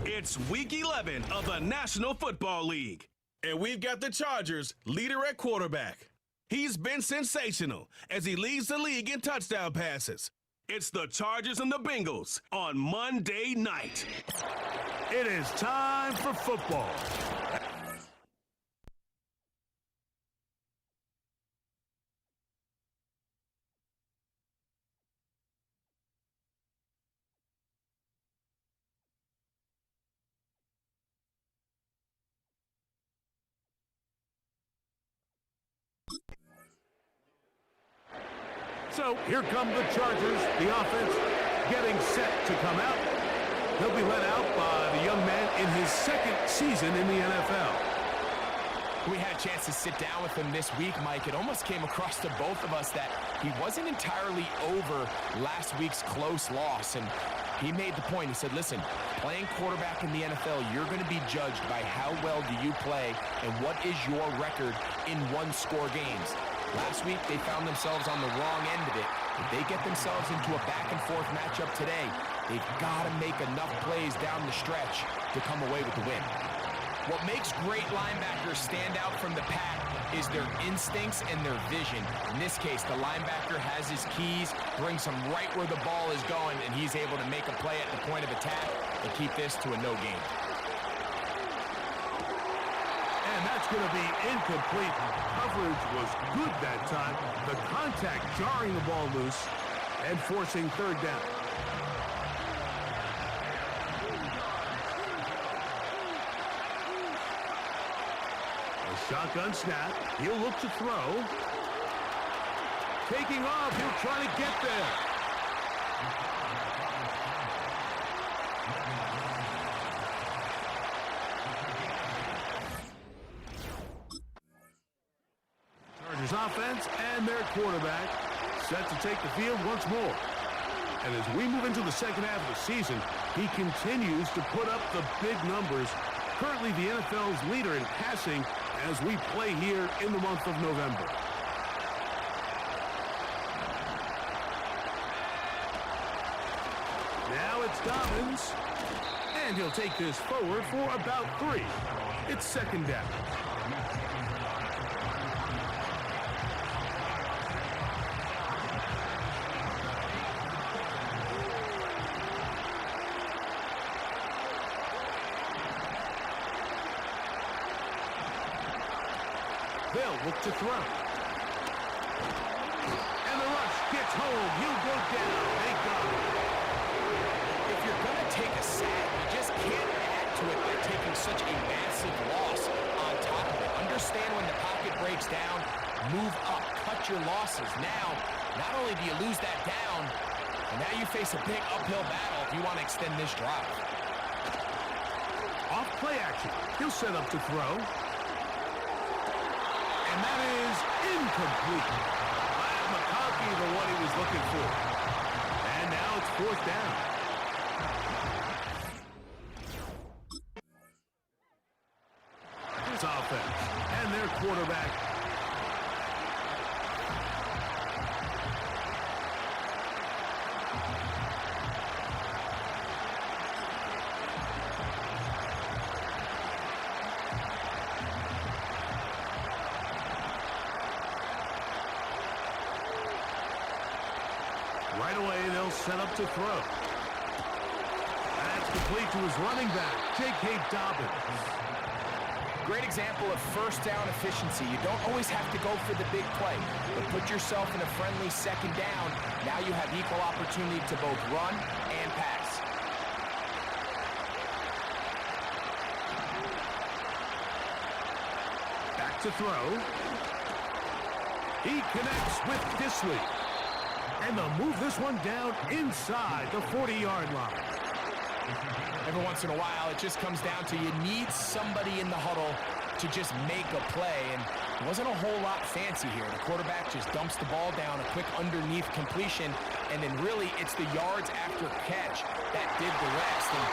It's Week 11 of the National Football League, and we've got the Chargers' leader at quarterback. He's been sensational as he leads the league in touchdown passes. It's the Chargers and the Bengals on Monday night. It is time for football. So here come the Chargers, the offense getting set to come out. He'll be led out by the young man in his second season in the NFL. We had a chance to sit down with him this week, Mike. It almost came across to both of us that he wasn't entirely over last week's close loss. And he made the point. He said, listen, playing quarterback in the NFL, you're going to be judged by how well do you play and what is your record in one-score games. Last week, they found themselves on the wrong end of it. If they get themselves into a back-and-forth matchup today, they've got to make enough plays down the stretch to come away with the win. What makes great linebackers stand out from the pack is their instincts and their vision. In this case, the linebacker has his keys, brings him right where the ball is going, and he's able to make a play at the point of attack and keep this to a no gain. And that's going to be incomplete. Coverage was good that time. The contact jarring the ball loose and forcing third down. A shotgun snap. He'll look to throw. Taking off. He'll try to get there. Offense and their quarterback set to take the field once more. And as we move into the second half of the season, he continues to put up the big numbers. Currently the NFL's leader in passing as we play here in the month of November. Now it's Dobbins. And he'll take this forward for about 3. It's second down. They'll look to throw. And the rush gets home. He'll go down. Thank God. If you're going to take a sack, you just can't add to it by taking such a massive loss on top of it. Understand when the pocket breaks down, move up, cut your losses. Now, not only do you lose that down, and now you face a big uphill battle if you want to extend this drive. Off play action. He'll set up to throw. And that is incomplete. Glad McConkey, the one he was looking for. And now it's fourth down. His offense and their quarterback. Right away, they'll set up to throw. That's complete to his running back, J.K. Dobbins. Great example of first down efficiency. You don't always have to go for the big play, but put yourself in a friendly second down. Now you have equal opportunity to both run and pass. Back to throw. He connects with Disley. And they'll move this one down inside the 40-yard line. Every once in a while, it just comes down to you need somebody in the huddle to just make a play. And it wasn't a whole lot fancy here. The quarterback just dumps the ball down, a quick underneath completion, and then really it's the yards after catch that did the rest. And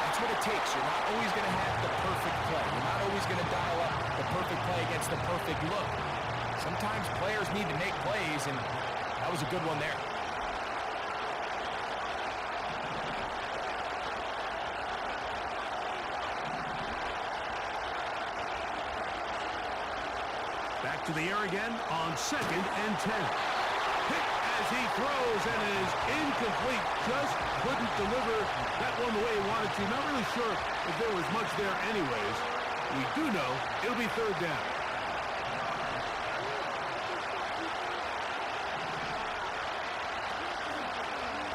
that's what it takes. You're not always going to have the perfect play. You're not always going to dial up the perfect play against the perfect look. Sometimes players need to make plays, and that was a good one there. Back to the air again on 2nd and 10. Hit as he throws, and it is incomplete. Just couldn't deliver that one the way he wanted to. Not really sure if there was much there anyways. We do know it'll be 3rd down.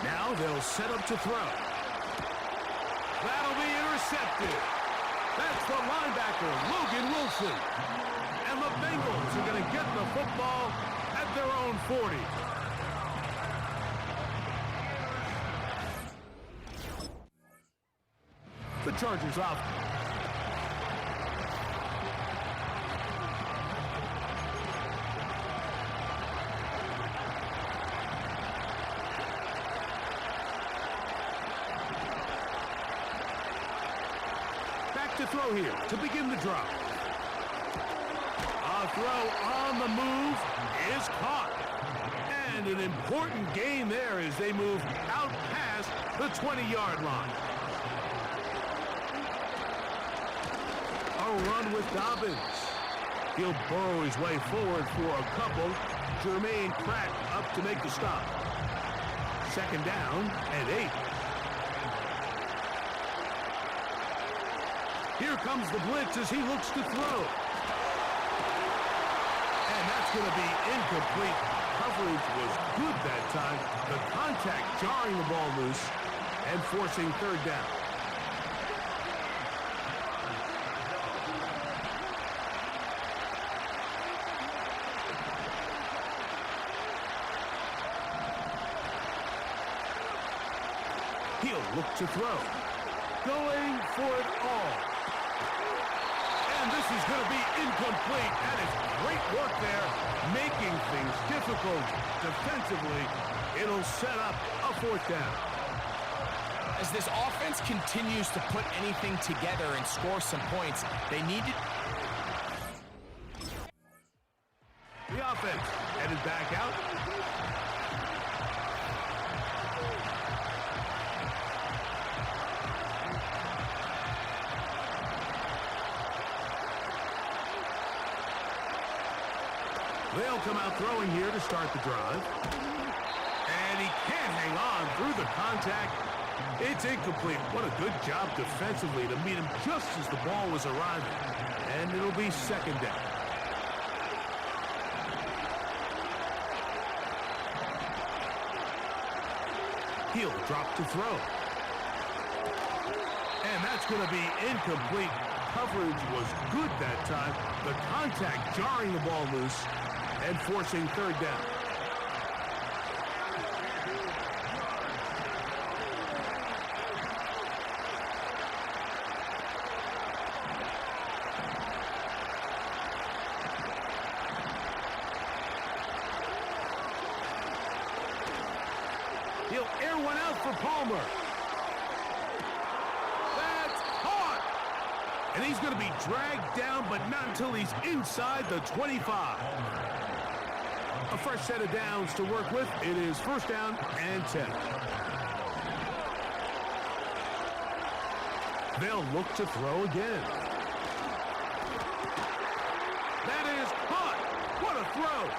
Now they'll set up to throw. That'll be intercepted. That's the linebacker, Logan Wilson. And the Bengals are going to get the football at their own 40. The Chargers off. Back to throw here to begin the drive. A throw on the move is caught. And an important gain there as they move out past the 20-yard line. A run with Dobbins. He'll burrow his way forward for a couple. Jermaine Pratt up to make the stop. 2nd down and 8. Here comes the blitz as he looks to throw. And that's going to be incomplete. Coverage was good that time. The contact jarring the ball loose and forcing 3rd down. He'll look to throw. Going for it all. And this is going to be incomplete. That is great work there, making things difficult defensively. It'll set up a 4th down. As this offense continues to put anything together and score some points, they need to... The offense headed back out. They'll come out throwing here to start the drive. And he can't hang on through the contact. It's incomplete. What a good job defensively to meet him just as the ball was arriving. And it'll be 2nd down. He'll drop to throw. And that's going to be incomplete. Coverage was good that time. The contact jarring the ball loose and forcing 3rd down. He'll air one out for Palmer. That's caught! And he's going to be dragged down, but not until he's inside the 25. A fresh set of downs to work with. It is 1st down and 10. They'll look to throw again. That is caught. What a throw.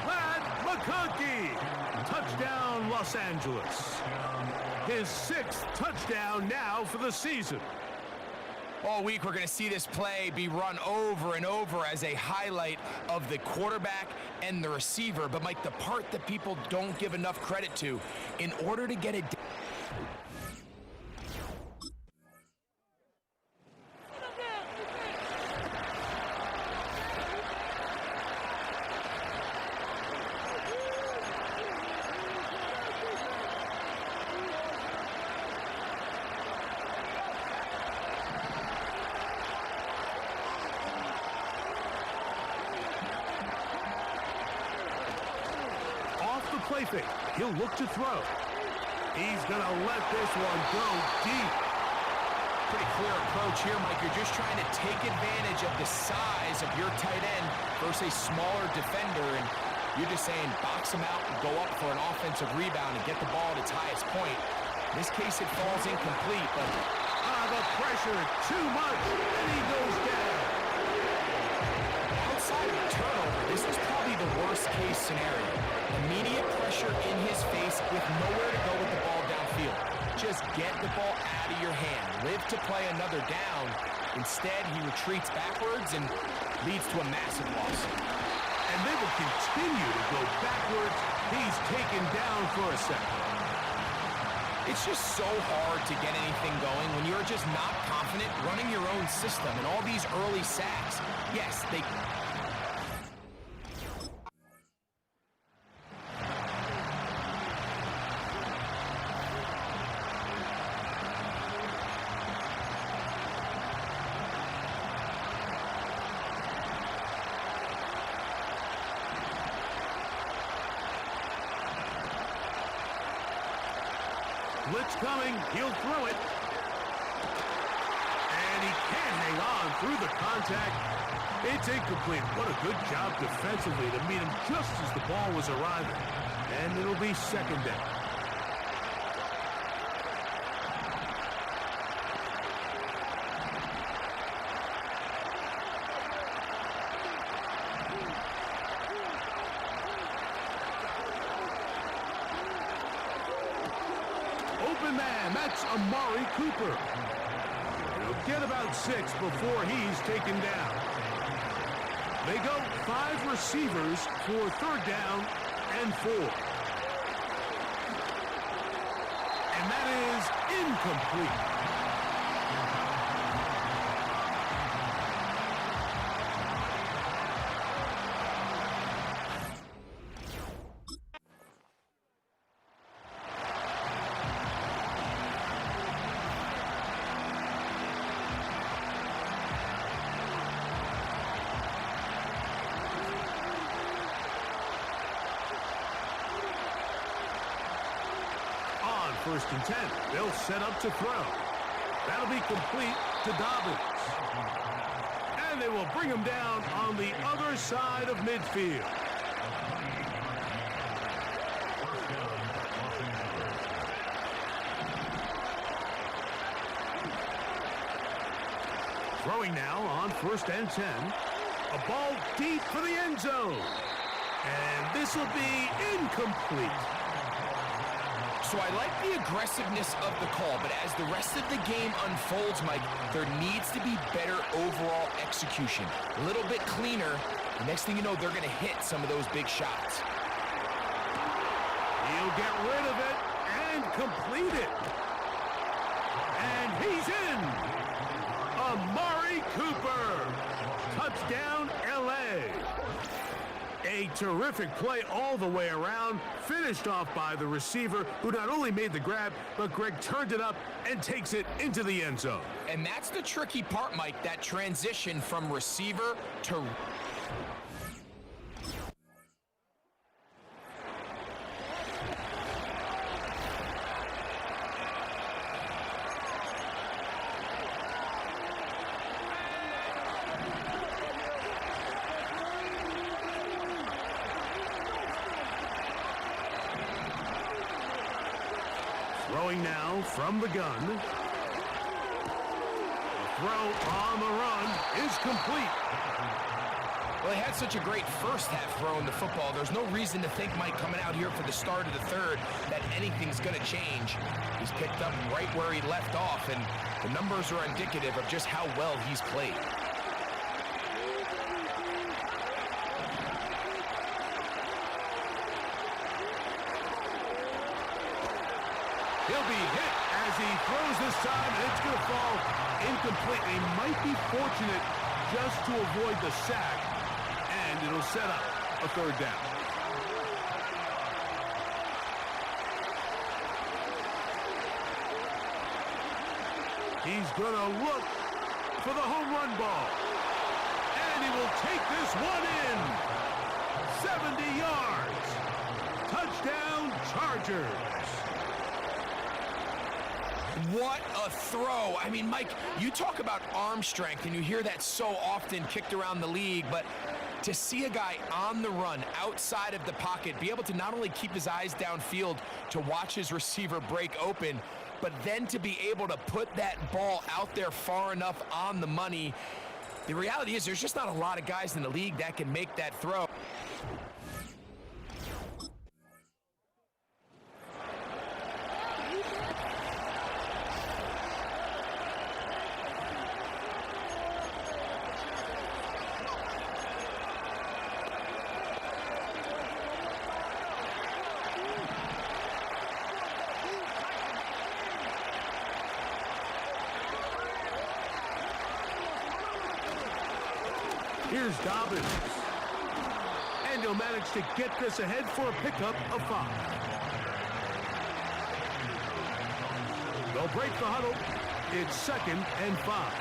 Lad McConkey. Touchdown, Los Angeles. His 6th touchdown now for the season. All week, we're going to see this play be run over and over as a highlight of the quarterback and the receiver. But, Mike, the part that people don't give enough credit to, in order to get it done. Play fake. He'll look to throw. He's going to let this one go deep. Pretty clear approach here, Mike. You're just trying to take advantage of the size of your tight end versus a smaller defender, and you're just saying box him out and go up for an offensive rebound and get the ball at its highest point. In this case, it falls incomplete, but the pressure, too much, and he goes down. Outside of a turnover, this was probably the worst-case scenario. Immediate pressure in his face with nowhere to go with the ball downfield. Just get the ball out of your hand. Live to play another down. Instead, he retreats backwards and leads to a massive loss. And they will continue to go backwards. He's taken down for a second. It's just so hard to get anything going when you're just not confident running your own system, and all these early sacks. Yes, they... Blitz coming, he'll throw it. And he can't hang on through the contact. It's incomplete. What a good job defensively to meet him just as the ball was arriving. And it'll be second down. Open man, that's Amari Cooper. He'll get about 6 before he's taken down. They go 5 receivers for third down and 4. And that is incomplete. First and 10. They'll set up to throw. That'll be complete to Dobbins. And they will bring him down on the other side of midfield. Throwing now on first and 10. A ball deep for the end zone. And this will be incomplete. So I like the aggressiveness of the call, but as the rest of the game unfolds, Mike, there needs to be better overall execution. A little bit cleaner. The next thing you know, they're going to hit some of those big shots. He'll get rid of it and complete it. And he's in. Amari Cooper. Touchdown, L.A. A terrific play all the way around, finished off by the receiver, who not only made the grab, but Greg turned it up and takes it into the end zone. And that's the tricky part, Mike, that transition from receiver to... Throwing now from the gun. The throw on the run is complete. Well, he had such a great first half throwing the football. There's no reason to think, Mike, coming out here for the start of the third, that anything's going to change. He's picked up right where he left off, and the numbers are indicative of just how well he's played. He'll be hit as he throws this time, and it's going to fall incomplete. He might be fortunate just to avoid the sack, and it'll set up a third down. He's going to look for the home run ball, and he will take this one in. 70 yards. Touchdown, Chargers. What a throw. I mean, Mike, you talk about arm strength, and you hear that so often kicked around the league, but to see a guy on the run outside of the pocket be able to not only keep his eyes downfield to watch his receiver break open, but then to be able to put that ball out there far enough on the money. The reality is there's just not a lot of guys in the league that can make that throw. Here's Dobbins. And he'll manage to get this ahead for a pickup of 5. They'll break the huddle. It's 2nd and 5.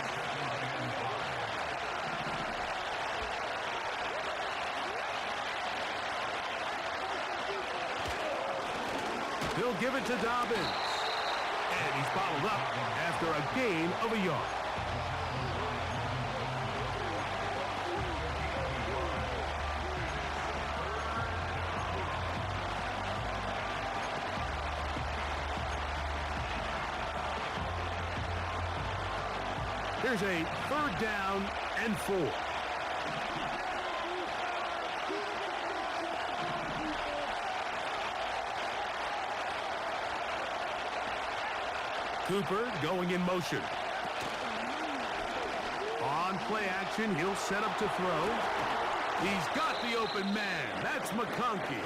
They'll give it to Dobbins. And he's bottled up after a gain of a yard. Here's a 3rd down and 4. Cooper going in motion. On play action, he'll set up to throw. He's got the open man. That's McConkey.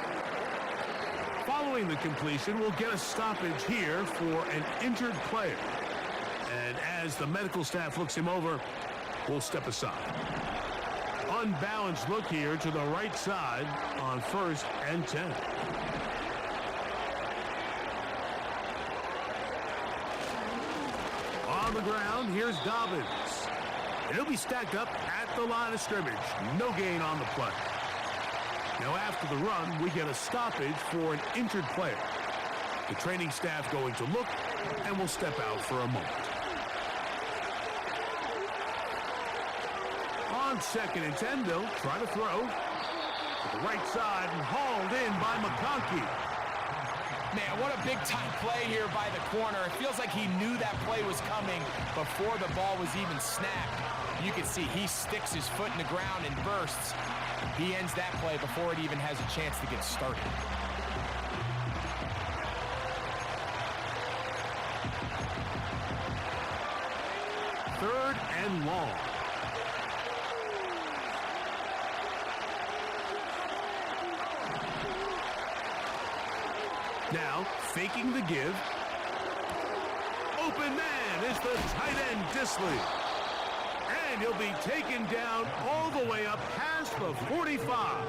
Following the completion, we'll get a stoppage here for an injured player. And as the medical staff looks him over, we'll step aside. Unbalanced look here to the right side on 1st and 10. On the ground, here's Dobbins. He'll be stacked up at the line of scrimmage. No gain on the play. Now after the run, we get a stoppage for an injured player. The training staff going to look, and we'll step out for a moment. On 2nd and 10, they'll try to throw. To the right side and hauled in by McConkey. Man, what a big-time play here by the corner. It feels like he knew that play was coming before the ball was even snapped. You can see he sticks his foot in the ground and bursts. He ends that play before it even has a chance to get started. Third and long. Now, faking the give. Open man is the tight end, Disley. And he'll be taken down all the way up past the 45.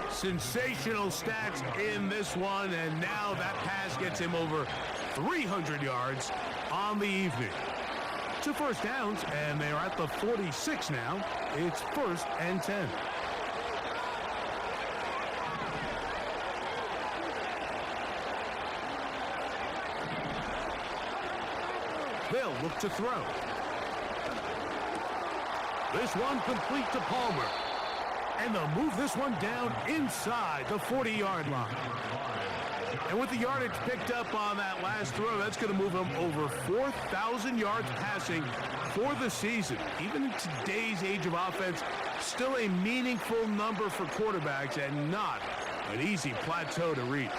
Sensational stats in this one, and now that pass gets him over 300 yards on the evening. 2 first downs, and they're at the 46 now. It's 1st and 10. They'll look to throw. This one complete to Palmer. And they'll move this one down inside the 40-yard line. And with the yardage picked up on that last throw, that's going to move him over 4,000 yards passing for the season. Even in today's age of offense, still a meaningful number for quarterbacks and not an easy plateau to reach.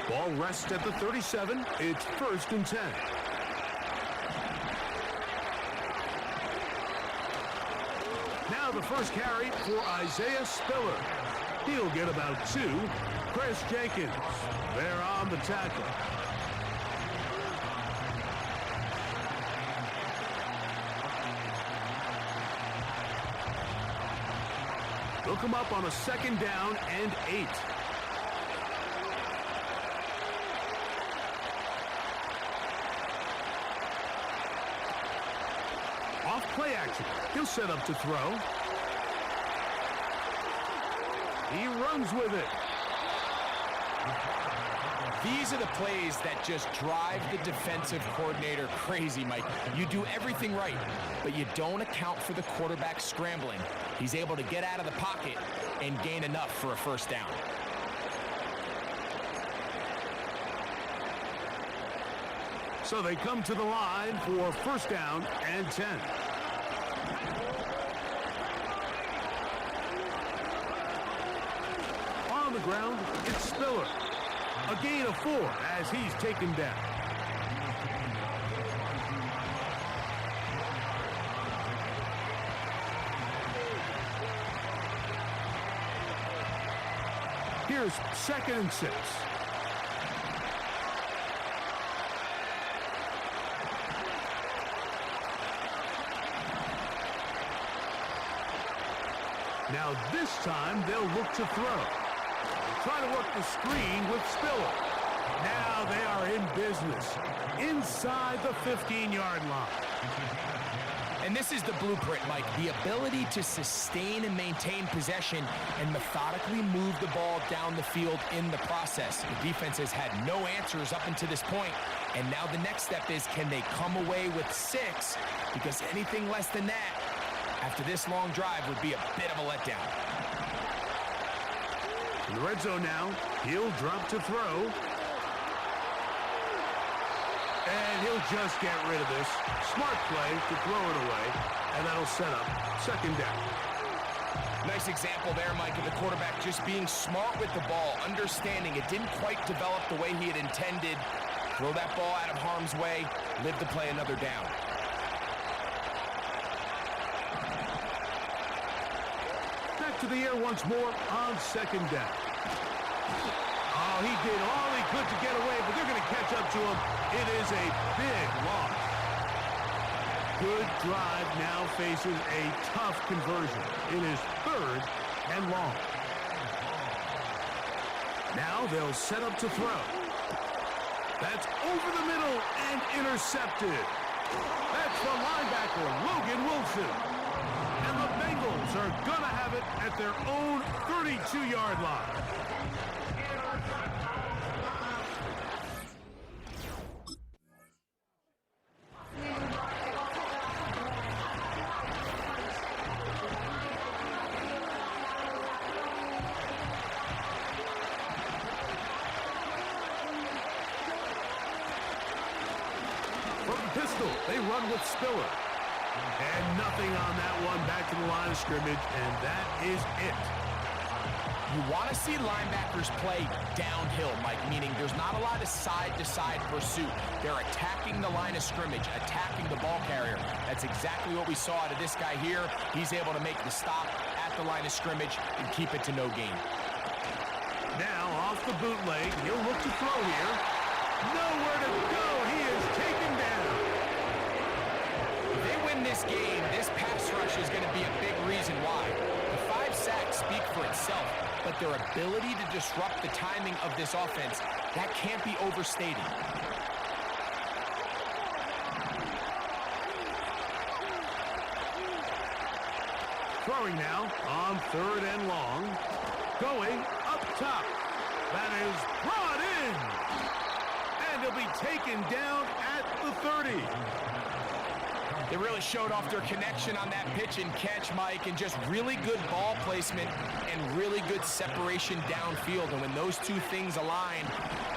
Ball rests at the 37. It's 1st and 10. Now the first carry for Isaiah Spiller. He'll get about 2. Chris Jenkins there on the tackle. They'll come up on a 2nd down and 8. He'll set up to throw. He runs with it. These are the plays that just drive the defensive coordinator crazy, Mike. You do everything right, but you don't account for the quarterback scrambling. He's able to get out of the pocket and gain enough for a first down. So they come to the line for first down and 10. On the ground, it's Spiller. A gain of 4 as he's taken down. Here's 2nd and 6. Now this time they'll look to throw. Try to work the screen with Spiller. Now they are in business inside the 15-yard line. And this is the blueprint, Mike. The ability to sustain and maintain possession and methodically move the ball down the field in the process. The defense has had no answers up until this point, and now the next step is, can they come away with 6? Because anything less than that, after this long drive, would be a bit of a letdown. In the red zone now, he'll drop to throw. And he'll just get rid of this. Smart play to throw it away, and that'll set up 2nd down. Nice example there, Mike, of the quarterback just being smart with the ball, understanding it didn't quite develop the way he had intended. Throw that ball out of harm's way, live to play another down. Back to the air once more on 2nd down. Oh, he did all he could to get away, but they're going to catch up to him. It is a big loss. Good drive now faces a tough conversion. It is 3rd and long. Now they'll set up to throw. That's over the middle and intercepted. That's the linebacker, Logan Wilson. And the Bengals are going to have it at their own 32-yard line. Pistol, they run with Spiller. And nothing on that one, back to the line of scrimmage, and that is it. You want to see linebackers play downhill, Mike, meaning there's not a lot of side-to-side pursuit. They're attacking the line of scrimmage, attacking the ball carrier. That's exactly what we saw out of this guy here. He's able to make the stop at the line of scrimmage and keep it to no gain. Now, off the bootleg, he'll look to throw here. Nowhere to go. He is taken down. If they win this game, this pass rush is going to be a big reason why. The 5 sacks speak for itself, but their ability to disrupt the timing of this offense, that can't be overstated. Throwing now on 3rd and long. Going up top. That is brought in. And he'll be taken down at the 30. They really showed off their connection on that pitch and catch, Mike, and just really good ball placement and really good separation downfield. And when those two things align,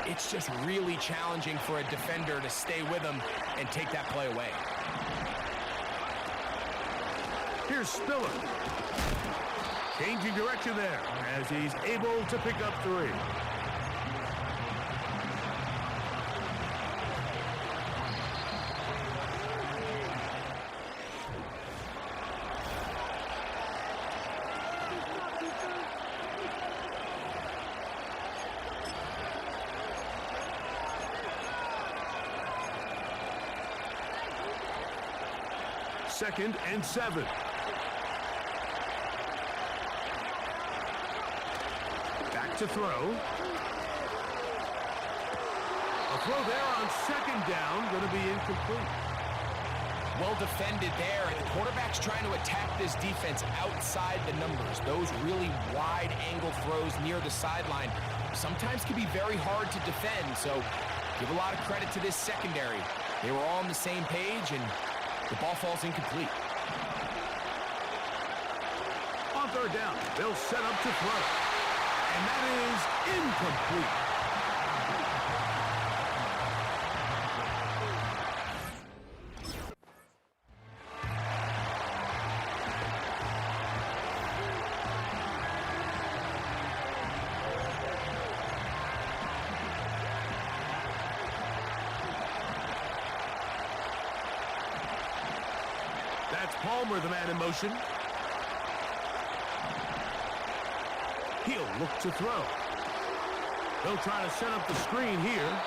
it's just really challenging for a defender to stay with them and take that play away. Here's Spiller. Changing direction there as he's able to pick up 3. Second and 7. Back to throw. A throw there on 2nd down, going to be incomplete. Well defended there, and the quarterback's trying to attack this defense outside the numbers. Those really wide-angle throws near the sideline sometimes can be very hard to defend, so give a lot of credit to this secondary. They were all on the same page, and the ball falls incomplete. On third down, they'll set up to throw. And that is incomplete. That's Palmer, the man in motion. He'll look to throw. They'll try to set up the screen here.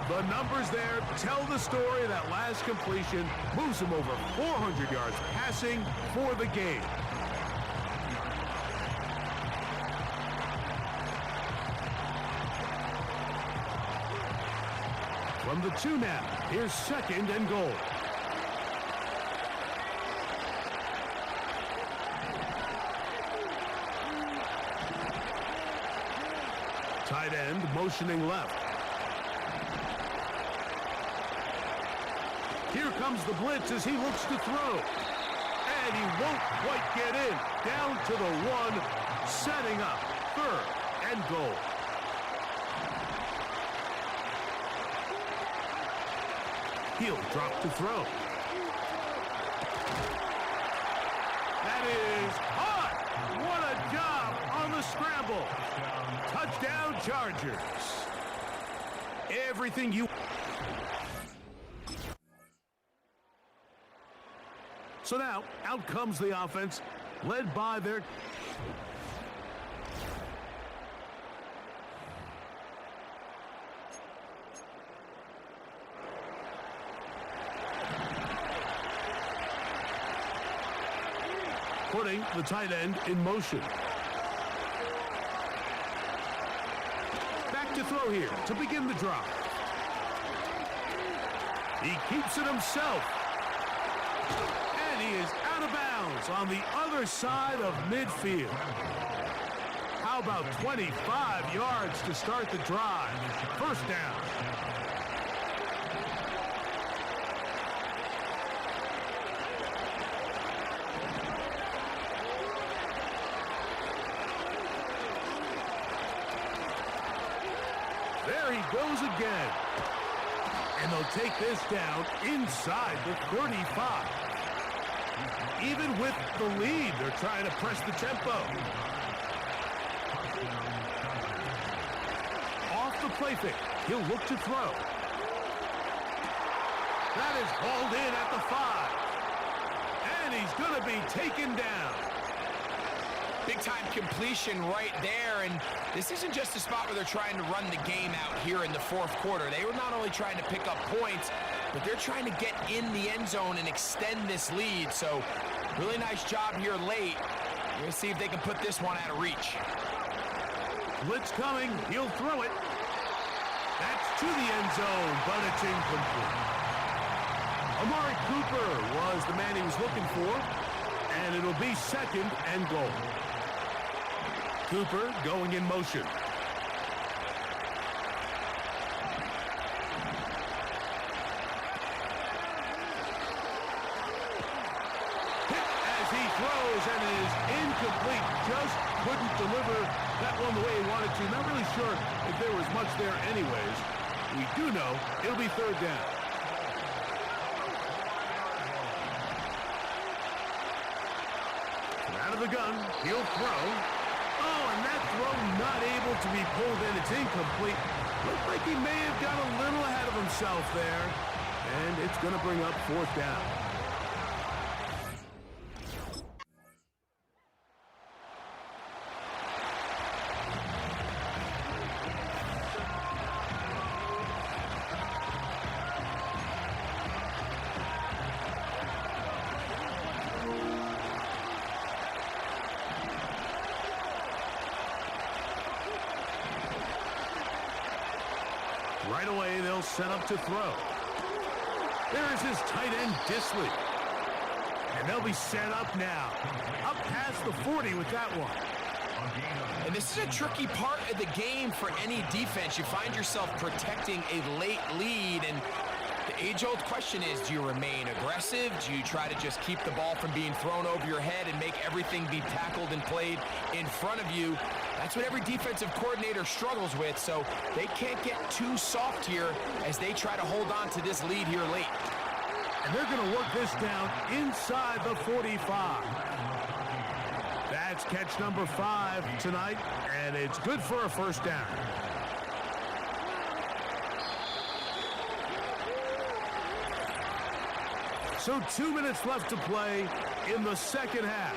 The numbers there tell the story. That last completion moves him over 400 yards passing for the game. From the 2 now, here's 2nd and goal. Tight end motioning left. Here comes the blitz as he looks to throw. And he won't quite get in. Down to the 1, setting up 3rd and goal. He'll drop to throw. That is hot. What a job on the scramble. Touchdown, Chargers. Everything you... So now, out comes the offense, led by their... putting the tight end in motion. Back to throw here to begin the drive. He keeps it himself. And he is out of bounds on the other side of midfield. How about 25 yards to start the drive? First down. There he goes again. And they'll take this down inside the 35. Even with the lead, they're trying to press the tempo. Off the play fake, he'll look to throw. That is hauled in at the 5. And he's going to be taken down. Big-time completion right there, and this isn't just a spot where they're trying to run the game out here in the 4th quarter. They were not only trying to pick up points, but they're trying to get in the end zone and extend this lead. So, really nice job here late. We're going to see if they can put this one out of reach. Blitz coming. He'll throw it. That's to the end zone, but it's incomplete. Amari Cooper was the man he was looking for, and it'll be 2nd and goal. Cooper going in motion. Hit as he throws, and it is incomplete. Just couldn't deliver that one the way he wanted to. Not really sure if there was much there anyways. We do know it'll be 3rd down. Out of the gun, he'll throw. Oh, and that throw not able to be pulled in. It's incomplete. Looks like he may have got a little ahead of himself there. And it's going to bring up 4th down. Right away, they'll set up to throw. There is his tight end, Disley. And they'll be set up now. Up past the 40 with that one. And this is a tricky part of the game for any defense. You find yourself protecting a late lead, and the age-old question is, do you remain aggressive? Do you try to just keep the ball from being thrown over your head and make everything be tackled and played in front of you? That's what every defensive coordinator struggles with, so they can't get too soft here as they try to hold on to this lead here late. And they're going to work this down inside the 45. That's catch number 5 tonight, and it's good for a first down. So 2 minutes left to play in the second half.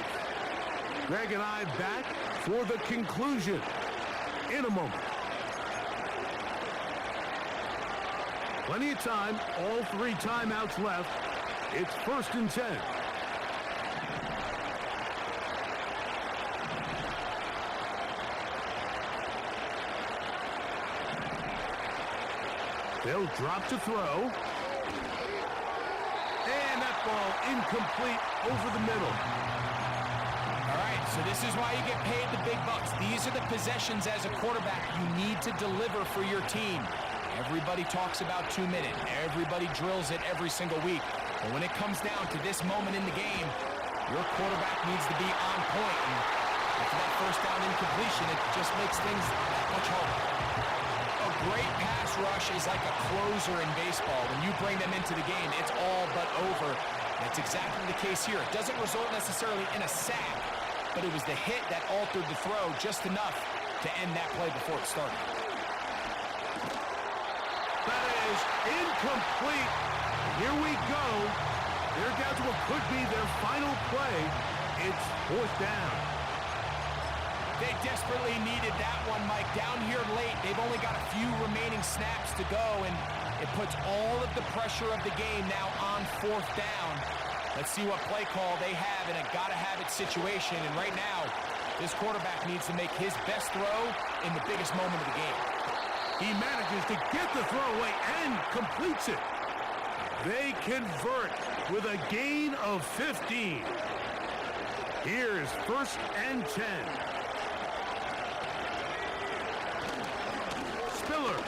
Greg and I back for the conclusion in a moment. Plenty of time, all 3 timeouts left. It's 1st and 10. They'll drop to throw. And that ball incomplete over the middle. All right, so this is why you get paid the big bucks. These are the possessions as a quarterback you need to deliver for your team. Everybody talks about 2 minutes. Everybody drills it every single week. But when it comes down to this moment in the game, your quarterback needs to be on point. And after that first down incompletion, it just makes things that much harder. A great pass rush is like a closer in baseball. When you bring them into the game, it's all but over. That's exactly the case here. It doesn't result necessarily in a sack, but it was the hit that altered the throw just enough to end that play before it started. That is incomplete. Here we go. They're down to what could be their final play. It's 4th down. They desperately needed that one, Mike. Down here late, they've only got a few remaining snaps to go, and it puts all of the pressure of the game now on 4th down. Let's see what play call they have in a gotta-have-it situation, and right now, this quarterback needs to make his best throw in the biggest moment of the game. He manages to get the throw away and completes it. They convert with a gain of 15. Here's 1st and 10. Spiller.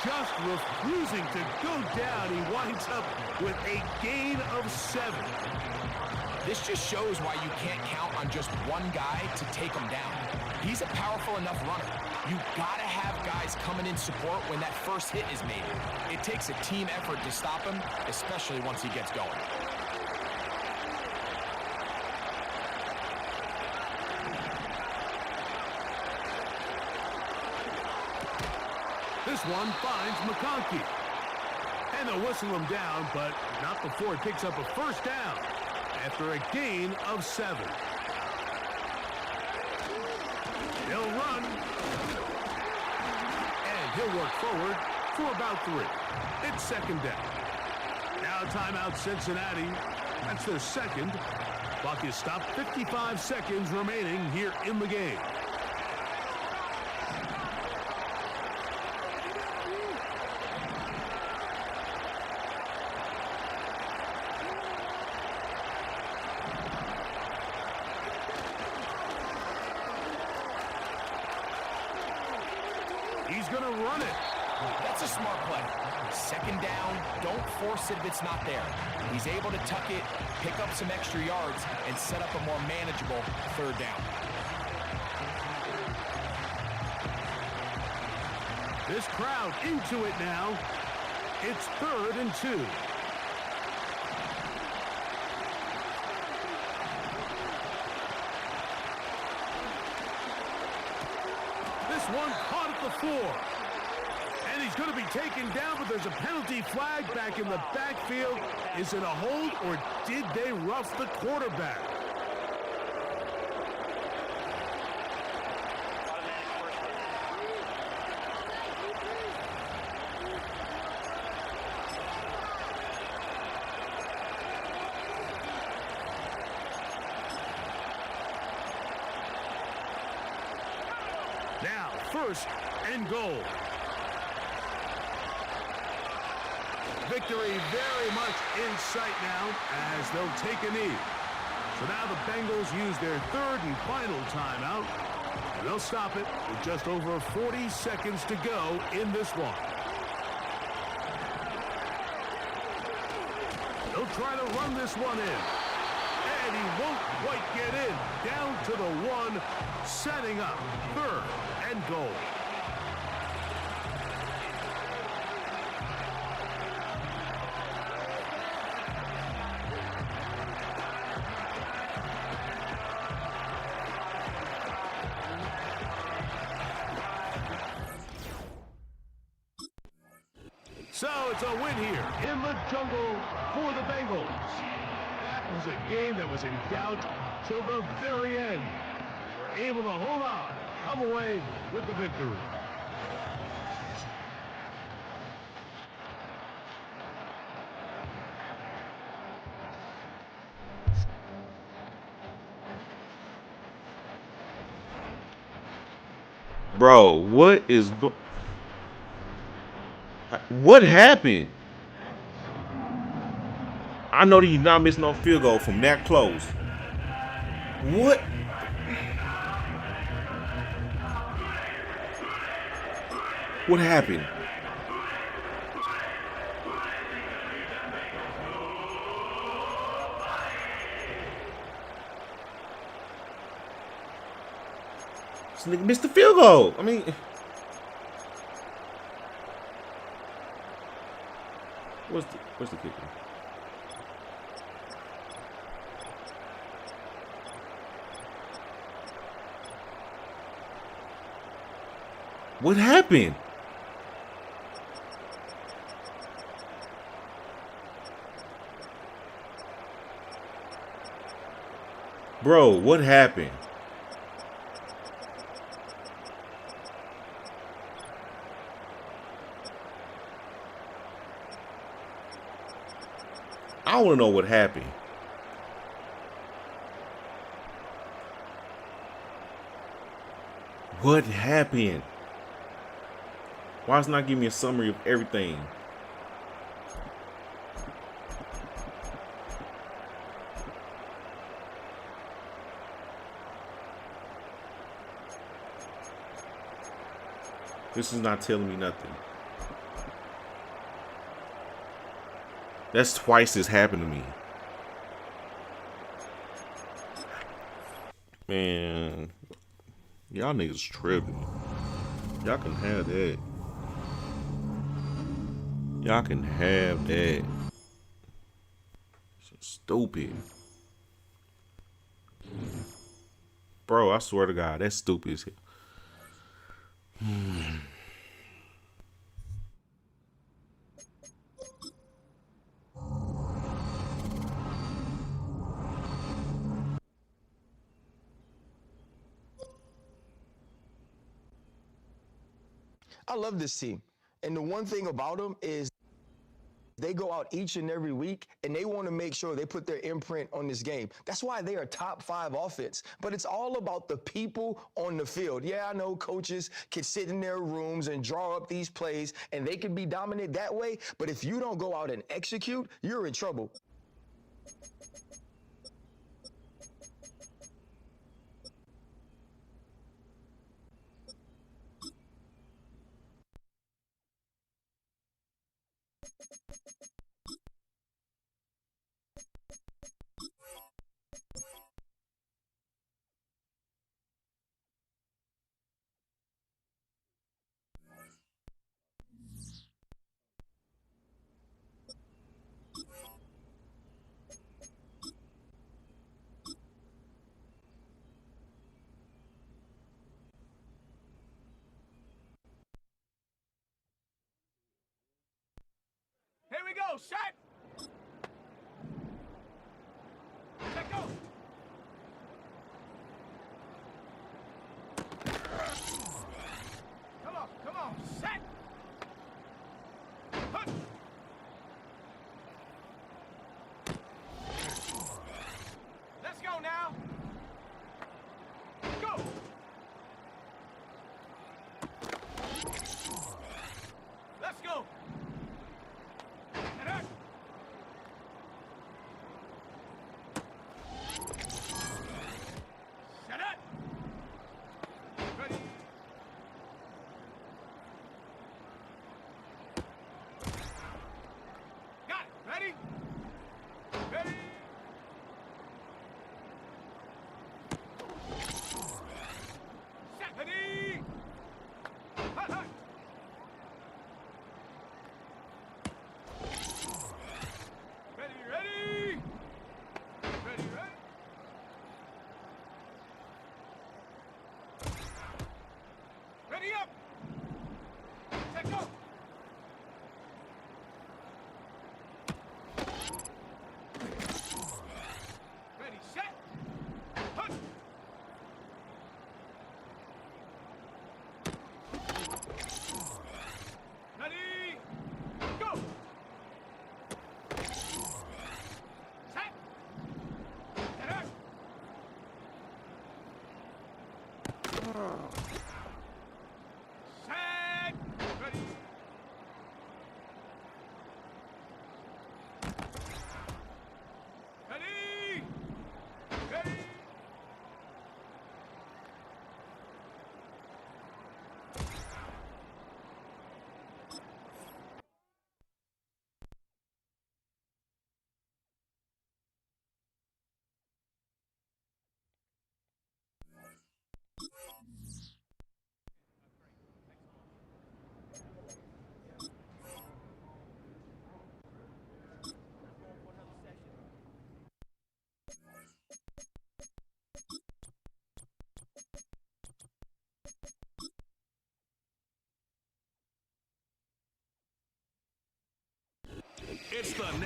Just refusing to go down. He winds up with a gain of 7. This just shows why you can't count on just one guy to take him down. He's a powerful enough runner. You gotta have guys coming in support when that first hit is made. It takes a team effort to stop him, especially once he gets going. This one finds McConkey. And they'll whistle him down, but not before it picks up a first down after a gain of 7. He'll run. And he'll work forward for about 3. It's 2nd down. Now timeout Cincinnati. That's their 2nd. Clock is stopped. 55 seconds remaining here in the game. He's going to run it. That's a smart play. 2nd down, don't force it if it's not there. He's able to tuck it, pick up some extra yards, and set up a more manageable 3rd down. This crowd into it now. It's 3rd and 2. This one caught at the 4. And he's going to be taken down, but there's a penalty flag back in the backfield. Is it a hold, or did they rough the quarterback? Now, 1st and goal. Victory very much in sight now as they'll take a knee. So now the Bengals use their third and final timeout, and they'll stop it with just over 40 seconds to go in this one. They'll try to run this one in, and he won't quite get in. Down to the one, setting up third and goal. So it's a win here in the jungle for the Bengals. That was a game that was in doubt till the very end. They were able to hold on, come away with the victory. Bro, what happened? I know that he's not missing no field goal from that close. What? What happened? This nigga missed the field goal. I mean, where's the kicker? What happened? Bro, what happened? I want to know what happened. What happened? Why is it not giving me a summary of everything? This is not telling me nothing. That's twice this happened to me. Man, y'all niggas tripping. Y'all can have that. Y'all can have that. It's stupid. Bro, I swear to God, that's stupid as hell. I love this team. And the one thing about them is they go out each and every week and they want to make sure they put their imprint on this game. That's why they are top 5 offense. But it's all about the people on the field. Yeah, I know coaches can sit in their rooms and draw up these plays and they can be dominant that way. But if you don't go out and execute, you're in trouble. Here we go, shot! Let go! Come on, set! Hunt. Let's go now! Go! Let's go!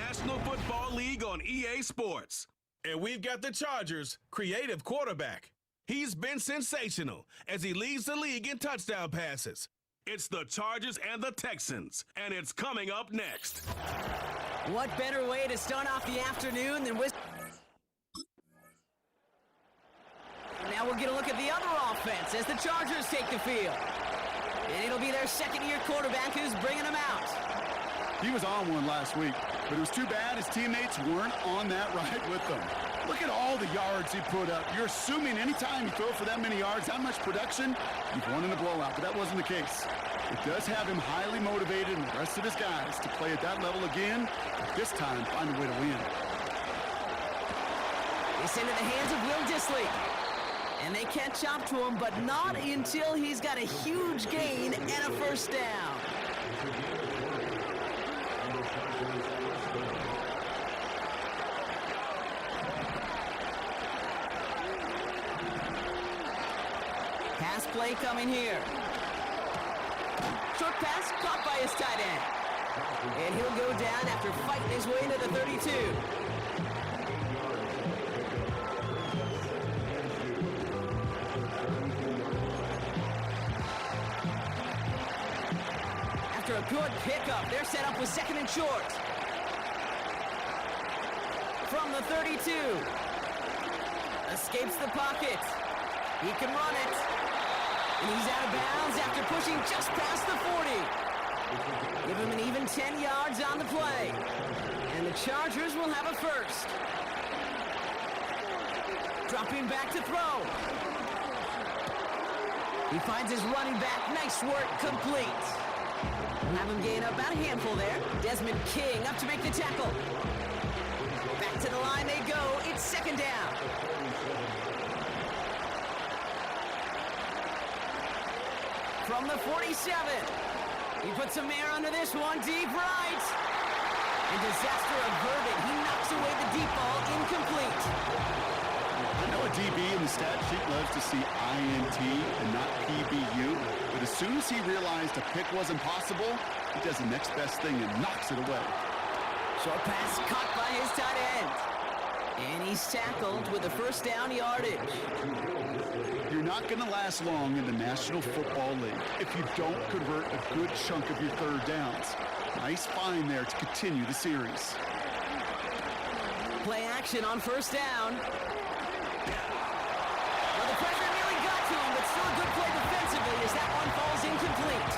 National Football League on EA Sports. And we've got the Chargers' creative quarterback. He's been sensational as he leads the league in touchdown passes. It's the Chargers and the Texans, and it's coming up next. What better way to start off the afternoon than with... Now we'll get a look at the other offense as the Chargers take the field. And it'll be their second-year quarterback who's bringing them out. He was on one last week, but it was too bad his teammates weren't on that ride with him. Look at all the yards he put up. You're assuming anytime you throw for that many yards, that much production, you've won in a blowout, but that wasn't the case. It does have him highly motivated and the rest of his guys to play at that level again, but this time find a way to win. It's into the hands of Will Dissly. And they catch up to him, but not until he's got a huge gain and a first down. Pass play coming here. Short pass caught by his tight end. And he'll go down after fighting his way into the 32. After a good pickup, they're set up with second and short. From the 32. Escapes the pocket. He can run it. And he's out of bounds after pushing just past the 40. Give him an even 10 yards on the play. And the Chargers will have a first. Dropping back to throw. He finds his running back. Nice work, complete. We'll have him gain about a handful there. Desmond King up to make the tackle. Back to the line they go. It's second down. From the 47. He puts some air under this one. Deep right. And disaster averted. He knocks away the deep ball. Incomplete. I know a DB in the stat sheet loves to see INT and not PBU, but as soon as he realized a pick wasn't possible, he does the next best thing and knocks it away. Short pass caught by his tight end. And he's tackled with a first down yardage. You're not going to last long in the National Football League if you don't convert a good chunk of your third downs. Nice find there to continue the series. Play action on first down. Well, the pressure nearly got to him, but still a good play defensively as that one falls incomplete.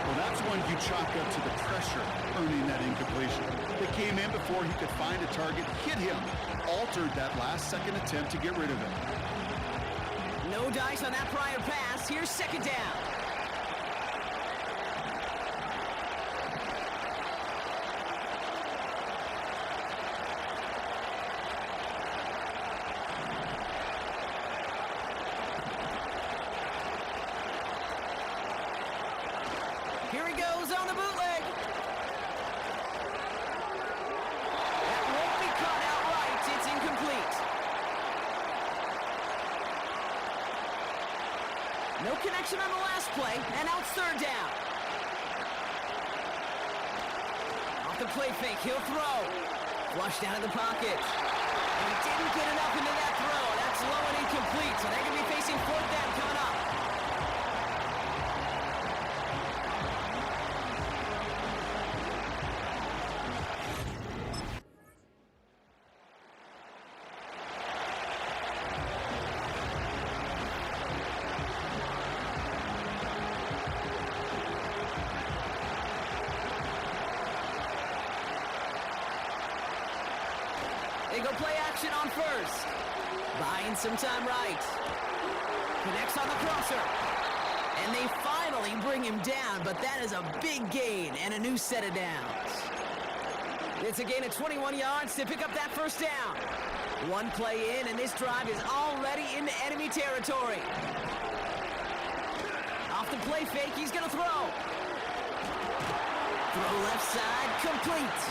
Well, that's when you chalk up to the pressure earning that incompletion. They came in before he could find a target, hit him, altered that last-second attempt to get rid of him. No dice on that prior pass. Here's second down. Here he goes on the bootleg. That won't be caught outright. It's incomplete. No connection on the last play, and now it's third down. Off the play fake, he'll throw. Flushed out of the pocket. And he didn't get enough into that throw. That's low and incomplete, so they're going to be facing fourth down coming up. They go play action on first. Buying some time right. Connects on the crosser. And they finally bring him down, but that is a big gain and a new set of downs. It's a gain of 21 yards to pick up that first down. One play in, and this drive is already into enemy territory. Off the play fake, he's going to throw. Throw left side, complete.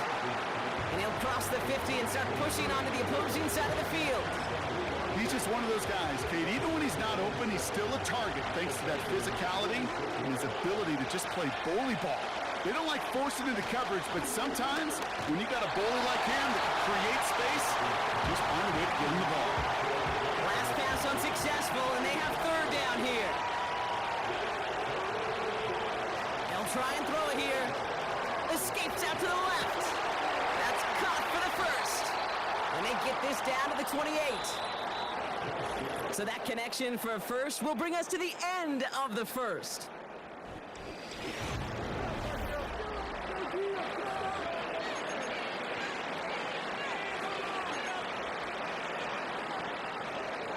And he'll cross the 50 and start pushing onto the opposing side of the field. He's just one of those guys, Kate. Even when he's not open, he's still a target thanks to that physicality and his ability to just play bully ball. They don't like forcing into coverage, but sometimes when you got a bowler like him that can create space, just find a way to get him the ball. Last pass unsuccessful, and they have third down here. They'll try and throw it here. Escapes out to the left. That's caught for the first. And they get this down to the 28. So that connection for a first will bring us to the end of the first.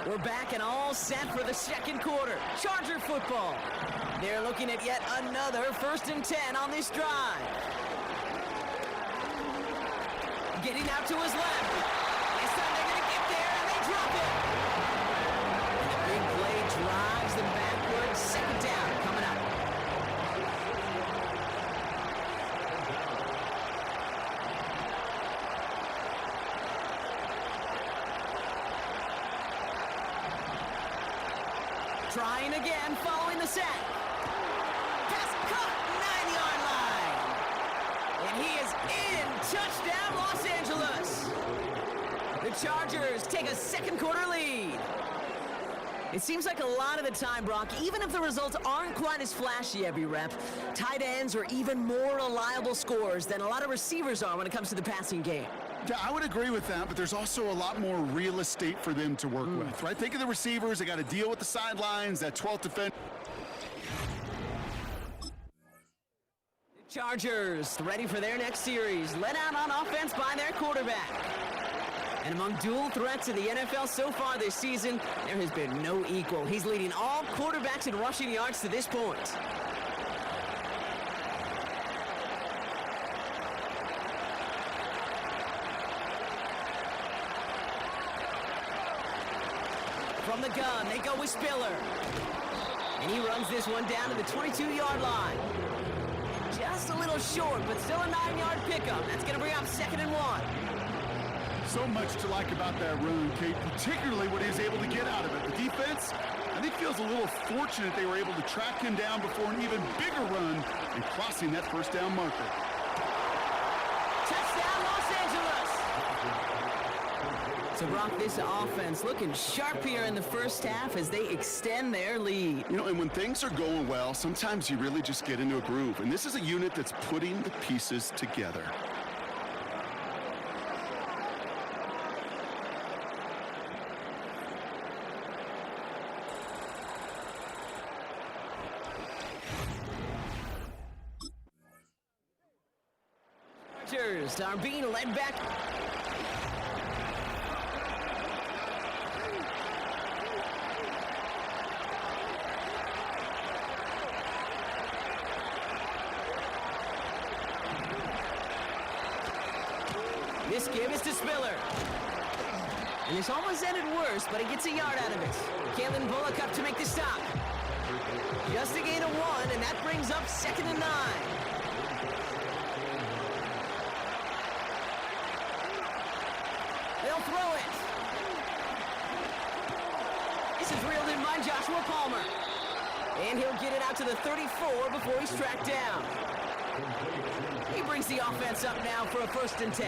We're back and all set for the second quarter. Charger football. They're looking at yet another 1st and 10 on this drive. Getting out to his left. This time they're going to get there and they drop it. And the big play drives them backwards. Second down coming up. Trying again, following the sack. Pass caught, 9-yard line. And he is in. Touchdown, Los Angeles. The Chargers take a second quarter lead. It seems like a lot of the time, Brock, even if the results aren't quite as flashy every rep, tight ends are even more reliable scorers than a lot of receivers are when it comes to the passing game. Yeah, I would agree with that, but there's also a lot more real estate for them to work with, right? Think of the receivers. They got to deal with the sidelines, that 12th defense. Chargers ready for their next series, led out on offense by their quarterback. And among dual threats in the NFL so far this season, there has been no equal. He's leading all quarterbacks in rushing yards to this point. From the gun, they go with Spiller. And he runs this one down to the 22-yard line. Just a little short, but still a 9-yard pickup. That's going to bring up 2nd and 1. So much to like about that run, Kate, particularly what he was able to get out of it. The defense, I think, feels a little fortunate they were able to track him down before an even bigger run and crossing that first down marker. Touchdown, Los Angeles! So, Brock, this offense looking sharp here in the first half as they extend their lead. You know, and when things are going well, sometimes you really just get into a groove. And this is a unit that's putting the pieces together. Chargers are being led back. This give is to Spiller. And this almost ended worse, but he gets a yard out of it. Kalen Bullock up to make the stop. Just a gain of 1, and that brings up 2nd and 9. They'll throw it. This is reeled in by Joshua Palmer. And he'll get it out to the 34 before he's tracked down. He brings the offense up now for a 1st and 10.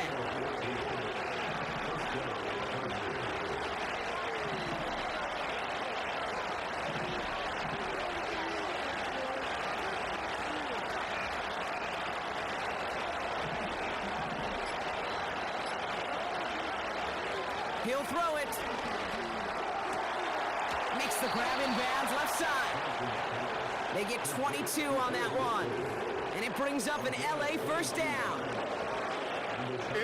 He'll throw it. Makes the grab in bounds left side. They get 22 on that one. And it brings up an LA first down.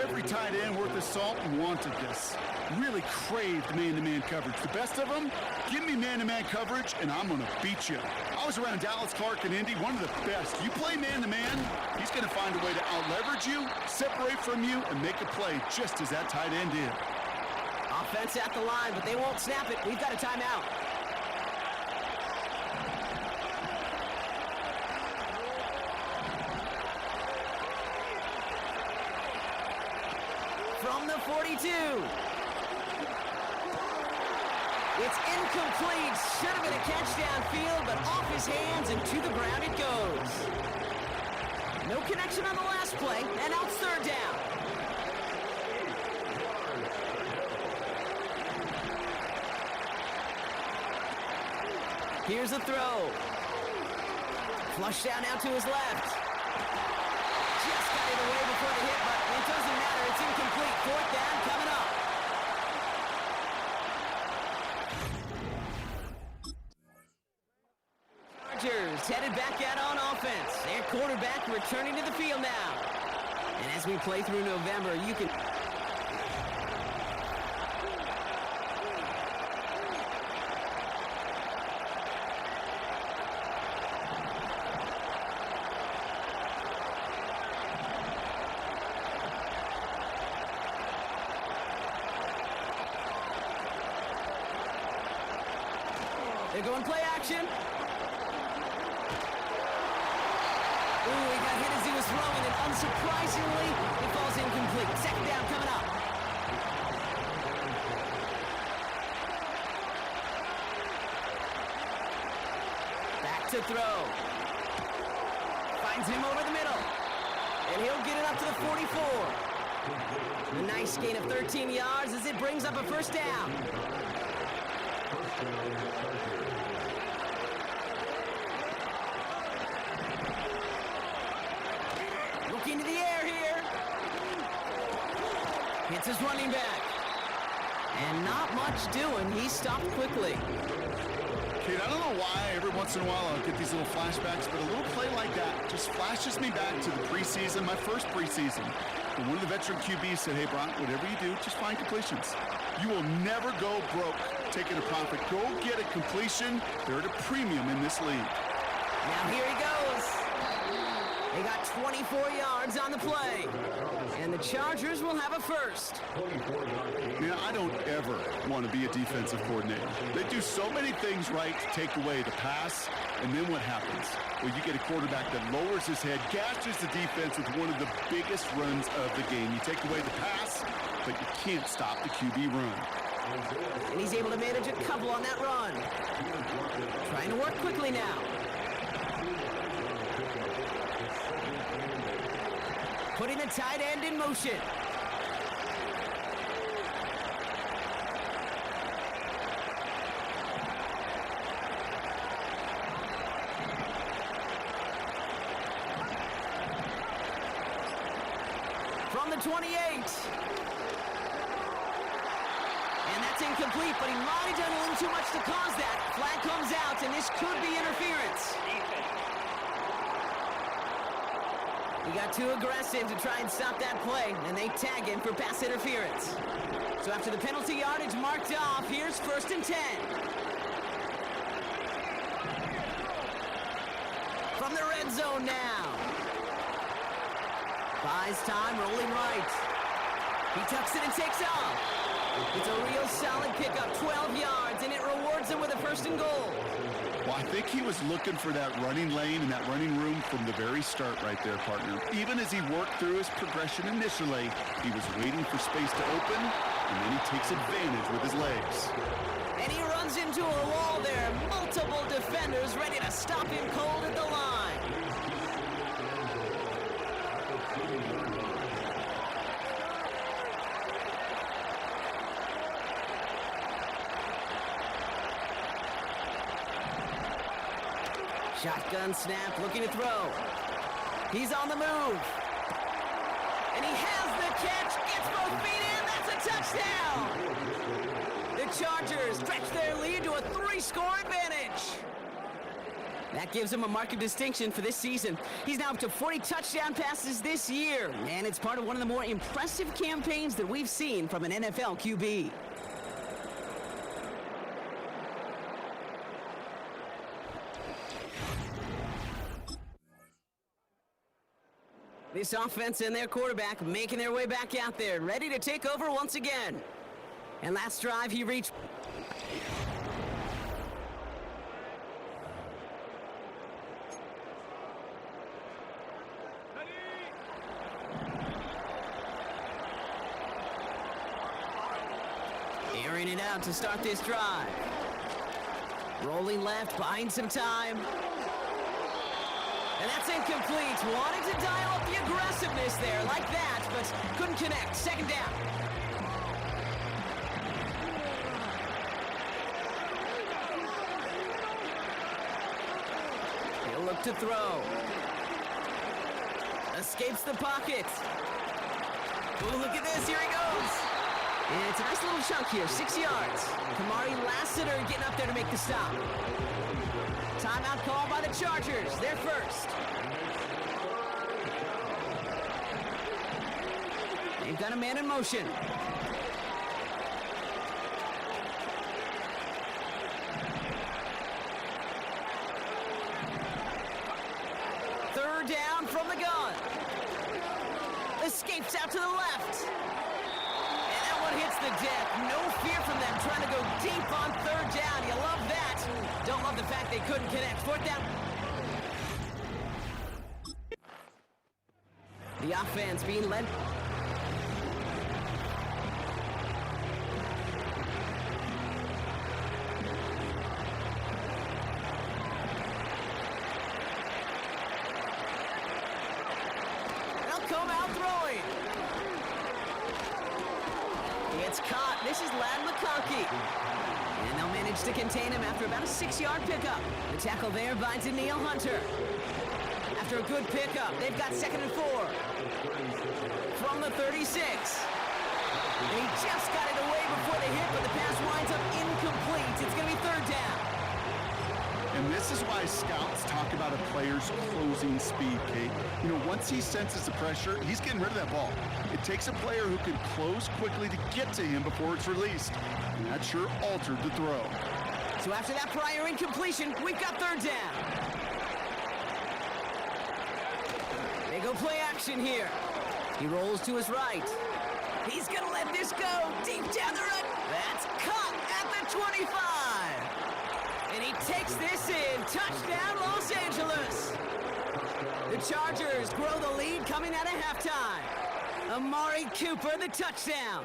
Every tight end worth his salt wanted this. Really craved man-to-man coverage. The best of them, give me man-to-man coverage and I'm going to beat you. I was around Dallas Clark and Indy, one of the best. You play man-to-man, he's going to find a way to out-leverage you, separate from you, and make a play just as that tight end did. Offense at the line, but they won't snap it. We've got a timeout. From the 42. It's incomplete. Should have been a catch downfield, but off his hands and to the ground it goes. No connection on the last play, and now it's third down. Here's a throw. Flush down now to his left. Just got it away before the hit, but it doesn't matter. It's incomplete. Fourth down coming up. Chargers headed back out on offense. Their quarterback returning to the field now. And as we play through November, you can... They're going play action. Ooh, he got hit as he was throwing, and unsurprisingly, it falls incomplete. Second down coming up. Back to throw. Finds him over the middle. And he'll get it up to the 44. A nice gain of 13 yards as it brings up a first down. Looking to the air here. Hits his running back. And not much doing. He stopped quickly. Kate, I don't know why every once in a while I'll get these little flashbacks, but a little play like that just flashes me back to the preseason, my first preseason. And one of the veteran QBs said, hey, Brock, whatever you do, just find completions. You will never go broke taking a profit. Go get a completion. They're at a premium in this league. Now here he goes. They got 24 yards on the play. And the Chargers will have a first. Yeah, I don't ever want to be a defensive coordinator. They do so many things right to take away the pass, and then what happens? Well, you get a quarterback that lowers his head, gashes the defense with one of the biggest runs of the game. You take away the pass, but you can't stop the QB run. And he's able to manage a couple on that run. Trying to work quickly now. Putting the tight end in motion. From the 28. And that's incomplete, but he might have done a little too much to cause that. Flag comes out, and this could be interference. He got too aggressive to try and stop that play, and they tag him for pass interference. So after the penalty yardage marked off, here's 1st and 10. From the red zone now. Buys time, rolling right. He tucks it and takes off. It's a real solid pickup, 12 yards, and it rewards him with a 1st and goal. Well, I think he was looking for that running lane and that running room from the very start right there, partner. Even as he worked through his progression initially, he was waiting for space to open, and then he takes advantage with his legs. And he runs into a wall there. Multiple defenders ready to stop him cold at the line. Shotgun snap, looking to throw. He's on the move. And he has the catch, gets both feet in, that's a touchdown! The Chargers stretch their lead to a 3-score advantage. That gives him a mark of distinction for this season. He's now up to 40 touchdown passes this year, and it's part of one of the more impressive campaigns that we've seen from an NFL QB. This offense and their quarterback making their way back out there, ready to take over once again. And last drive, he reached... airing it out to start this drive. Rolling left, buying some time. And that's incomplete. Wanted to dial up the aggressiveness there like that, but couldn't connect. Second down. He'll look to throw. Escapes the pocket. Ooh, look at this. Here he goes. And it's a nice little chunk here, 6 yards. Kamari Lassiter getting up there to make the stop. Timeout call by the Chargers. They're first. They've got a man in motion. Third down from the gun. Escapes out to the left. And that one hits the deck. No fear from them trying to go deep on third down. You love that. Don't love the fact they couldn't connect. Fourth down. The offense being led. They'll come out throwing. It's caught. This is Lad McConkey. And they'll manage to contain him after about a 6-yard pickup. The tackle there by Daniil Hunter. After a good pickup, they've got 2nd and 4. From the 36. And he just got it away before the hit, but the pass winds up incomplete. It's going to be third down. And this is why scouts talk about a player's closing speed, Kate. You know, once he senses the pressure, he's getting rid of that ball. It takes a player who can close quickly to get to him before it's released. And that sure altered the throw. So after that prior incompletion, we've got third down. They go play action here. He rolls to his right. He's gonna let this go deep down the road. That's caught at the 25. And he takes this in. Touchdown, Los Angeles. The Chargers grow the lead coming out of halftime. Amari Cooper, the touchdown.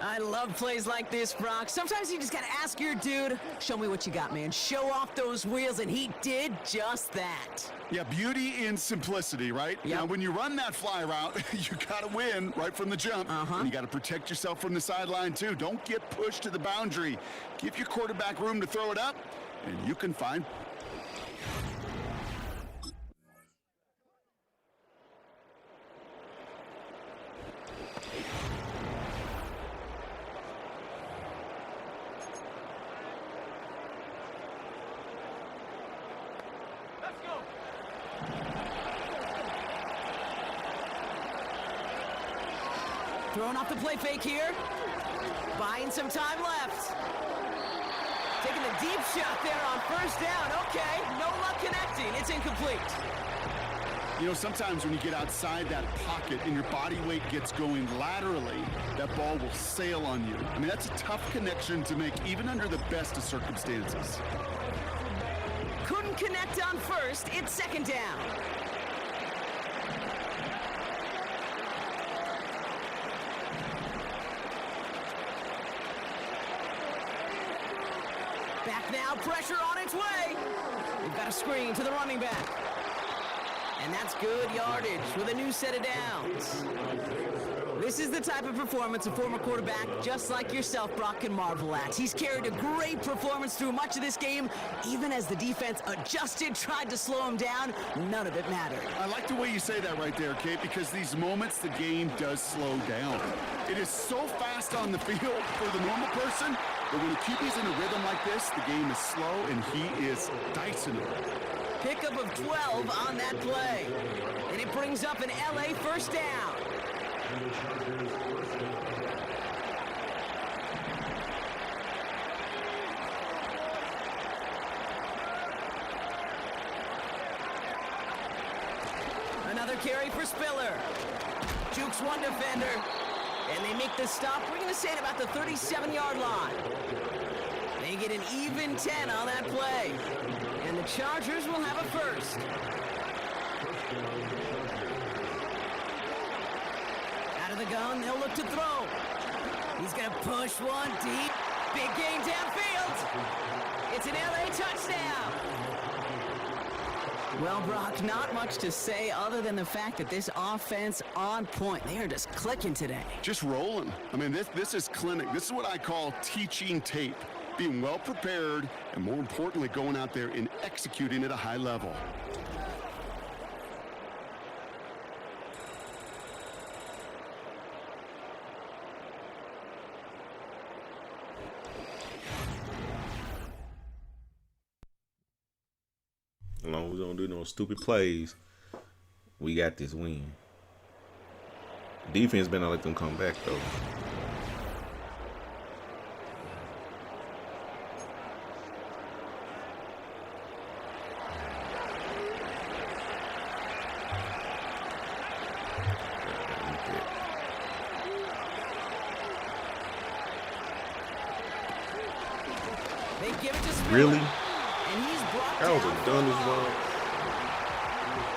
I love plays like this, Brock. Sometimes you just gotta ask your dude, show me what you got, man. Show off those wheels, and he did just that. Yeah, beauty in simplicity, right? Yep. Now, when you run that fly route, you gotta win right from the jump. And you gotta protect yourself from the sideline, too. Don't get pushed to the boundary. Give your quarterback room to throw it up, and you can find... Throwing off the play fake here. Buying some time left. Taking the deep shot there on first down. Okay, no luck connecting. It's incomplete. You know, sometimes when you get outside that pocket and your body weight gets going laterally, that ball will sail on you. I mean, that's a tough connection to make even under the best of circumstances. Couldn't connect on first. It's second down. Back now, pressure on its way. We've got a screen to the running back. And that's good yardage with a new set of downs. This is the type of performance a former quarterback just like yourself, Brock, can marvel at. He's carried a great performance through much of this game. Even as the defense adjusted, tried to slow him down, none of it mattered. I like the way you say that right there, Kate, because these moments the game does slow down. It is so fast on the field for the normal person, but when the QB's in a rhythm like this, the game is slow and he is dicing it. Pickup of 12 on that play. And it brings up an LA first down. Another carry for Spiller. Jukes one defender. And they make the stop, we're going to say at about the 37-yard line. They get an even 10 on that play. And the Chargers will have a first. Out of the gun, they'll look to throw. He's going to push one deep. Big gain downfield. It's an LA touchdown. Well, Brock, not much to say other than the fact that this offense on point. They are just clicking today. Just rolling. I mean, this is clinic. This is what I call teaching tape. Being well prepared, and more importantly, going out there and executing at a high level. As long as we don't do no stupid plays, we got this win. Defense better not let them come back though. They give it to Spiller. Really? And he's brought That was down a dumbest run.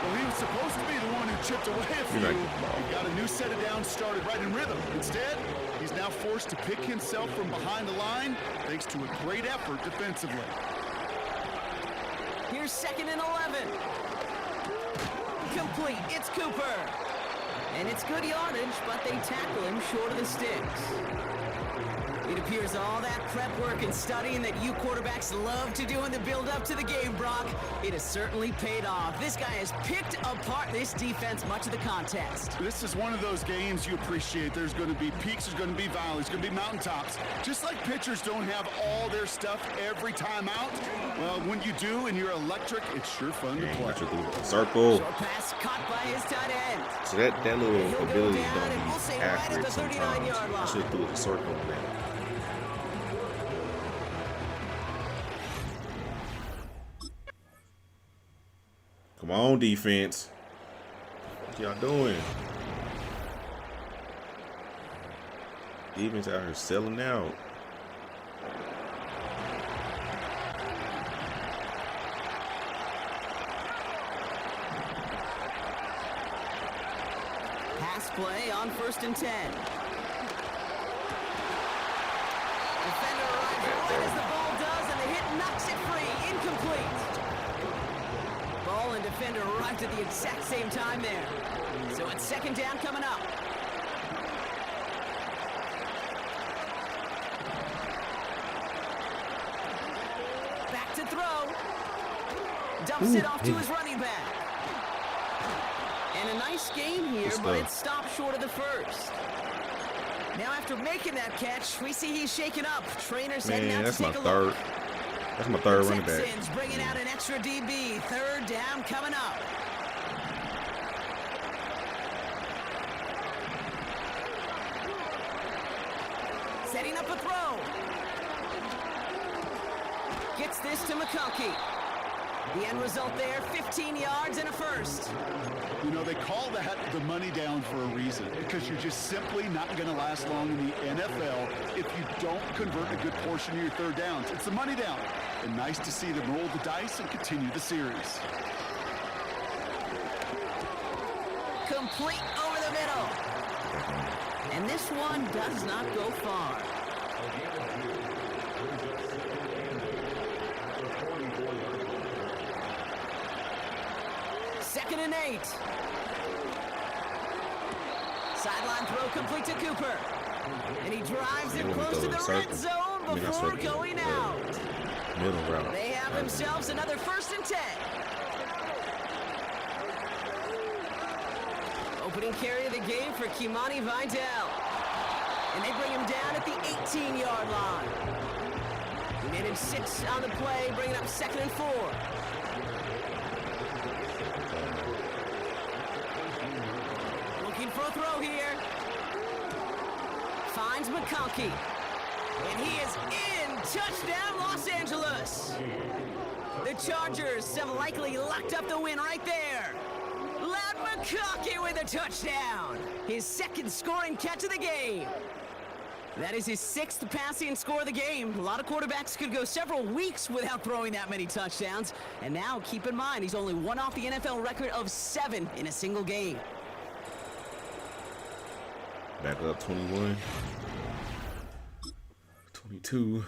Well, he was supposed to be the one who chipped away a few. He got a new set of downs started right in rhythm. Instead, he's now forced to pick himself from behind the line thanks to a great effort defensively. Here's 2nd and 11. Complete. It's Cooper. And it's good yardage, but they tackle him short of the sticks. It appears all that prep work and studying that you quarterbacks love to do in the build-up to the game, Brock, it has certainly paid off. This guy has picked apart this defense much of the contest. This is one of those games you appreciate. There's going to be peaks, there's going to be valleys, there's going to be mountaintops. Just like pitchers don't have all their stuff every time out, well, when you do and you're electric, it's sure fun to play. Circle. Short pass caught by his tight end. So that little He'll go ability down, don't and be we'll say right at accurate the sometimes. 39-yard line. I should do a circle on that. Come on, defense. What y'all doing? Defense out here selling out. Pass play on 1st and 10. Defender arrives right as the ball does, and the hit knocks it free. Incomplete. Ball and defender arrived at the exact same time there. So it's 2nd down coming up. Back to throw. Dumps it off to his running back. And a nice game here, but it stopped short of the first. Now after making that catch, we see he's shaken up. Trainers heading out to take a look. That's my third running back. Texans bringing out an extra DB. 3rd down coming up. Setting up a throw. Gets this to McConkey. The end result there, 15 yards and a first. You know, they call that the money down for a reason, because you're just simply not going to last long in the NFL if you don't convert a good portion of your 3rd downs. It's the money down. And nice to see them roll the dice and continue the series. Complete over the middle. And this one does not go far. Second and 8. Sideline throw complete to Cooper. And he drives it close to the red zone before going out. Middle route. They have themselves another 1st and 10. Opening carry of the game for Kimani Vidal. And they bring him down at the 18-yard line. He made him 6 on the play, bringing up 2nd and 4. Looking for a throw here. Finds McConkey. And he is in. Touchdown, Los Angeles. The Chargers have likely locked up the win right there. Lad McConkey with a touchdown. His 2nd scoring catch of the game. That is his 6th passing score of the game. A lot of quarterbacks could go several weeks without throwing that many touchdowns. And now, keep in mind, he's only one off the NFL record of 7 in a single game. Back up 21. 22.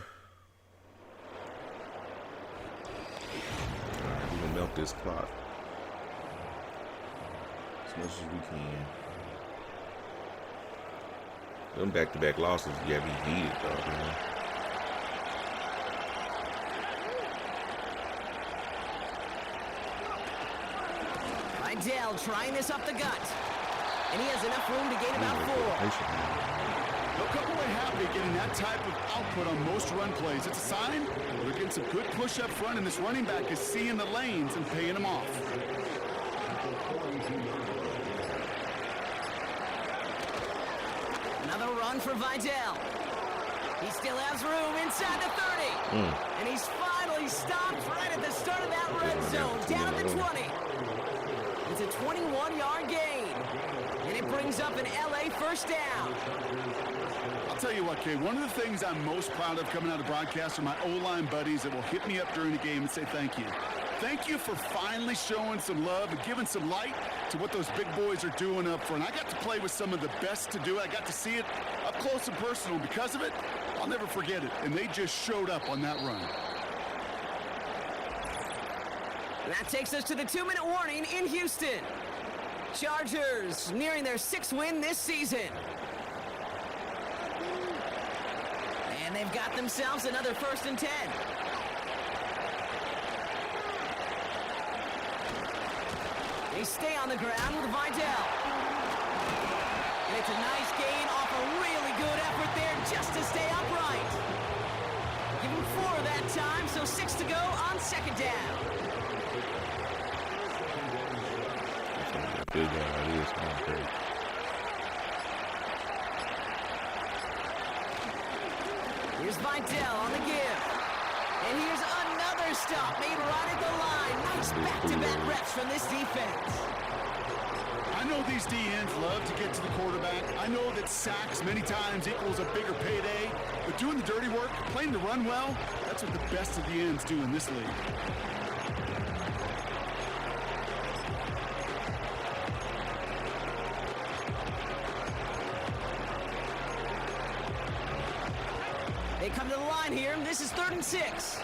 All right, we're gonna melt this clock. as much as we can. Them back-to-back losses, yeah, be heated though, man. Vidal trying this up the gut. And he has enough room to gain about 4. They'll come away happy getting that type of output on most run plays. It's a sign they're getting some good push up front, and this running back is seeing the lanes and paying them off. Another run for Vidal. He still has room inside the 30. And he's finally stopped right at the start of that red zone, down at the 20. It's a 21-yard gain. And it brings up an LA first down. I'll tell you what, Kay, one of the things I'm most proud of coming out of broadcast are my O-line buddies that will hit me up during the game and say thank you. Thank you for finally showing some love and giving some light to what those big boys are doing up front. I got to play with some of the best to do it. I got to see it up close and personal. Because of it, I'll never forget it. And they just showed up on that run. And that takes us to the 2-minute warning in Houston. Chargers nearing their 6th win this season. And they've got themselves another 1st and 10. They stay on the ground with Vidal. And it's a nice gain off a really good effort there just to stay upright. Give him 4 that time, so 6 to go on 2nd down. Here's Vidal on the give. And here's another stop made right at the line. Nice back-to-back reps from this defense. I know these D-ends love to get to the quarterback. I know that sacks many times equals a bigger payday. But doing the dirty work, playing to run well, that's what the best of the ends do in this league. They come to the line here. This is 3rd and 6.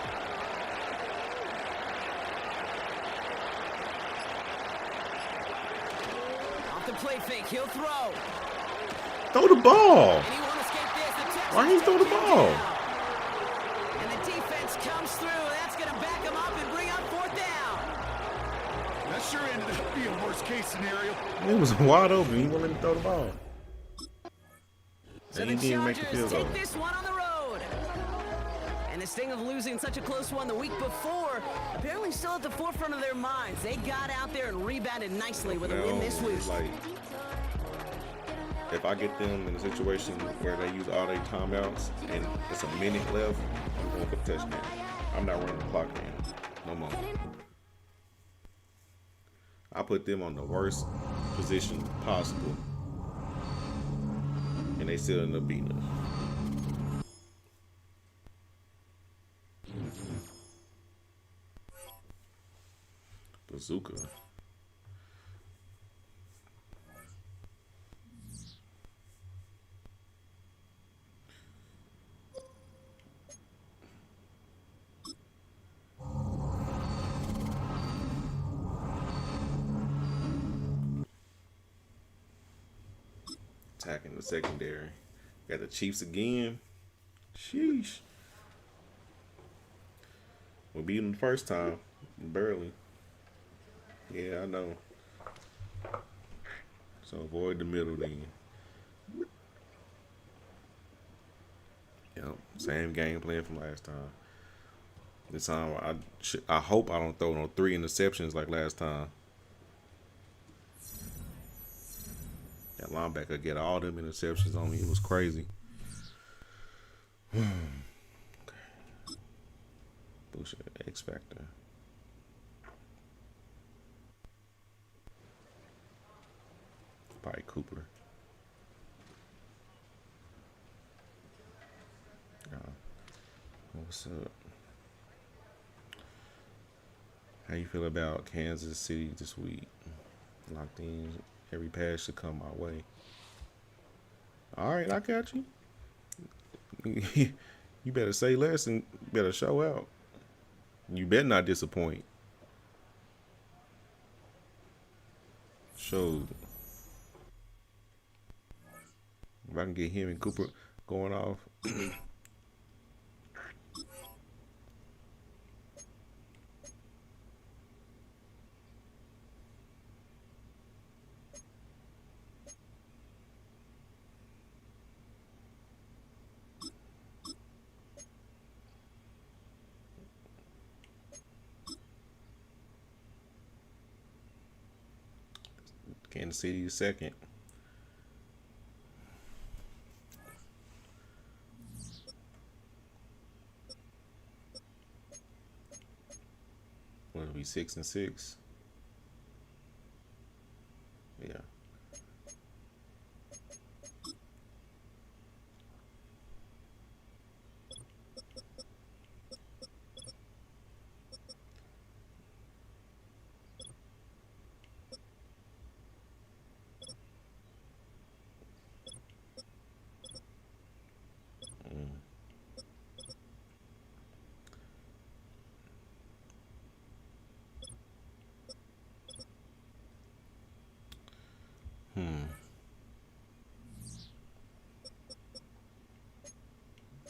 Off the play fake, he'll throw. Throw the ball. And he won't escape this. The Texans Why he throw the take him ball? down. And the defense comes through. That's going to back him up and bring up 4th down. That sure ended up being a worst-case scenario. It was wide open. He wouldn't let him throw the ball. So And the he didn't make the Chargers field goal. take this one on the road. And the sting of losing such a close one the week before, apparently still at the forefront of their minds. They got out there and rebounded nicely with a win this week. Like, if I get them in a situation where they use all their timeouts and it's a minute left, I'm going for the touchdown. I'm not running the clock in no more. I put them on the worst position possible, and they still end up beating us. Bazooka. Attacking the secondary. Got the Chiefs again. Sheesh. We beat them the first time. Barely. Yeah, I know. So avoid the middle then. Yep, same game plan from last time. This time I hope I don't throw no 3 interceptions like last time. That linebacker get all them interceptions on me. It was crazy. Okay. Bullshit. X Factor. Probably Cooper. What's up? How you feel about Kansas City this week? Locked in. Every pass should come my way. All right, I got you. You better say less and better show out. You better not disappoint. Show. If I can get him and Cooper going off. Kansas City second. Will it be 6-6? Yeah.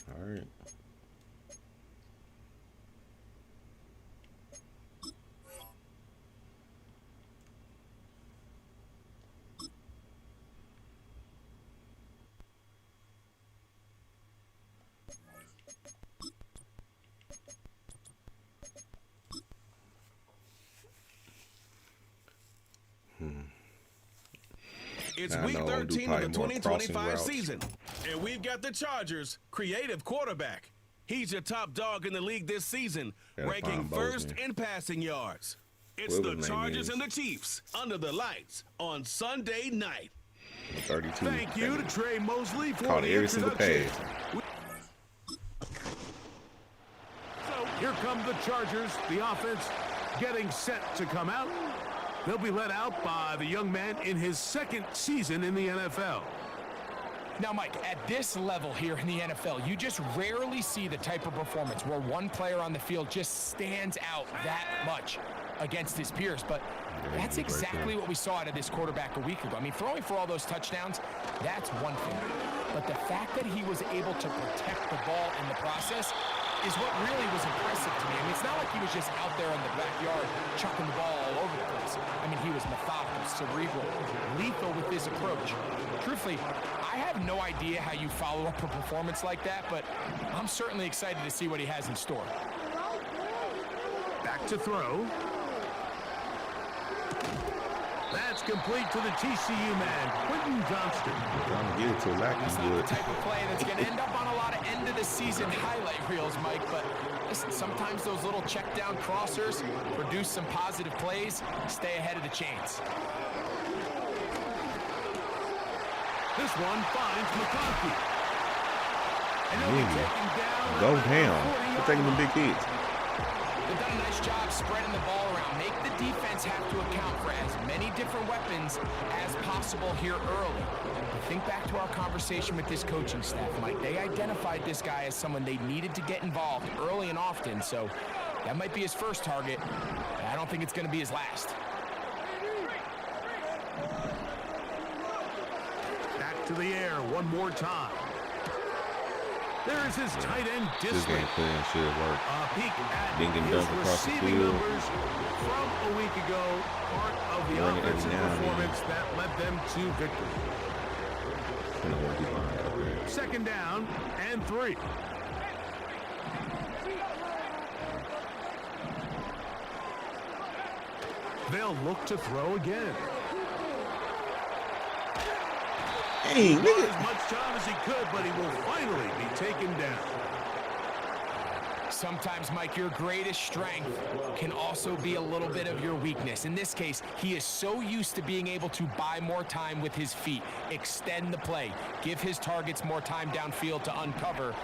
All right. It's Now, week I know I'm gonna do 13 of the probably more crossing 2025 routes. season, and we've got the Chargers' creative quarterback. He's your top dog in the league this season, Gotta ranking find first Bozeman. in passing yards. It's Whoever the his name Chargers is. and the Chiefs under the lights on Sunday night. 32. Thank you to Trey Mosley for Caught the every single introduction. pass. So here come the Chargers, the offense getting set to come out. They'll be led out by the young man in his second season in the NFL. Now, Mike, at this level here in the NFL, you just rarely see the type of performance where one player on the field just stands out that much against his peers. But that's exactly what we saw out of this quarterback a week ago. I mean, throwing for all those touchdowns, that's one thing. But the fact that he was able to protect the ball in the process is what really was impressive to me. I mean, it's not like he was just out there in the backyard chucking the ball all over the place. I mean, he was methodical, cerebral, lethal with his approach. Truthfully, I have no idea how you follow up a performance like that, but I'm certainly excited to see what he has in store. Back to throw. That's complete to the TCU man, Quentin Johnston. Trying to get it to It's not the Lackey. type of play that's going to end up on a lot of end-of-the-season highlight reels, Mike, but listen, sometimes those little check-down crossers produce some positive plays, stay ahead of the chains. This one finds McConkey. And he'll be taken down. Go at down. the They're 40-yard taking the line. big hits. They've done a nice job spreading the ball around. Make the defense have to account for as many different weapons as possible here early. Think back to our conversation with this coaching staff, Mike. They identified this guy as someone they needed to get involved early and often, so that might be his first target. I don't think it's going to be his last. Back to the air one more time. There's his tight end This Disley. game plan should work. A peek at Dink and his dunk across the receiving field. numbers from a week ago, part of the Running every offensive now and then. performance that led them to victory. I don't want to get lined up there. Second down and 3. They'll look to throw again. Hey, Got nigga. as much time as he could, but he will finally be taken down. Sometimes, Mike, your greatest strength can also be a little bit of your weakness. In this case, he is so used to being able to buy more time with his feet, extend the play, give his targets more time downfield to uncover.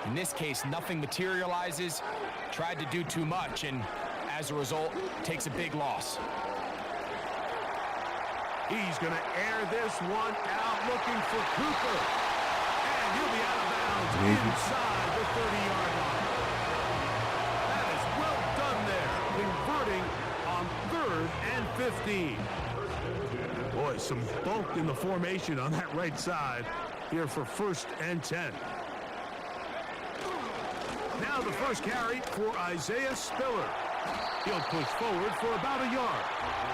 In this case, nothing materializes, tried to do too much, and as a result, takes a big loss. He's going to air this one out, looking for Cooper. And he'll be out of bounds inside the 30-yard line. That is well done there, converting on 3rd and 15. Boy, some bulk in the formation on that right side here for 1st and 10. Now the first carry for Isaiah Spiller. He'll push forward for about a yard.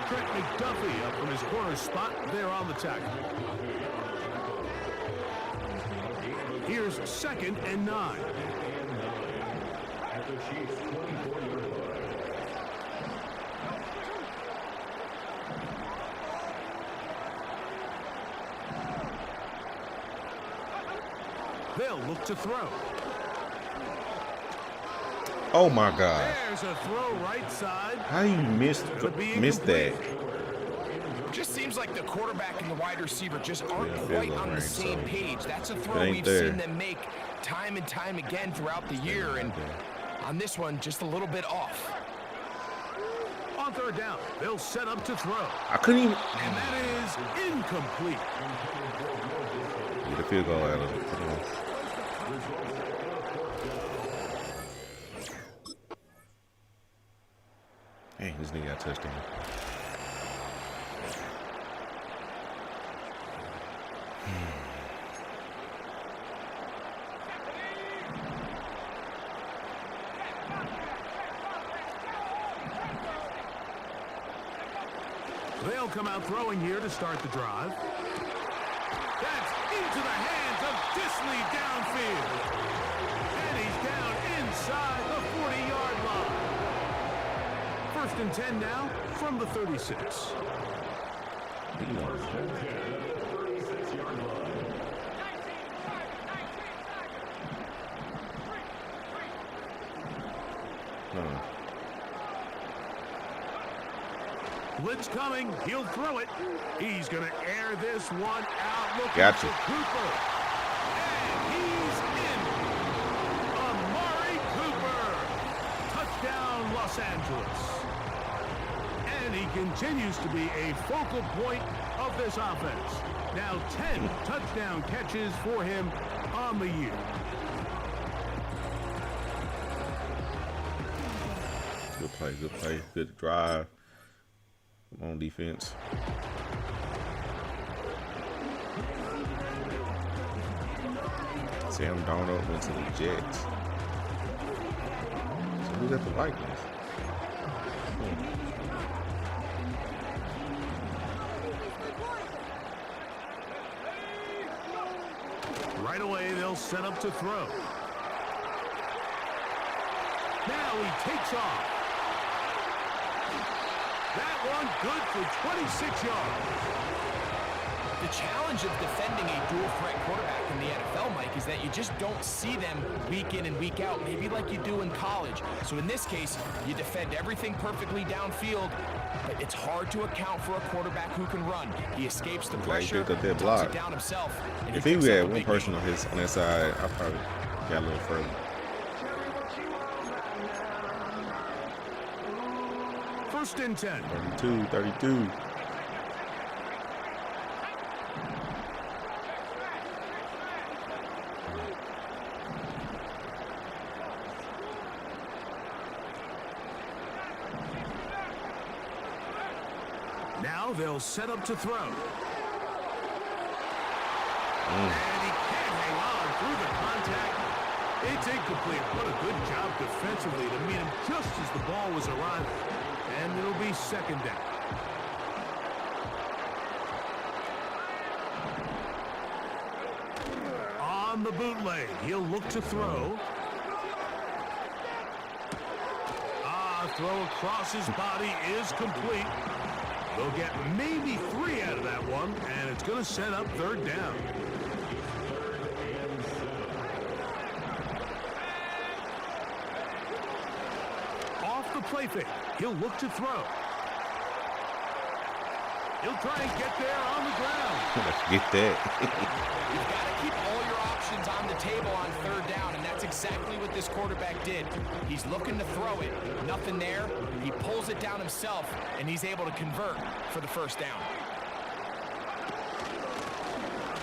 Trent McDuffie up from his corner spot there on the tackle. Here's 2nd and 9. They'll look to throw. Oh my God! There's a throw right side. How you missed that? Just seems like the quarterback and the wide receiver just aren't quite on the same page. That's a throw we've seen them make time and time again throughout the year, and on this one, just a little bit off. On 3rd down, they'll set up to throw. I couldn't even. And that is incomplete. Get a field goal out of it. Come on. Hey, this nigga got a touchdown. They'll come out throwing here to start the drive. That's into the hands of Disley downfield. And he's down inside the 40-yard line. 1st and 10 now from the 36. Blitz coming. He'll throw it. He's going to air this one out. Gotcha. Cooper. And he's in. Amari Cooper. Touchdown, Los Angeles. And he continues to be a focal point of this offense. Now 10 touchdown catches for him on the year. Good play, good drive. Come on, defense. Sam Darnold went to the Jets. So who's at the Vikings? Right away, they'll set up to throw. Now he takes off. That one good for 26 yards. The challenge of defending a dual-threat quarterback in the NFL, Mike, is that you just don't see them week in and week out, maybe like you do in college. So in this case, you defend everything perfectly downfield, but it's hard to account for a quarterback who can run. He escapes the pressure, picked up that takes block. it down himself. And If he picks had up a one big person gain. on that side, I probably got a little further. First and 10. 32. Now they'll set up to throw. And he can't hang on through the contact. It's incomplete. What a good job defensively to meet him just as the ball was arriving. And it'll be 2nd down. On the bootleg, he'll look to throw. Throw across his body is complete. They'll get maybe 3 out of that one, and it's going to set up 3rd down. Off the play fake, he'll look to throw. He'll try and get there on the ground. Let's get that. You've got to keep all your options on the table on 3rd down, and that's exactly what this quarterback did. He's looking to throw it. Nothing there. He pulls it down himself, and he's able to convert for the 1st down.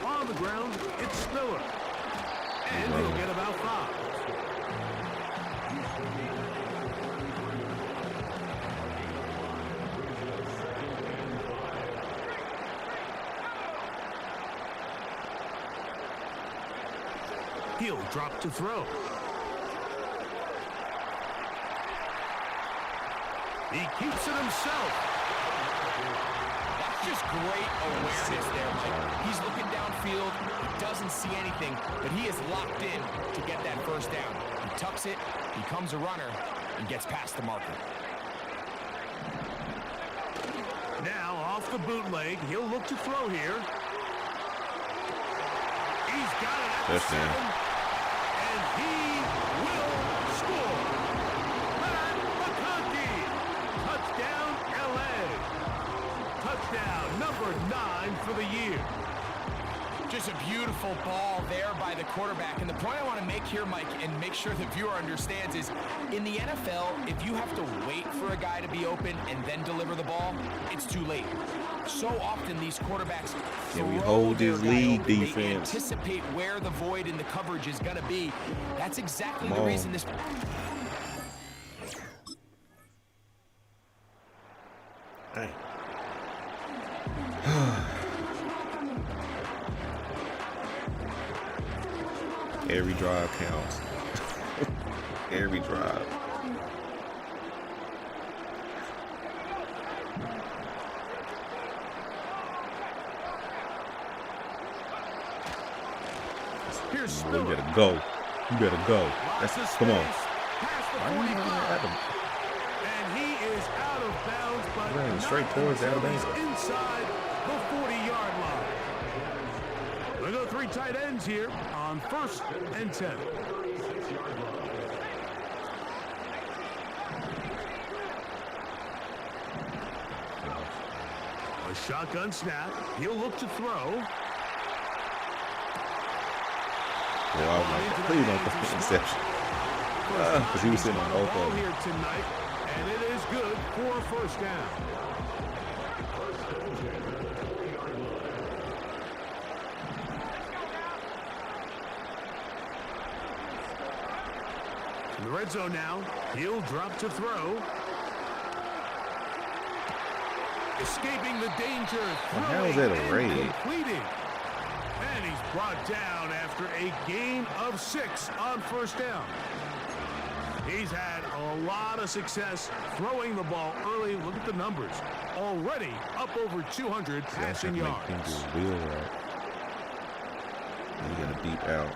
On the ground, it's Spiller. And he'll get about 5. He'll drop to throw. He keeps it himself. That's just great awareness there, Mike. He's looking downfield. He doesn't see anything, but he is locked in to get that first down. He tucks it, becomes a runner, and gets past the marker. Now off the bootleg, he'll look to throw here. He's got it at the 7, and he will score. Matt McConkey, touchdown LA. Touchdown number 9 for the year. Just a beautiful ball there by the quarterback. And the point I want to make here, Mike, and make sure the viewer understands is, in the NFL, if you have to wait for a guy to be open and then deliver the ball, it's too late. So often these quarterbacks we hold this league open. defense. They anticipate where the void in the coverage is going to be. That's exactly the reason this... Hey. Every drive counts. Every drive. Here's You Spiller. better go. You better go. Come on. Past the 45. And he is out of bounds, but Running not straight towards until Alabama. he's inside the 40-yard line. We go 3 tight ends here on 1st and 10. A shotgun snap. He'll look to throw. Well, I was like, please don't throw an interception. Because he was sitting on both of them. Here tonight, and it is good for a first down. In the red zone now, he'll drop to throw. Escaping the danger. Well, how is that a throwing and raid? completing. And he's brought down after a gain of 6 on first down. He's had a lot of success throwing the ball early. Look at the numbers. Already up over 200 passing yards. Wheel right. You gotta beat out.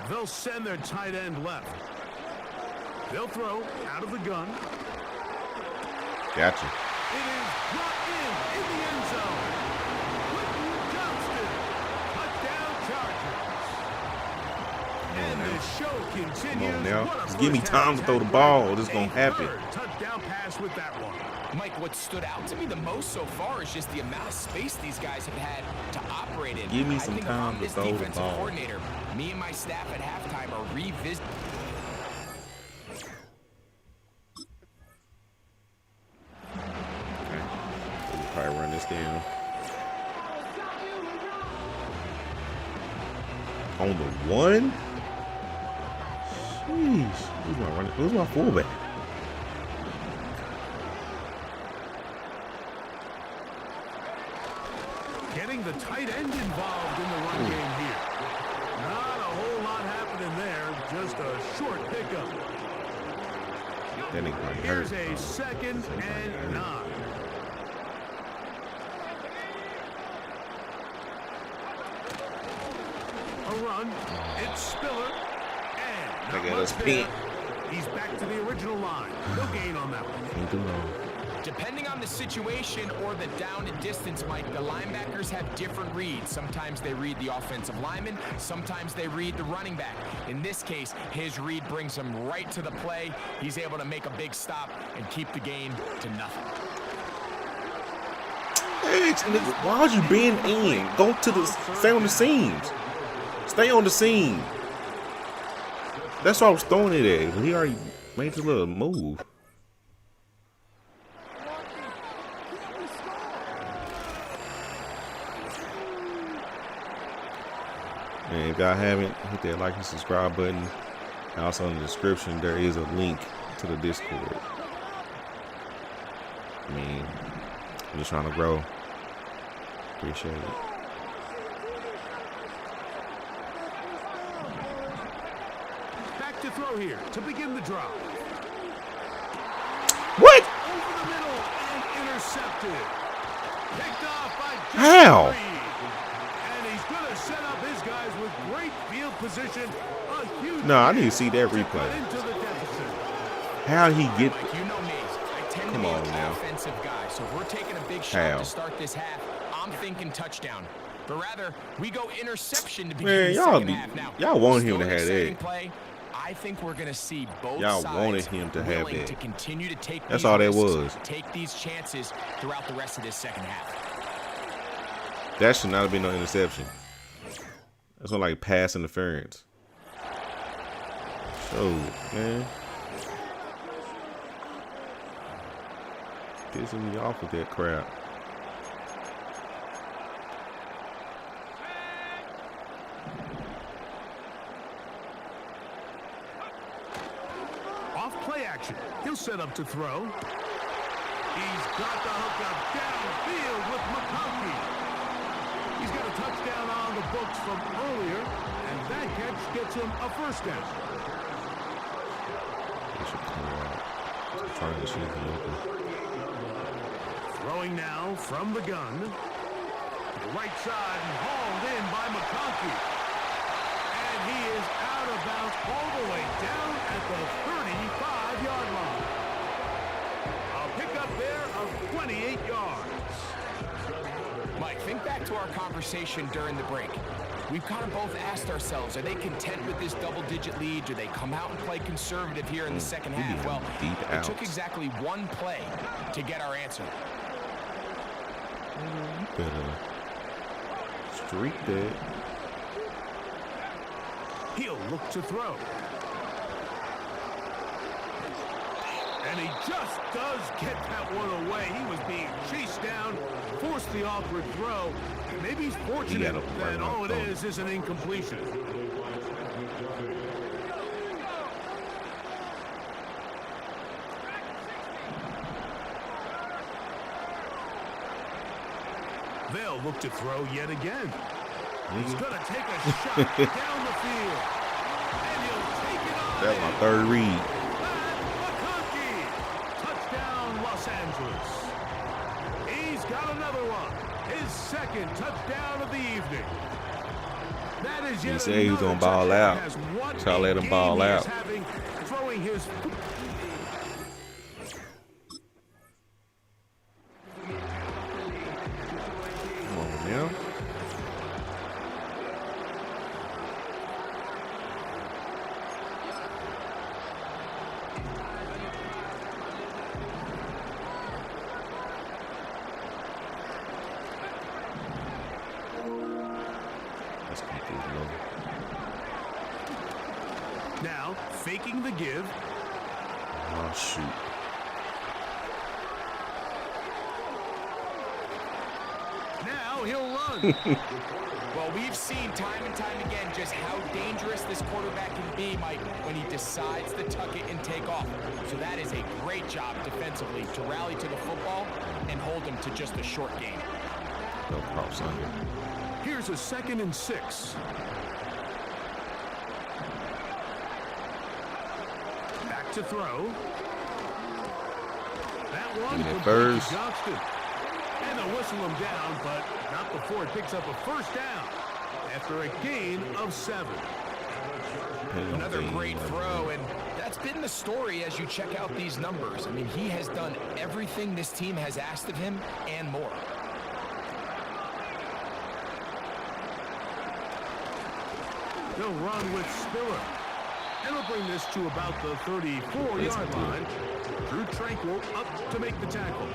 They'll send their tight end left. They'll throw out of the gun. Gotcha. It is brought in the end zone. Quentin Johnston, touchdown Chargers. And the show continues. Come on now. What a Just give me first time to half throw the attack ball. rate. This is gonna A happen. third touchdown pass with that one. Mike, what stood out to me the most so far is just the amount of space these guys have had to operate in. Give me I some think time I'm to this throw the defensive ball. coordinator. Me and my staff at halftime are revisiting. We'll probably run this down. On the 1? Jeez. Who's my fullback? Getting the tight end involved in the run game here. Not a whole lot happening there. Just a short pickup. That nigga might Here's hurt. a 2nd and 9. A run. It's Spiller. And not Look at much us there. pink. He's back to the original line. No gain on that one. Can't do wrong. Depending on the situation or the down and distance, Mike, the linebackers have different reads. Sometimes they read the offensive lineman, sometimes they read the running back. In this case, his read brings him right to the play. He's able to make a big stop and keep the gain to nothing. Hey, nigga, why are you being in? Go to the, stay on the seams. Stay on the seam. That's why I was throwing it at. He already made his little move. And if y'all haven't, hit that like and subscribe button. And also in the description, there is a link to the Discord. I mean, I'm just trying to grow. Appreciate it. throw here to begin the drive. What? Over the middle and intercepted. Picked off by How? and he's going to set up his guys with great field position. A huge No, I need to see that to cut replay. into the deficit. How'd he get? Like, you know me, I tend Come to be on an now. offensive guy, so if we're taking a big shot How? to start this half, I'm thinking touchdown. But rather, we go interception to begin Man, the y'all second be- half. Now, y'all want him still to an have exciting that. Play. I think we're going to see both Y'all sides wanted him to have willing that. to continue to take That's these all that risks, was. take these chances throughout the rest of this second half. That should not have been no interception. That's not like pass interference. So, man. Pissing me off with that crap. Off play action. He'll set up to throw. He's got the hookup downfield with McConkey. He's got a touchdown on the books from earlier, and that catch gets him a first down. They should clear out. Trying to see the open. Throwing now from the gun. To the right side and hauled in by McConkey. And he is out of bounds all the way down at the 35-yard line. A pickup there of 28 yards. Mike, think back to our conversation during the break. We've kind of both asked ourselves, are they content with this double-digit lead? Do they come out and play conservative here in the second half? Well, deep it took outs. exactly one play to get our answer. Better streak that. He'll look to throw. And he just does get that one away. He was being chased down, forced the awkward throw. And maybe he's fortunate gotta that run all off it on. is an incompletion. They'll look to throw yet again. He's going to take a shot down the field. And he'll take it on. That's my third read. And McConkey. Touchdown, Los Angeles. He's got another one. His second touchdown of the evening. That is yet He said he was another gonna ball touchdown. out. Has what So I a let him game ball he is out. having, throwing his Come on now. Let's keep this low. now faking the give. Oh, shoot. Now he'll run. Well, we've seen time and time again just how dangerous this quarterback can be, Mike, when he decides to tuck it and take off. So that is a great job defensively to rally to the football and hold him to just a short gain. No cross under. Here's a 2nd and 6. Back to throw. That one Give me that complete to first. Johnston. And they'll whistle him down, but not before it picks up a first down after a gain of 7. Another great throw, and that's been the story as you check out these numbers. I mean, he has done everything this team has asked of him and more. They'll run with Spiller. And they'll bring this to about the 34-yard line. Drew Tranquil up to make the tackle.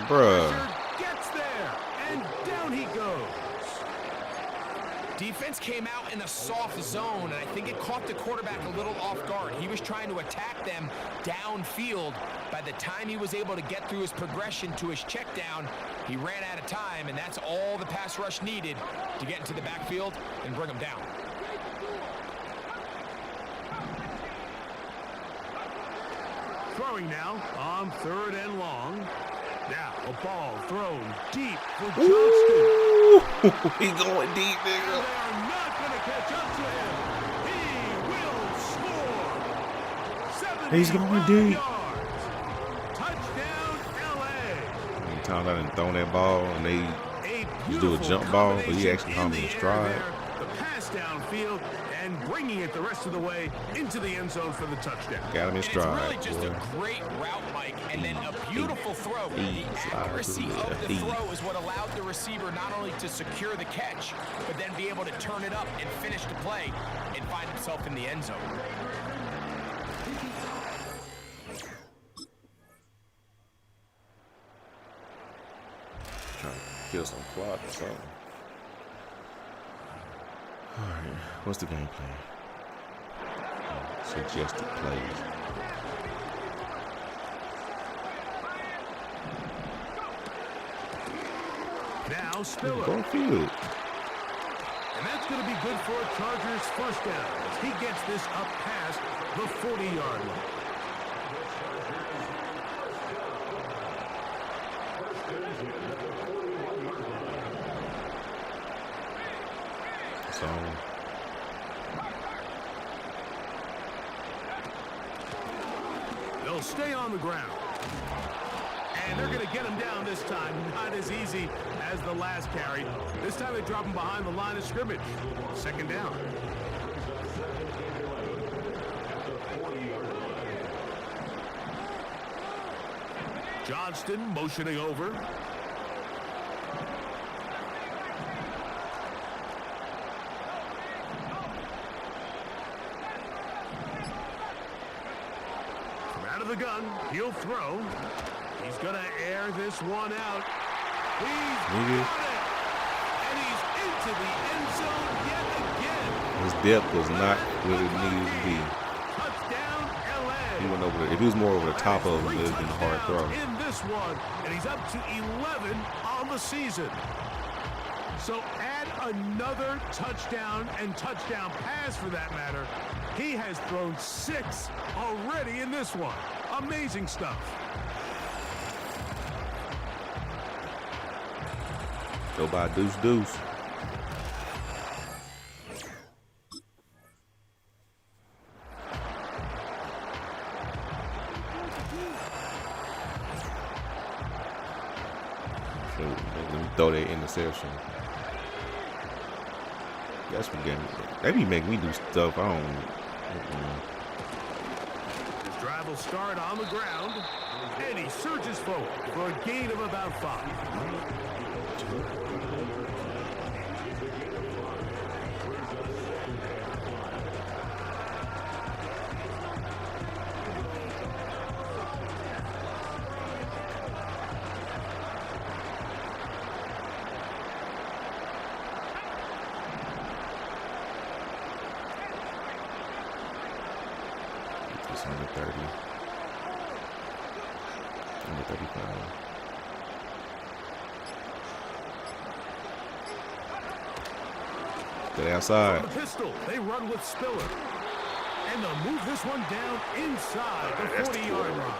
Bruh. Gets there, and down he goes. Defense came out in a soft zone, and I think it caught the quarterback a little off guard. He was trying to attack them downfield. By the time he was able to get through his progression to his check down, he ran out of time, and that's all the pass rush needed to get into the backfield and bring him down. Throwing now on 3rd and long. Now a ball thrown deep for Johnston. Ooh, he going deep, And nigga. they are not going to catch up to him. He will score. 75 He's going deep. yards. Touchdown, LA. How many times I done thrown that ball and they A just do a jump ball, but he actually caught me in stride. The pass downfield and bringing it the rest of the way into the end zone for the touchdown. Got him in And stride. it's really just boy. a great route, Mike, and then a beautiful throw. The accuracy of the throw is what allowed the receiver not only to secure the catch, but then be able to turn it up and finish the play and find himself in the end zone. Trying to kill some clock or something. All right, what's the game plan? Suggested plays. Now Spiller. Go field. And that's going to be good for a Chargers first down as he gets this up past the 40-yard line. So They'll stay on the ground. And they're going to get him down this time. Not as easy as the last carry. This time they drop him behind the line of scrimmage. 2nd down. Johnston motioning over. From out of the gun, he'll throw. He's going to air this one out. He's got it. And he's into the end zone yet again. his depth was not what it needed to be. Touchdown, LA. He went over if he was more over the top of him, it would have been a hard throw. In this one, and he's up to 11 on the season. So add another touchdown and touchdown pass for that matter. He has thrown 6 already in this one. Amazing stuff. Go by deuce deuce. So let me throw that interception. That's what getting. They be making me do stuff I don't. His drive will start on the ground, and he surges forward for a gain of about 5. It's under 30. Under 35. Get outside. From the pistol, they run with Spiller. And they'll move this one down inside the 40-yard line.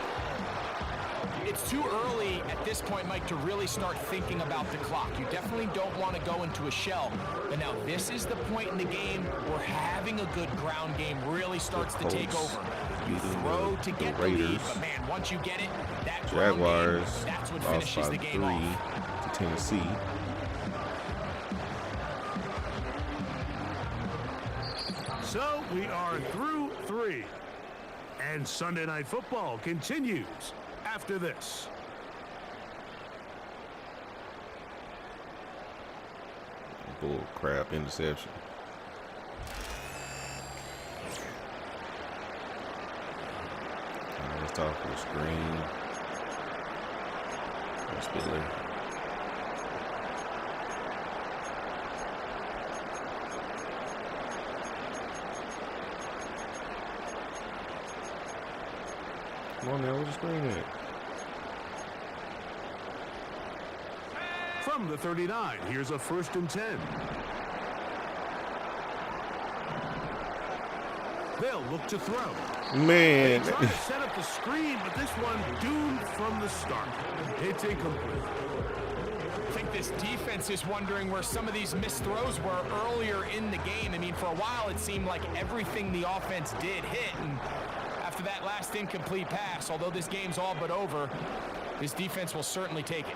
It's too early at this point, Mike, to really start thinking about the clock. You definitely don't want to go into a shell. But now this is the point in the game where having a good ground game really starts to take over. You throw to get the lead, but man, once you get it, that ground game, Jaguars that's what lost finishes by the game 3 off. to Tennessee. So we are through 3. And Sunday Night Football continues after this. Bull crap interception. Let's talk for the screen. Spiller. Come on now, where's the screen at? From the 39, here's a 1st and 10. They'll look to throw. Man. They try to set up the screen, but this one doomed from the start. It's incomplete. I think this defense is wondering where some of these missed throws were earlier in the game. I mean, for a while it seemed like everything the offense did hit, and after that last incomplete pass, although this game's all but over, this defense will certainly take it.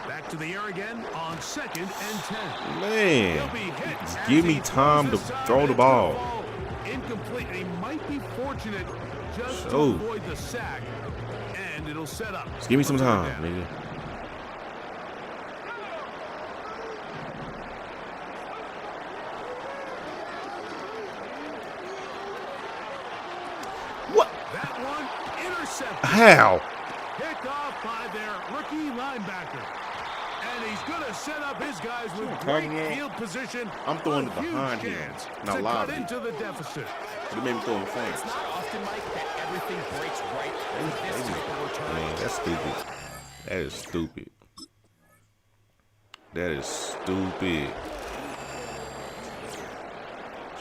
Back to the air again on 2nd and 10. Man, He'll be hit just as give me he time to throws aside throw the into ball. Incomplete. He might be fortunate just to So. avoid the sack, and it'll set up. Just give me some for time, third down. nigga. What? That one intercepted. How? Picked off by their rookie linebacker. And he's going to set up his guys with great Talking about? field position. I'm throwing A it huge behind him, chance not to live. cut into the deficit. You made me throw in front. It's not often, Mike, that everything breaks right with this type of return. Man, that's stupid. That is stupid. That is stupid.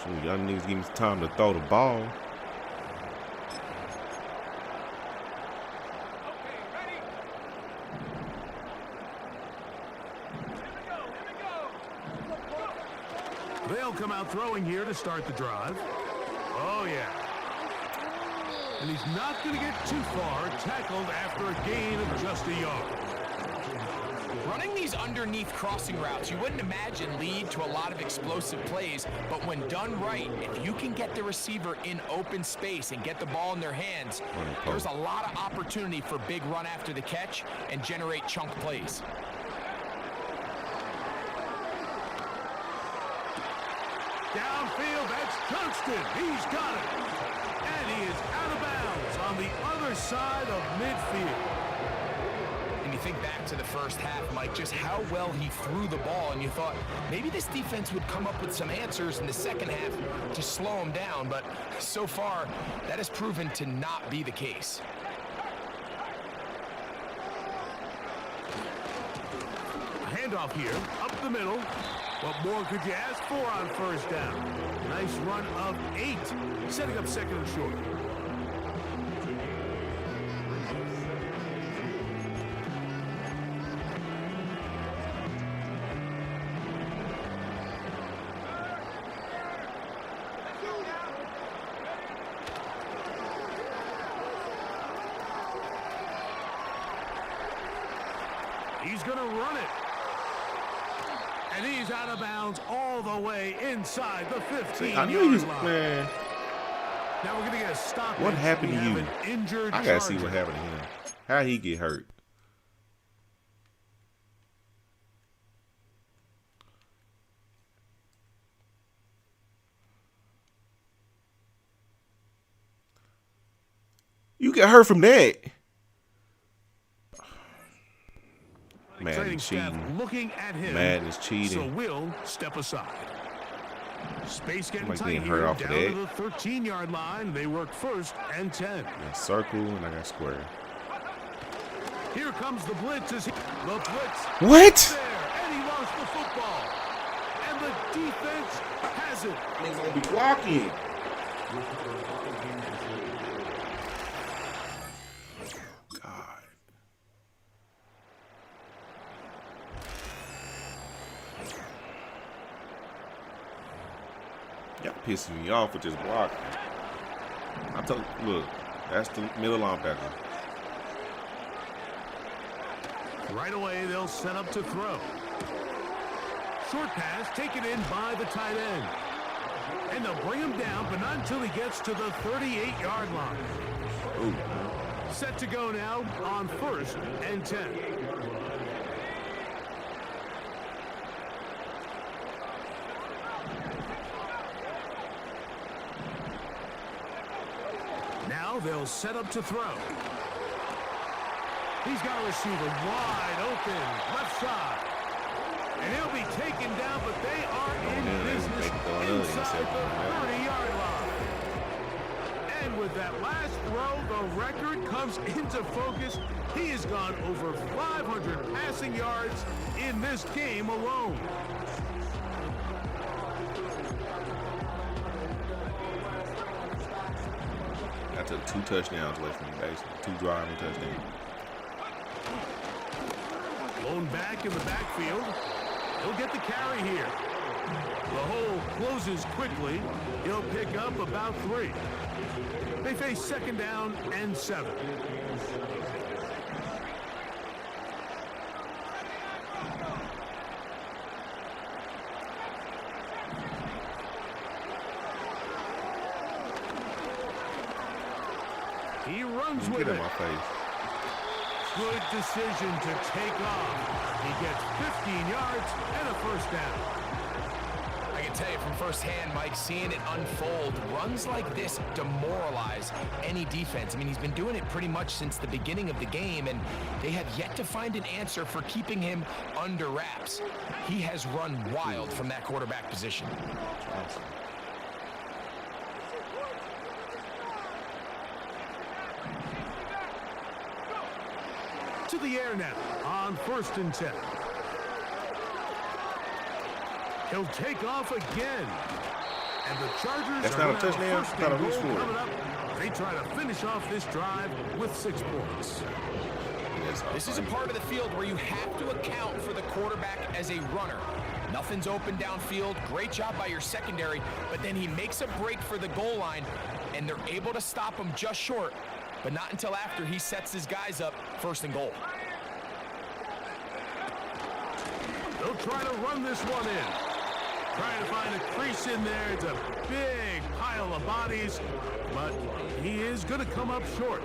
Shoot, y'all niggas give me some time to throw the ball. They'll come out throwing here to start the drive. Oh, yeah. And he's not going to get too far, tackled after a gain of just a yard. Running these underneath crossing routes, you wouldn't imagine lead to a lot of explosive plays, but when done right, if you can get the receiver in open space and get the ball in their hands, there's a lot of opportunity for big run after the catch and generate chunk plays. Downfield, that's Johnston. He's got it. And he is out of bounds on the other side of midfield. And you think back to the first half, Mike, just how well he threw the ball, and you thought maybe this defense would come up with some answers in the second half to slow him down, but so far, that has proven to not be the case. Handoff here, up the middle. What more could you ask for on first down? Nice run of 8, setting up 2nd and short. He's going to run it. And he's out of bounds all the way inside the 15-yard line. Man. Now we're going to get a stop. What happened to you? Injured I gotta see Charger. what happened to him. How'd he get hurt? You get hurt from that. Madden Training is staff cheating. looking at him. Madden is So cheating. we'll step aside. Space getting Somebody tight getting here, hurt off down of to that. the 13-yard line. They work 1st and 10. I got circle and I got square. Here comes the blitz. The blitz What? there, and he lost the football. And the defense has it. Niggas gonna be blocking. God. Y'all pissing me off with this blocking. I told look, that's the middle linebacker. Right away, they'll set up to throw. Short pass taken in by the tight end. And they'll bring him down, but not until he gets to the 38-yard line. Ooh. Set to go now on 1st and 10. Now they'll set up to throw. He's got a receiver wide open, left side. And he'll be taken down, but they are in business inside the 30-yard line. And with that last throw, the record comes into focus. He has gone over 500 passing yards in this game alone. I took 2 touchdowns away from me, basically. 2 driving touchdowns. Blown back in the backfield. He'll get the carry here. The hole closes quickly. He'll pick up about 3. They face 2nd down and 7. He runs with it. My face. Good decision to take off. He gets 15 yards and a 1st down. I can tell you from firsthand, Mike, seeing it unfold, runs like this demoralize any defense. I mean, he's been doing it pretty much since the beginning of the game, and they have yet to find an answer for keeping him under wraps. He has run wild from that quarterback position. Awesome. To the air now on 1st and 10. He'll take off again. And the Chargers That's are not a now touchdown. 1st Not a and who's goal for it. coming up. They try to finish off this drive with 6 points. This is a part of the field where you have to account for the quarterback as a runner. Nothing's open downfield. Great job by your secondary, but then he makes a break for the goal line, and they're able to stop him just short, but not until after he sets his guys up 1st and goal. They'll try to run this one in. Trying to find a crease in there. It's a big pile of bodies, but he is going to come up short.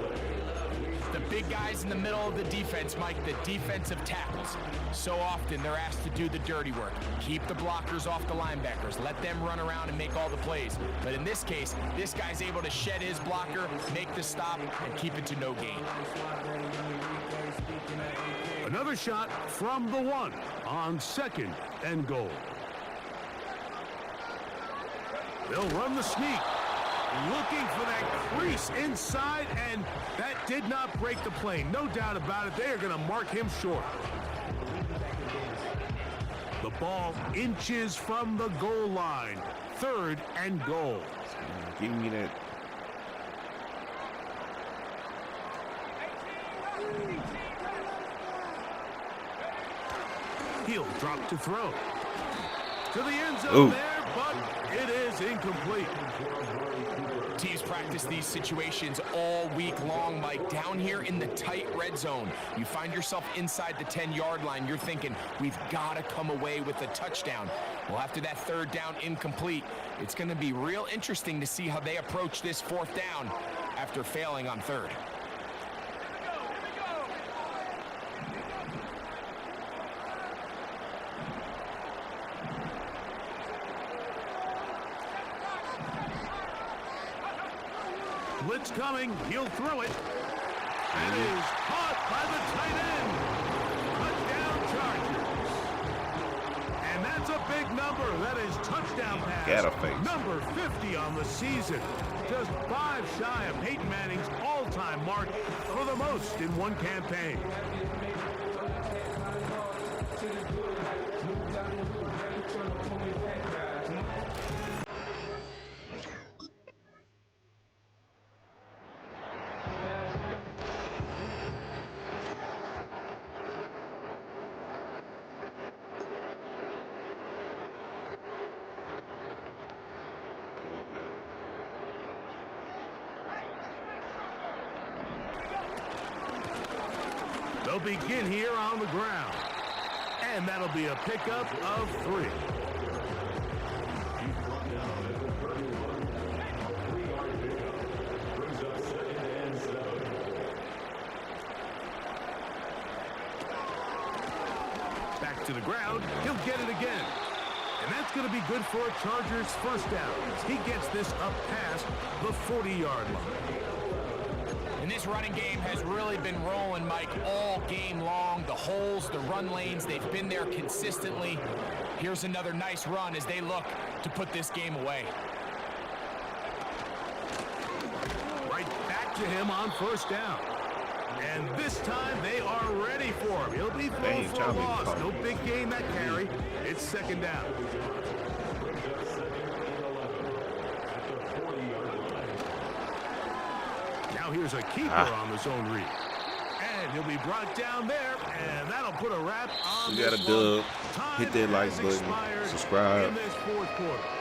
The big guys in the middle of the defense, Mike, the defensive tackles. So often they're asked to do the dirty work. Keep the blockers off the linebackers. Let them run around and make all the plays. But in this case, this guy's able to shed his blocker, make the stop, and keep it to no gain. Another shot from the 1 on 2nd and goal. They'll run the sneak. Looking for that crease inside, and that did not break the play. No doubt about it. They are going to mark him short. The ball inches from the goal line. 3rd and goal. Give me that. He'll drop to throw. To the end zone there, but it is incomplete. Teams practice these situations all week long, Mike. Down here in the tight red zone, you find yourself inside the 10-yard line. You're thinking, we've got to come away with a touchdown. Well, after that 3rd down incomplete, it's going to be real interesting to see how they approach this 4th down after failing on 3rd. Blitz coming. He'll throw it. And it is caught by the tight end. Touchdown, Chargers. And that's a big number. That is touchdown pass. Got a face. Number 50 on the season. Just 5 shy of Peyton Manning's all-time mark for the most in one campaign. They'll begin here on the ground. And that'll be a pickup of 3. Back to the ground. He'll get it again. And that's going to be good for a Chargers 1st down. He gets this up past the 40-yard line. And this running game has really been rolling, Mike, all game long. The holes, the run lanes, they've been there consistently. Here's another nice run as they look to put this game away. to him on first down. And this time they are ready for him. He'll be thrown for a loss. No big gain that carry. It's second down. Now here's a keeper on the zone read. And he'll be brought down there, and that'll put a wrap on we got a dub. Hit that like button, subscribe,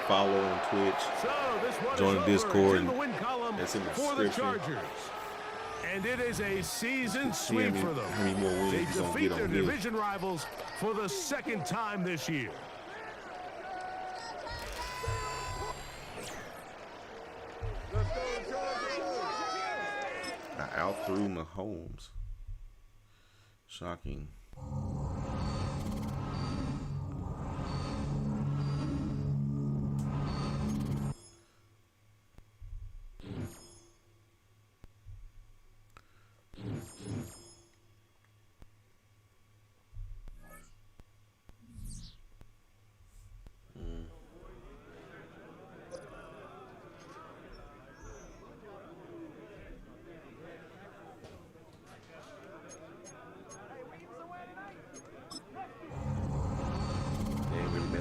follow on Twitch, join the Discord. That's in the description. And it is a season sweep for them. How many more wins They we gonna defeat get their on this? division rivals for the second time this year. I outthrew Mahomes. Shocking.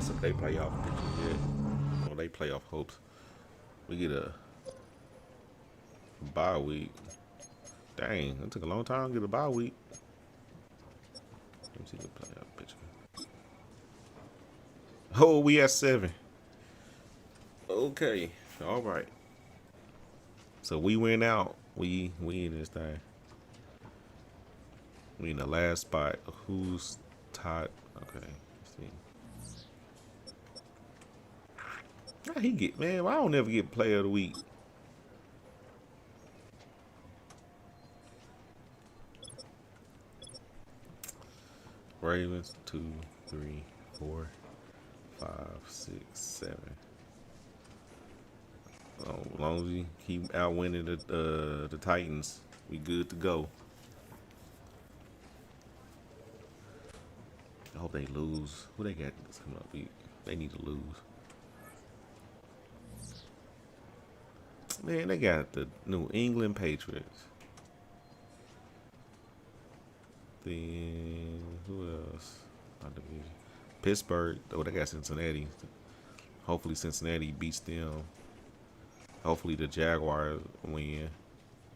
Up they playoff pictures yet. Or they playoff hopes. We get a bye week. Dang, that took a long time to get a bye week. Let me see the playoff picture. Oh, we at 7. Okay, all right. So we went out. We in this thing. We in the last spot. Who's tied? Okay, let's see. How he get, man? I don't ever get player of the week. Ravens 2, 3, 4, 5, 6, 7. So as long as we keep outwinning the Titans, we good to go. I hope they lose. Who they got this coming up week? They need to lose. Man, they got the New England Patriots. Then who else? Pittsburgh. Oh, they got Cincinnati. Hopefully Cincinnati beats them. Hopefully the Jaguars win.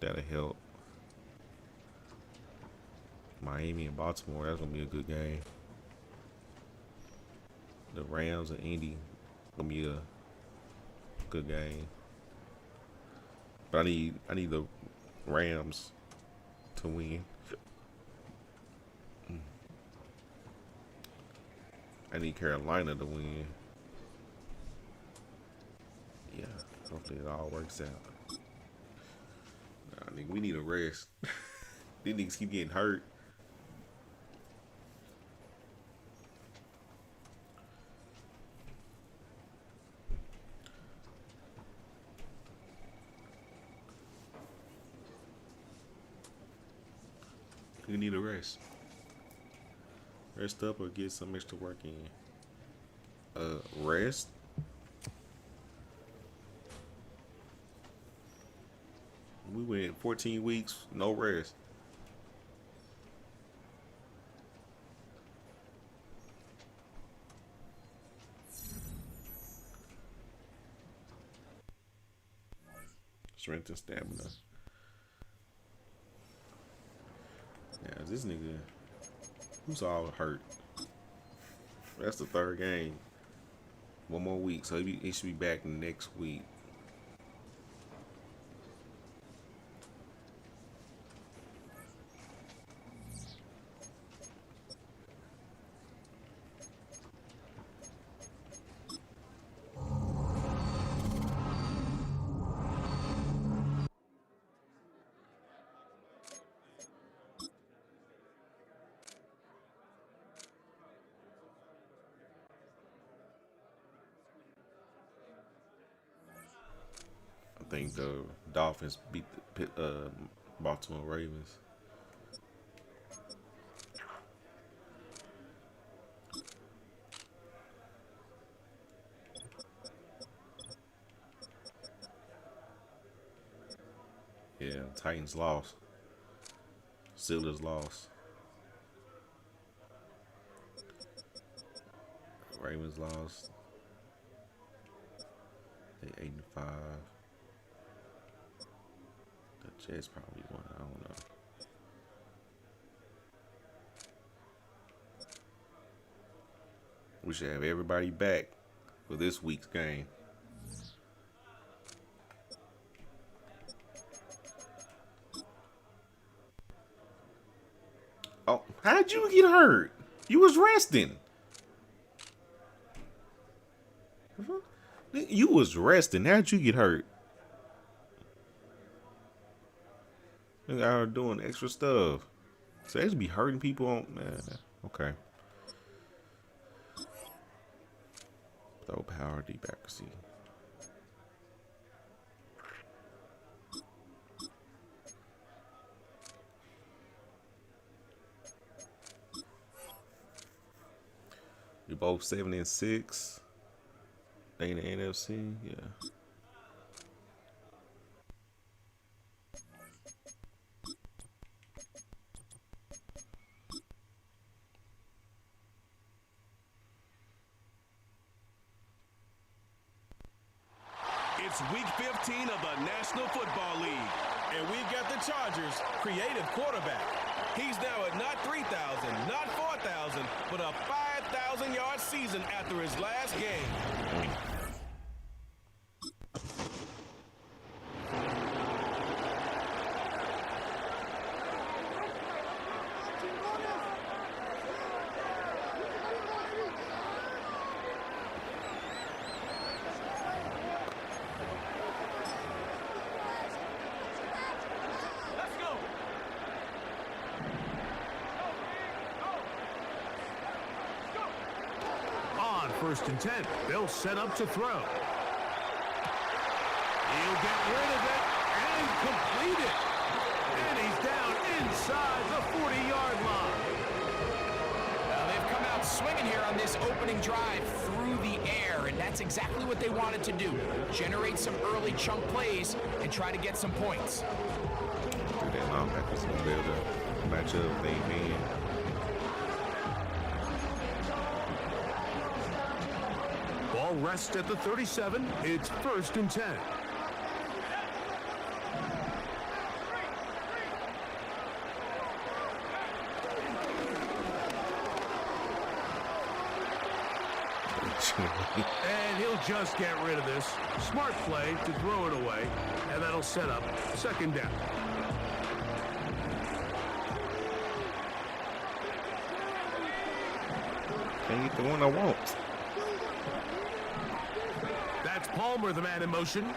That'll help. Miami and Baltimore. That's gonna be a good game. The Rams and Indy gonna be a good game. But I need the Rams to win. I need Carolina to win. Yeah, hopefully it all works out. Nah, nigga, we need a rest. These niggas keep getting hurt. You need a rest. Rest up or get some extra work in. Rest. We went 14 weeks, no rest. Strength and stamina. Yeah, this nigga, who's all hurt? That's the third game. One more week, so he should be back next week. I think the Dolphins beat the Baltimore Ravens. Yeah. Yeah, Titans lost. Steelers lost. Ravens lost. They 8-5. The Jets probably won. I don't know. We should have everybody back for this week's game. Oh, how'd you get hurt? You was resting. You was resting. How'd you get hurt? They are doing extra stuff. So they just be hurting people on, man. Okay. Throw power, deep accuracy. You're both 7-6. They in the NFC, yeah. It's week 15 of the National Football League, and we've got the Chargers' creative quarterback. He's now at not 3,000, not 4,000, but a 5,000-yard season after his last game. First and 10. They'll set up to throw. He'll get rid of it and complete it. And he's down inside the 40-yard line. Well, they've come out swinging here on this opening drive through the air, and that's exactly what they wanted to do. Generate some early chunk plays and try to get some points. Through that linebackers gonna be able to match up they man. Ball rests at the 37. It's first and 10. And he'll just get rid of this. Smart play to throw it away, and that'll set up second down. Can't get the one I want. That's Palmer, the man in motion.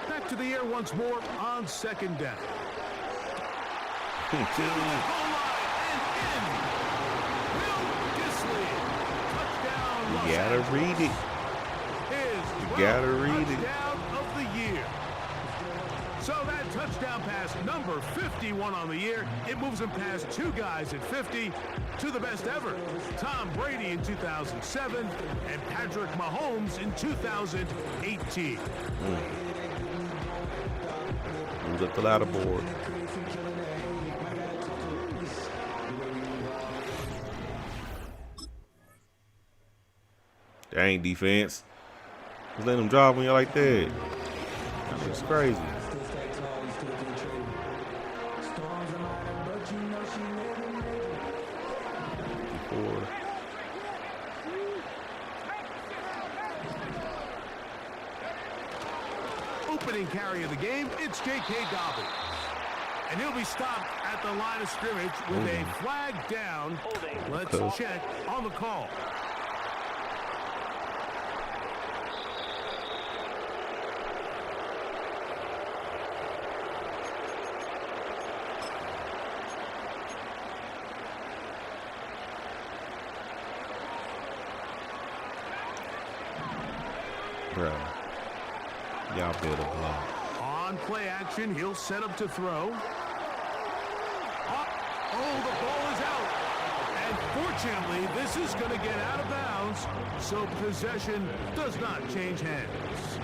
Back to the air once more on second down. To the goal line and in. Will Disley. Touchdown, Los You gotta Angeles. read it. His You gotta read it. touchdown of the year. So that touchdown pass, number 51 on the year, it moves him past two guys at 50 to the best ever. Tom Brady in 2007 and Patrick Mahomes in 2018. Moves up the ladder board. Dang, defense. Just letting them drive on you like that. That's crazy. Opening carry of the game, it's J.K. Dobbins. And he'll be stopped at the line of scrimmage with a flag down. Let's check on the call. Bro, y'all better block. On play action, he'll set up to throw. Oh, the ball is out. And Unfortunately, this is going to get out of bounds, so possession does not change hands.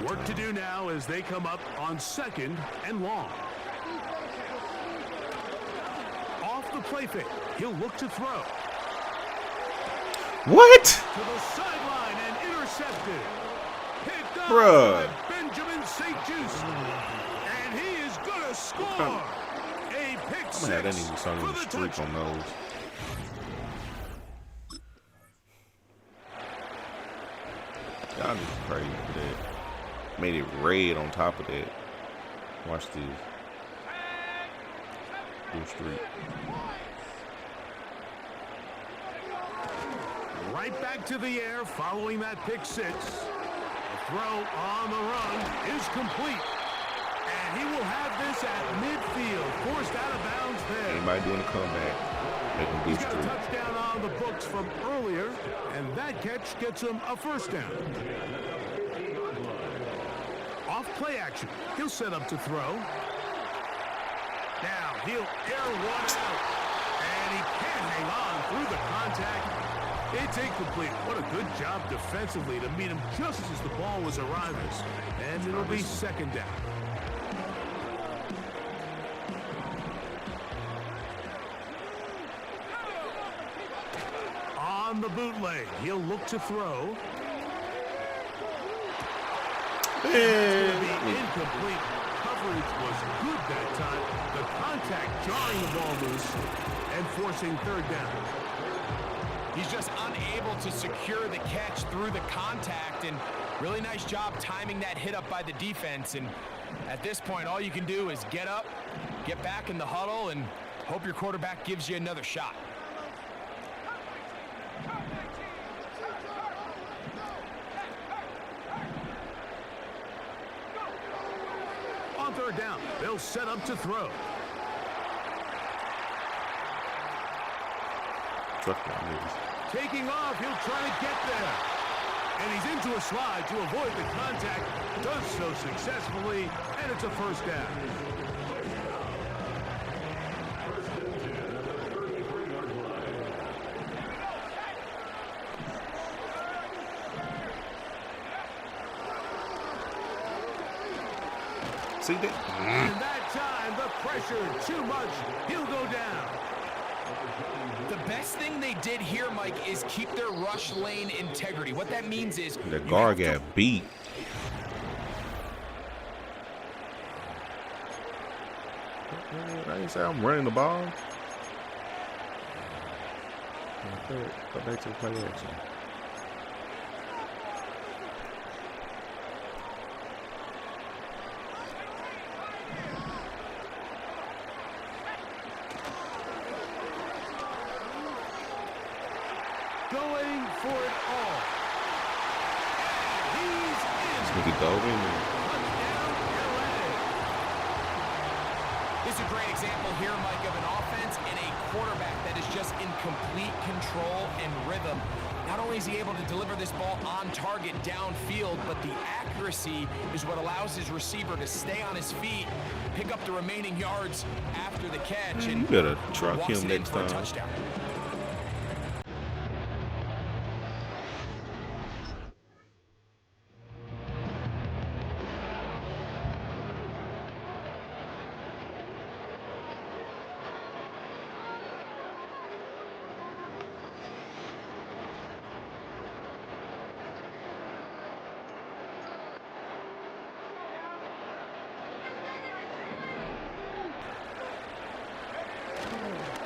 Work to do now as they come up on 2nd and long. Off the play fake, he'll look to throw. What? To the sideline and intercepted. Picked up Bruh. by Benjamin St. Just. And he is going to score. A pick I'm gonna have that six nigga starting for to the streak touchdown. on those. Y'all just crazy for that. Made it red on top of that. Watch this. Blue streak. Right back to the air following that pick six. The throw on the run is complete. And he will have this at midfield. Forced out of bounds there. Anybody doing a comeback? Make them He's blue got a streak. touchdown on the books from earlier, and that catch gets him a first down. Off play action. He'll set up to throw. Now he'll air one out. And he can't hang on through the contact. It's incomplete. What a good job defensively to meet him just as the ball was arriving. And it'll be 2nd down. On the bootleg, he'll look to throw. It's going to be incomplete. Coverage was good that time. The contact jarring the ball loose and forcing 3rd down. He's just unable to secure the catch through the contact, and really nice job timing that hit up by the defense. And at this point, all you can do is get up, get back in the huddle, and hope your quarterback gives you another shot. On 3rd down, they'll set up to throw. Taking off, he'll try to get there. And he's into a slide to avoid the contact. Does so successfully, and it's a first down. See that? And that time, the pressure too much. He'll go down. The best thing they did here, Mike, is keep their rush lane integrity. What that means is The guard got beat. I didn't say I'm running the ball. Go back to the play action. Going for it all. He's in. Nigga dove in there. Touchdown, LA. This is a great example here, Mike, of an offense and a quarterback that is just in complete control and rhythm. Not only is he able to deliver this ball on target downfield, but the accuracy is what allows his receiver to stay on his feet, pick up the remaining yards after the catch, and You better truck walks him it in next for a time. touchdown.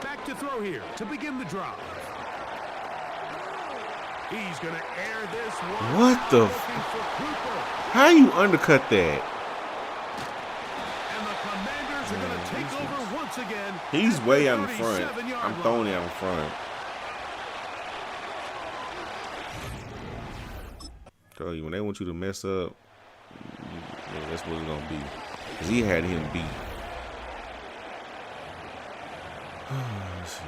Back to throw here to begin the drive. He's going to air this one. What the Looking for Cooper. How you undercut that? And the Commanders are going to take over once again. He's at way the out in front. 37-yard I'm line. throwing it out in front. Tell you, when they want you to mess up, yeah, that's what it's going to be. Because he had him beat. Let's see.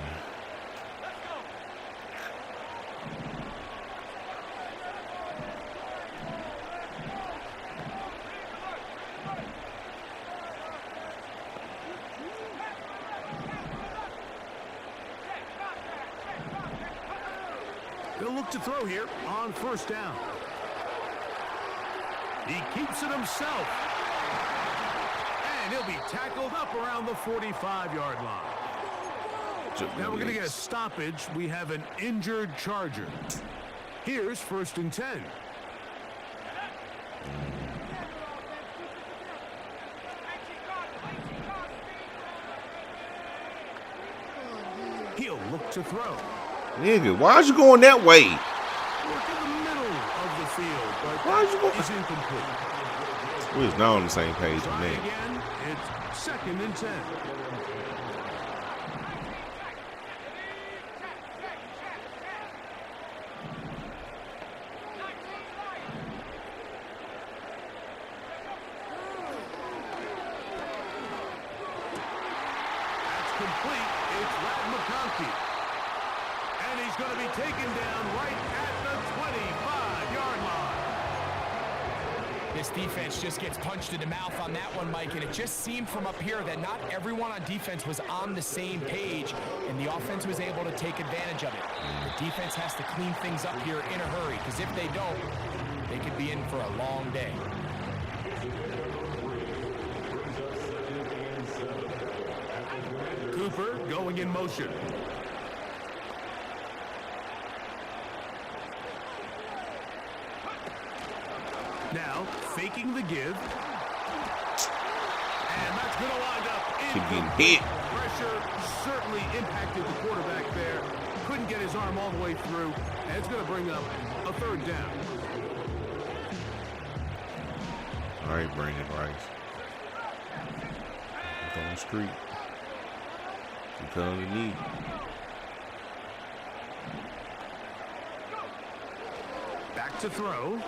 look to throw here on first down. He keeps it himself. And he'll be tackled up around the 45-yard line. Now we're going to get a stoppage. We have an injured Charger. Here's 1st and 10. He'll look to throw. Nigga, why you going that way? Work in the middle of the field, but Why you going? is incomplete. We was not on the same page on Try that. again. It's 2nd and 10. That's complete. It's Rat McConkey. And he's going to be taken down right at the 25-yard line. This defense just gets punched in the mouth on that one, Mike, and it just seemed from up here that not everyone on defense was on the same page, and the offense was able to take advantage of it. The defense has to clean things up here in a hurry, because if they don't, they could be in for a long day. Cooper going in motion. Now, faking the give. And that's going to wind up Keep getting incomplete. hit. Pressure certainly impacted the quarterback there. Couldn't get his arm all the way through. And it's going to bring up a 3rd down. All right, Brandon Rice. He's on the street. He telling the knee. Back to throw.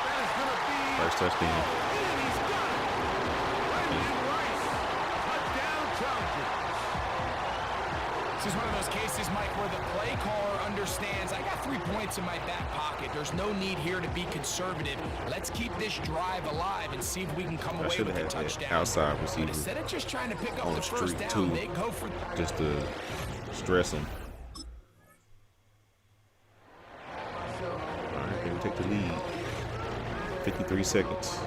That is going to be... First touchdown. And he's got it. Brandon Rice. Touchdown Chargers. This is one of those cases, Mike, where the play caller understands, I got 3 points in my back pocket. There's no need here to be conservative. Let's keep this drive alive and see if we can come away with a touchdown. Outside But receiver instead of just trying to pick up on the the first street, down, too. they go for... just to stress him. All right, can we take the lead? 53 seconds.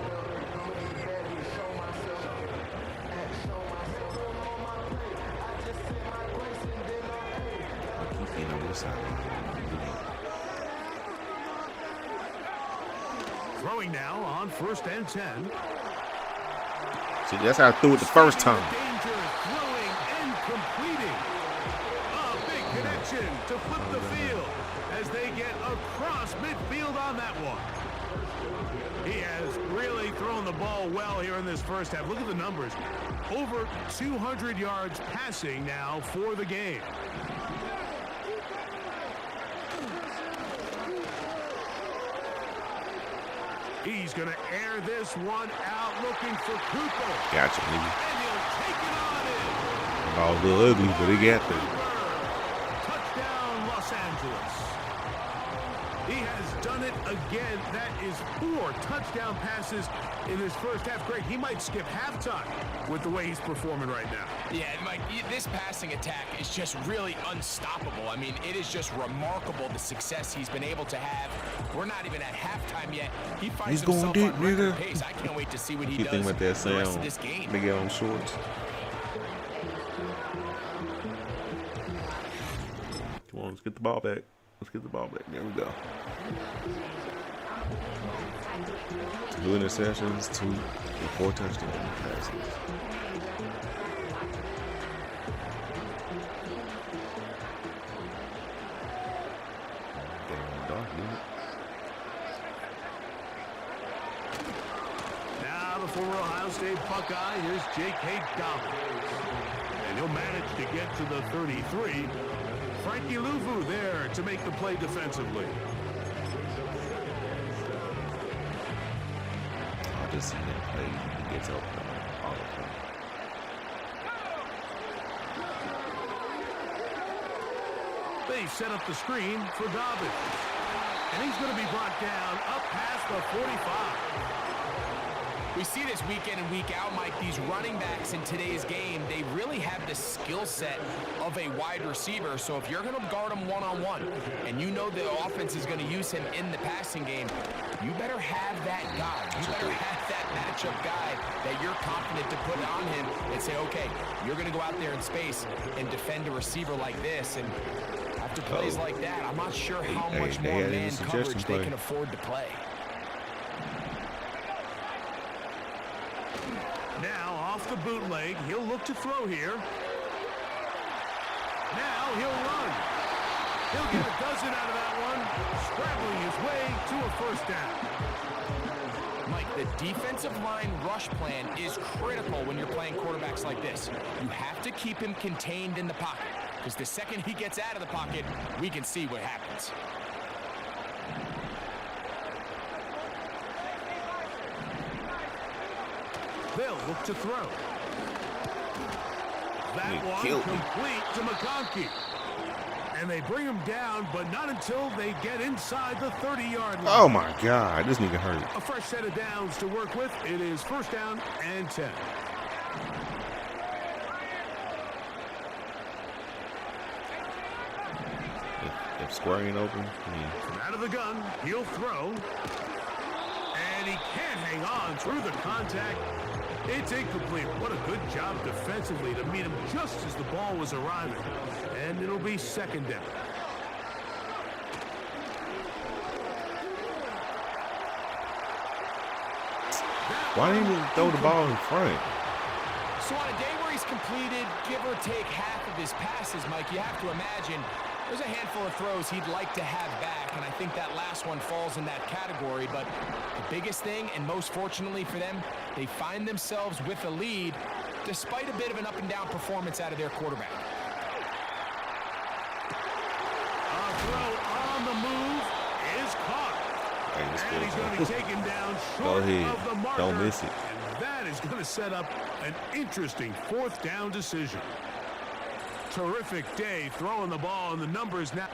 Keep being on this side. Throwing now on 1st and 10. See, that's how I threw it the first time. Danger, throwing and completing. A big connection to flip the field as they get across midfield on that one. He has really thrown the ball well here in this first half. Look at the numbers. Over 200 yards passing now for the game. He's going to air this one out, looking for Cooper. Gotcha, nigga. And he'll take it on in. All a little ugly, but he got there. Touchdown, Los Angeles. He has done it again. That is 4 touchdown passes in his first half. Greg, he might skip halftime with the way he's performing right now. Yeah, Mike, this passing attack is just really unstoppable. I mean, it is just remarkable the success he's been able to have. We're not even at halftime yet. He finds He's going himself deep, on record nigga. pace. I can't wait to see what he Keep does thinking about that the rest of sound. this game. They get on shorts. Come on, let's get the ball back. Let's get the ball back. There we go. 2 interceptions, 2 and 4 touchdown passes. Damn, dark, dude. Now the former Ohio State Buckeye, here's J.K. Dobbins. And he'll manage to get to the 33. Frankie Luvu there to make the play defensively. I'll just see that play. He gets open all the time. They set up the screen for Dobbins. And he's going to be brought down up past the 45. We see this week in and week out, Mike. These running backs in today's game, they really have the skill set of a wide receiver. So if you're going to guard him one-on-one and you know the offense is going to use him in the passing game, you better have that guy. You better have that matchup guy that you're confident to put on him and say, okay, you're going to go out there in space and defend a receiver like this. And after plays like that, I'm not sure how much more man coverage they can afford to play. Now, off the bootleg, he'll look to throw here. Now he'll run. He'll get a dozen out of that one, scrabbling his way to a first down. Mike, the defensive line rush plan is critical when you're playing quarterbacks like this. You have to keep him contained in the pocket, because the second he gets out of the pocket, we can see what happens. They'll look to throw. That one complete to McConkey. And they bring him down, but not until they get inside the 30-yard line. Oh, my God. This nigga hurt. A fresh set of downs to work with. It is first down and 10. If square ain't open, From out of the gun, he'll throw. And he can't hang on through the contact. It's incomplete. What a good job defensively to meet him just as the ball was arriving. And it'll be second down. why didn't he throw the ball in front? So on a day where he's completed, give or take half of his passes, Mike, you have to imagine there's a handful of throws he'd like to have back, and I think that last one falls in that category. But the biggest thing, and most fortunately for them, they find themselves with a lead despite a bit of an up-and-down performance out of their quarterback. A throw on the move is caught. Hey, and he's going to be taken down Go short ahead. of the marker. Don't miss it. And that is going to set up an interesting fourth down decision. Terrific day throwing the ball, and the numbers now.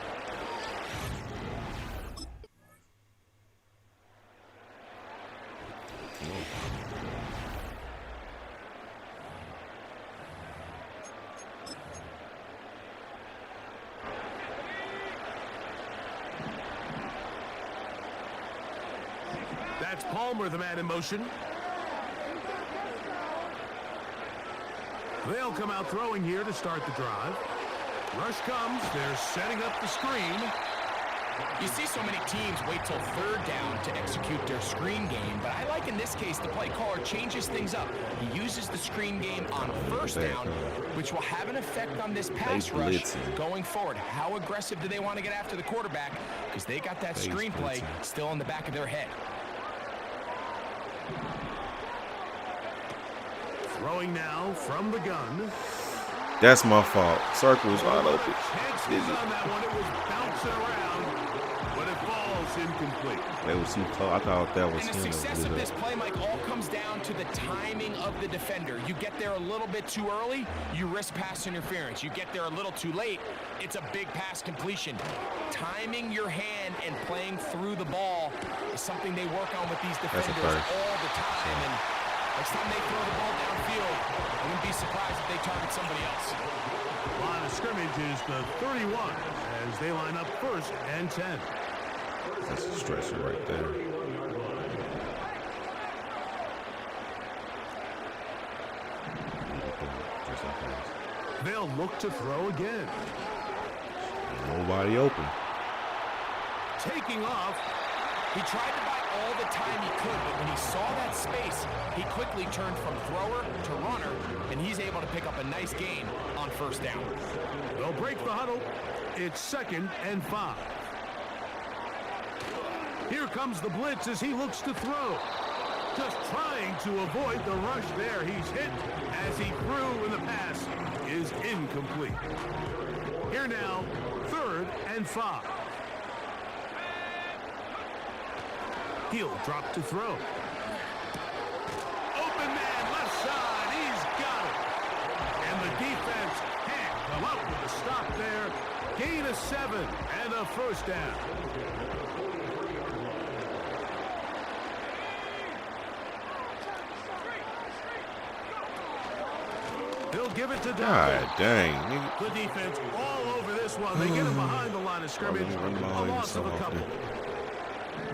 That's Palmer, the man in motion. They'll come out throwing here to start the drive. Rush comes. They're setting up the screen. You see so many teams wait till third down to execute their screen game, but I like in this case the play caller changes things up. He uses the screen game on first down, which will have an effect on this pass rush going forward. How aggressive do they want to get after the quarterback? Because they got that screen play still in the back of their head. Throwing now from the gun. That's my fault. Circle was wide open. Chances on that one. It was bouncing around, but it falls incomplete. They were too close. I thought that was And him. the success of this play, Mike, all comes down to the timing of the defender. You get there a little bit too early, you risk pass interference. You get there a little too late, it's a big pass completion. Timing your hand and playing through the ball is something they work on with these defenders all the time. And next time they throw the ball downfield, I wouldn't be surprised if they target somebody else. Line of scrimmage is the 31 as they line up first and 10. That's a stretcher right there. They'll look to throw again. Nobody open. Taking off. He tried to buy all the time he could, but when he saw that space, he quickly turned from thrower to runner, and he's able to pick up a nice gain on first down. They'll break the huddle. It's 2nd and 5. Here comes the blitz as he looks to throw. Just trying to avoid the rush there. He's hit as he threw, and the pass is incomplete. Here now, 3rd and 5. He'll drop to throw. Open man, left side, he's got it. And the defense can't come up with a stop there. Gain of 7 and a first down. They'll give it to God Donovan. dang, nigga. The defense all over this one. They get him behind the line of scrimmage. A loss of a couple.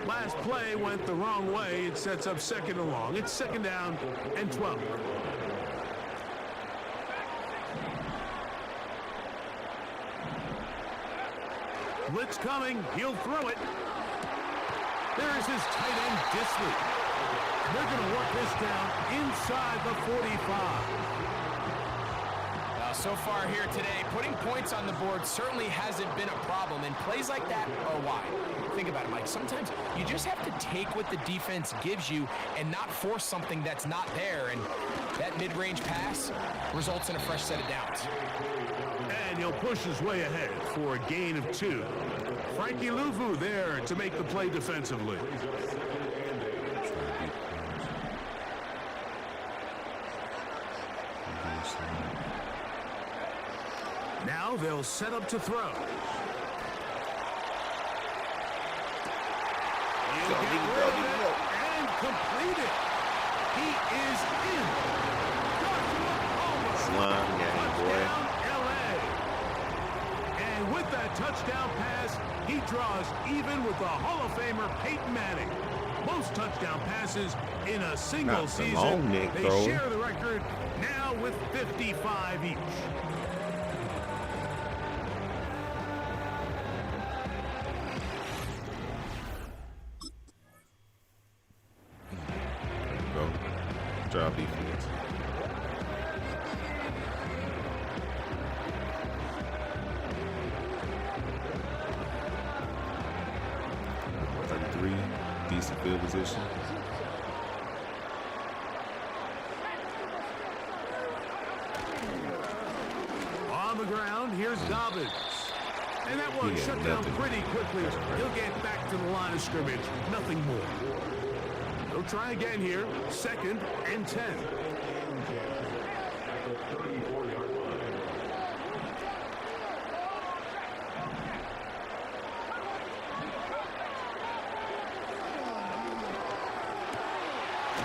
Last play went the wrong way. It sets up 2nd and long. It's 2nd down and 12. Blitz coming. He'll throw it. There's his tight end, Disley. They're going to work this down inside the 45. So far here today, putting points on the board certainly hasn't been a problem, and plays like that are why. Think about it, Mike. Sometimes you just have to take what the defense gives you and not force something that's not there, and that mid-range pass results in a fresh set of downs. And he'll push his way ahead for a gain of 2. Frankie Luvu there to make the play defensively. Now they'll set up to throw. And complete it. He is in. Slime game, boy. LA. And with that touchdown pass, he draws even with the Hall of Famer Peyton Manning. Most touchdown passes in a single season. They share the record now with 55 each. Job defense. Decent field position. On the ground, here's Dobbins. And that one shut down pretty quickly. He'll get back to the line of scrimmage. Nothing more. He'll try again here. 2nd and 10.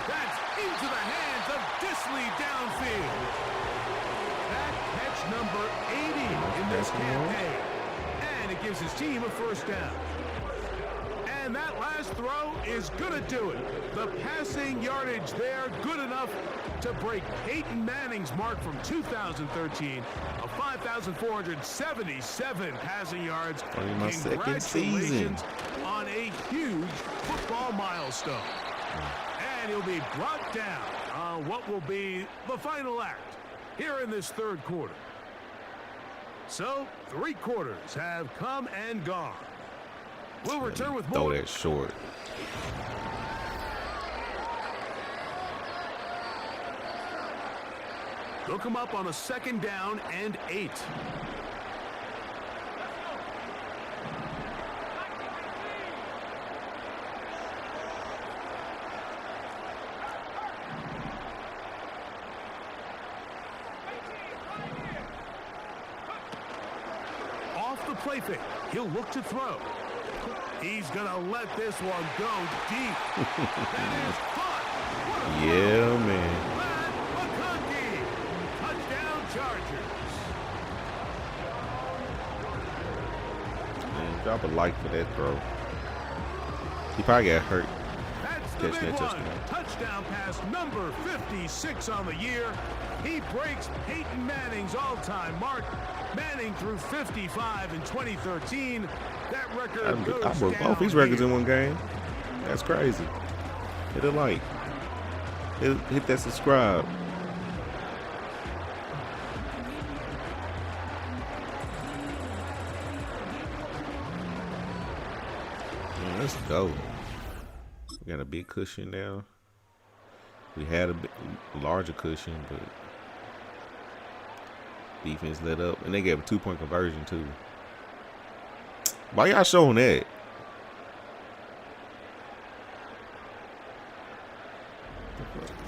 That's into the hands of Disley downfield. That catch number 80 in this campaign. And it gives his team a 1st down. And that last throw is going to do it. The passing yardage there, good enough to break Peyton Manning's mark from 2013 of 5,477 passing yards. Only my 2nd season. On a huge football milestone. And he'll be brought down on what will be the final act here in this 3rd quarter. So, 3 quarters have come and gone. We'll return with more. Throw that short. They'll come up on a 2nd down and 8. Off the play fake, he'll look to throw. He's going to let this one go deep. That is caught. Yeah, man. Touchdown Chargers. Man, drop a like for that throw. He probably got hurt. That's the big one. Touchdown pass number 56 on the year. He breaks Peyton Manning's all-time mark. Manning threw 55 in 2013. That record goes I broke both these records in one game. That's crazy. Hit a like. Hit that subscribe. Man, let's go. We got a big cushion now. We had a larger cushion, but defense let up, and they gave a 2-point conversion too. Why y'all showing that?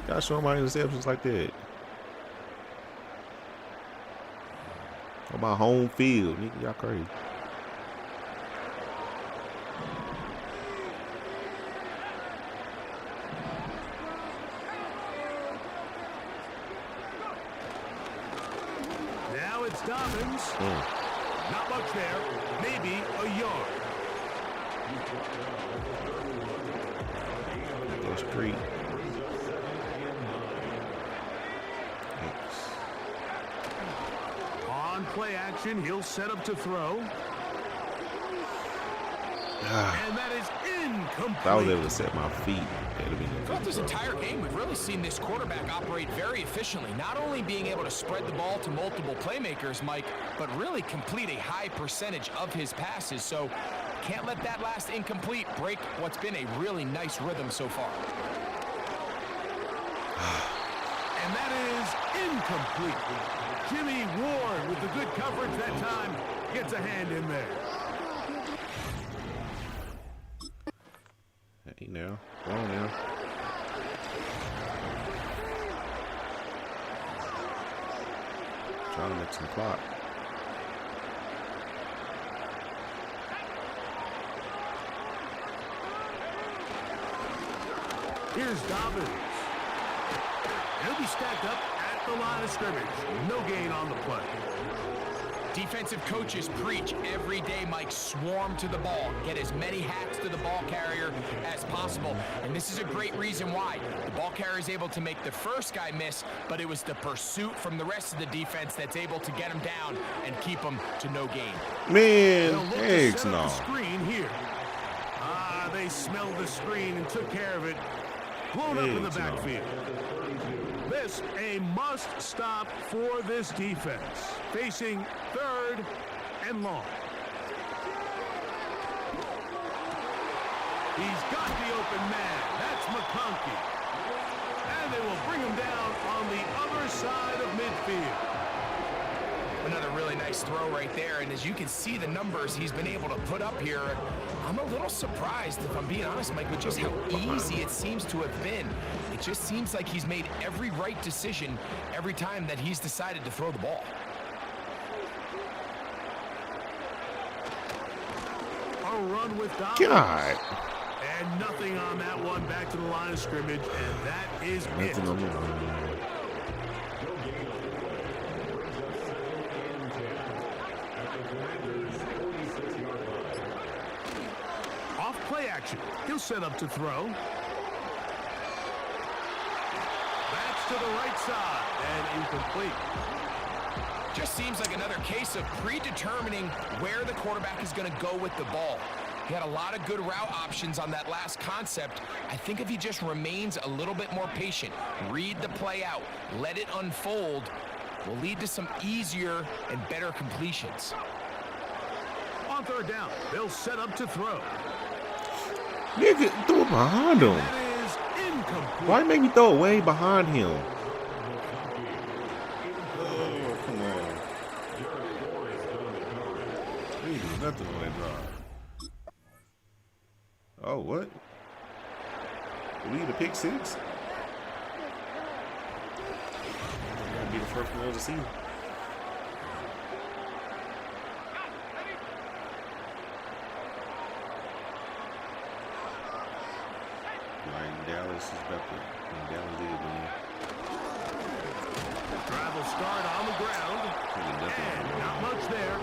Y'all showing my interceptions like that? On my home field, nigga, y'all crazy. Dobbins. Not much there. Maybe a yard. Go street. On play action, he'll set up to throw. And that is incomplete. If I was able to set my feet, it would have been a Throughout good this throw. entire game, we've really seen this quarterback operate very efficiently, not only being able to spread the ball to multiple playmakers, Mike, but really complete a high percentage of his passes. So can't let that last incomplete break what's been a really nice rhythm so far. And that is incomplete. Jimmy Ward with the good coverage that time gets a hand in there. Hey now, come on now. Trying to make some clock. Here's Dobbins. He'll be stacked up at the line of scrimmage. No gain on the play. Defensive coaches preach every day, Mike, swarm to the ball. Get as many hacks to the ball carrier as possible. And this is a great reason why. The ball carrier is able to make the first guy miss, but it was the pursuit from the rest of the defense that's able to get him down and keep him to no gain. Man, They'll look to eggs set up no. the screen here. They smelled the screen and took care of it. Blown up in the Eggs no. backfield. This a must stop for this defense. Facing 3rd and long. He's got the open man. That's McConkey. And they will bring him down on the other side of midfield. Another really nice throw right there, and as you can see the numbers he's been able to put up here, I'm a little surprised, if I'm being honest, Mike, with just how easy it seems to have been. It just seems like he's made every right decision every time that he's decided to throw the ball. A run with Dobbins. God. And nothing on that one. Back to the line of scrimmage, and that is it. Nothing on the run. Off play action. He'll set up to throw. That's to the right side and incomplete. Just seems like another case of predetermining where the quarterback is going to go with the ball. He had a lot of good route options on that last concept. I think if he just remains a little bit more patient, read the play out, let it unfold, will lead to some easier and better completions. On 3rd down, they'll set up to throw. Nigga, throw it behind him. That is incomplete. Why make me throw it way behind him? Oh, come on. He didn't do nothing on that drive. Oh, what? Did we get a pick 6? That'll be the first one of the season. Like Dallas is about to. Dallas did win. Drive will start on the ground. And not much there.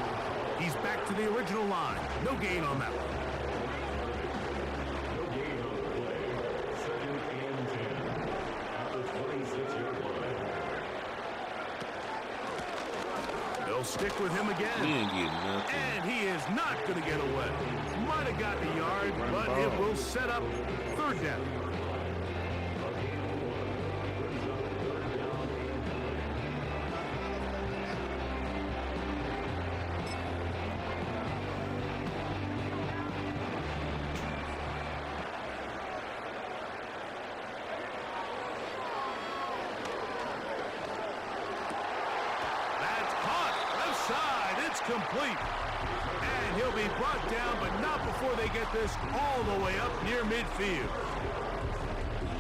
He's back to the original line. No gain on that one. They'll stick with him He again. ain't getting nothing. And he is not going to get away. Might have got the yard, but it will set up 3rd down. That's caught. Left side. It's complete. And he'll be brought down, but not before they get this all the way up near midfield.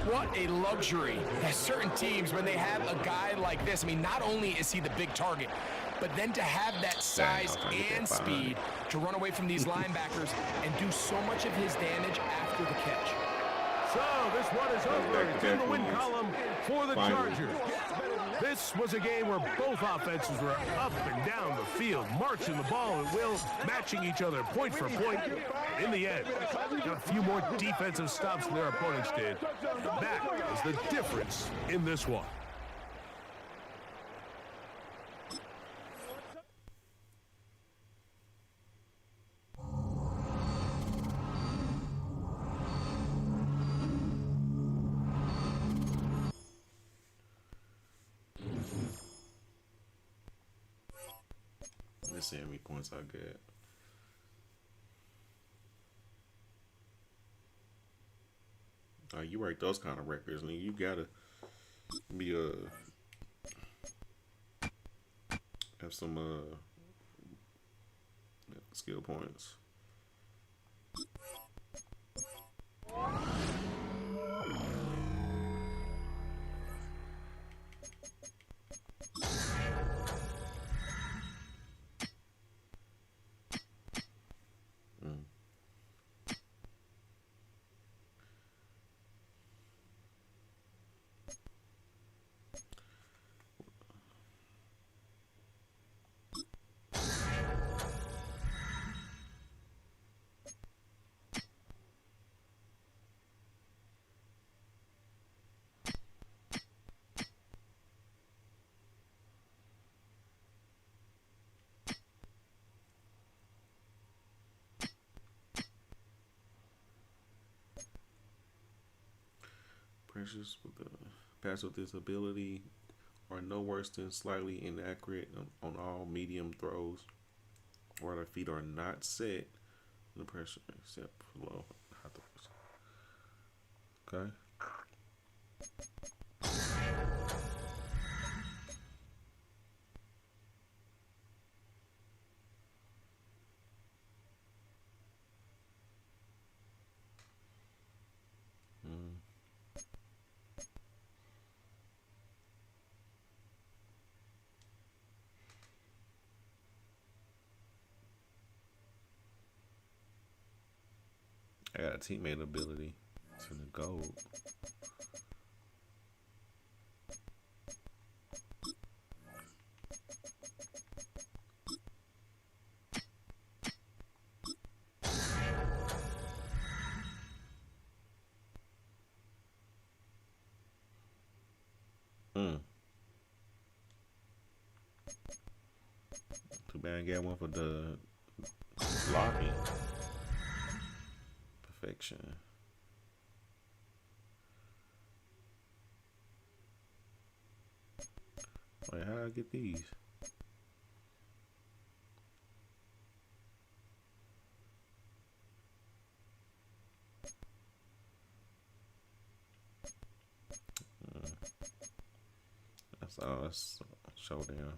What a luxury. There's certain teams, when they have a guy like this, I mean, not only is he the big target, but then to have that size and speed to run away from these linebackers and do so much of his damage after the catch. So this one is over. It's in the win column for the Chargers. This was a game where both offenses were up and down the field, marching the ball at will, matching each other point for point. In the end, got a few more defensive stops than their opponents did. That is the difference in this one. Let's see how many points I get. You write those kind of records, and you gotta be have some skill points. Pressures with the pass with this ability are no worse than slightly inaccurate on all medium throws, where their feet are not set. The pressure except for low high throws. Okay. I got a teammate ability. It's in the gold. Too bad I got one for the blocking. Perfection. Wait, how do I get these? That's all. That's showdown.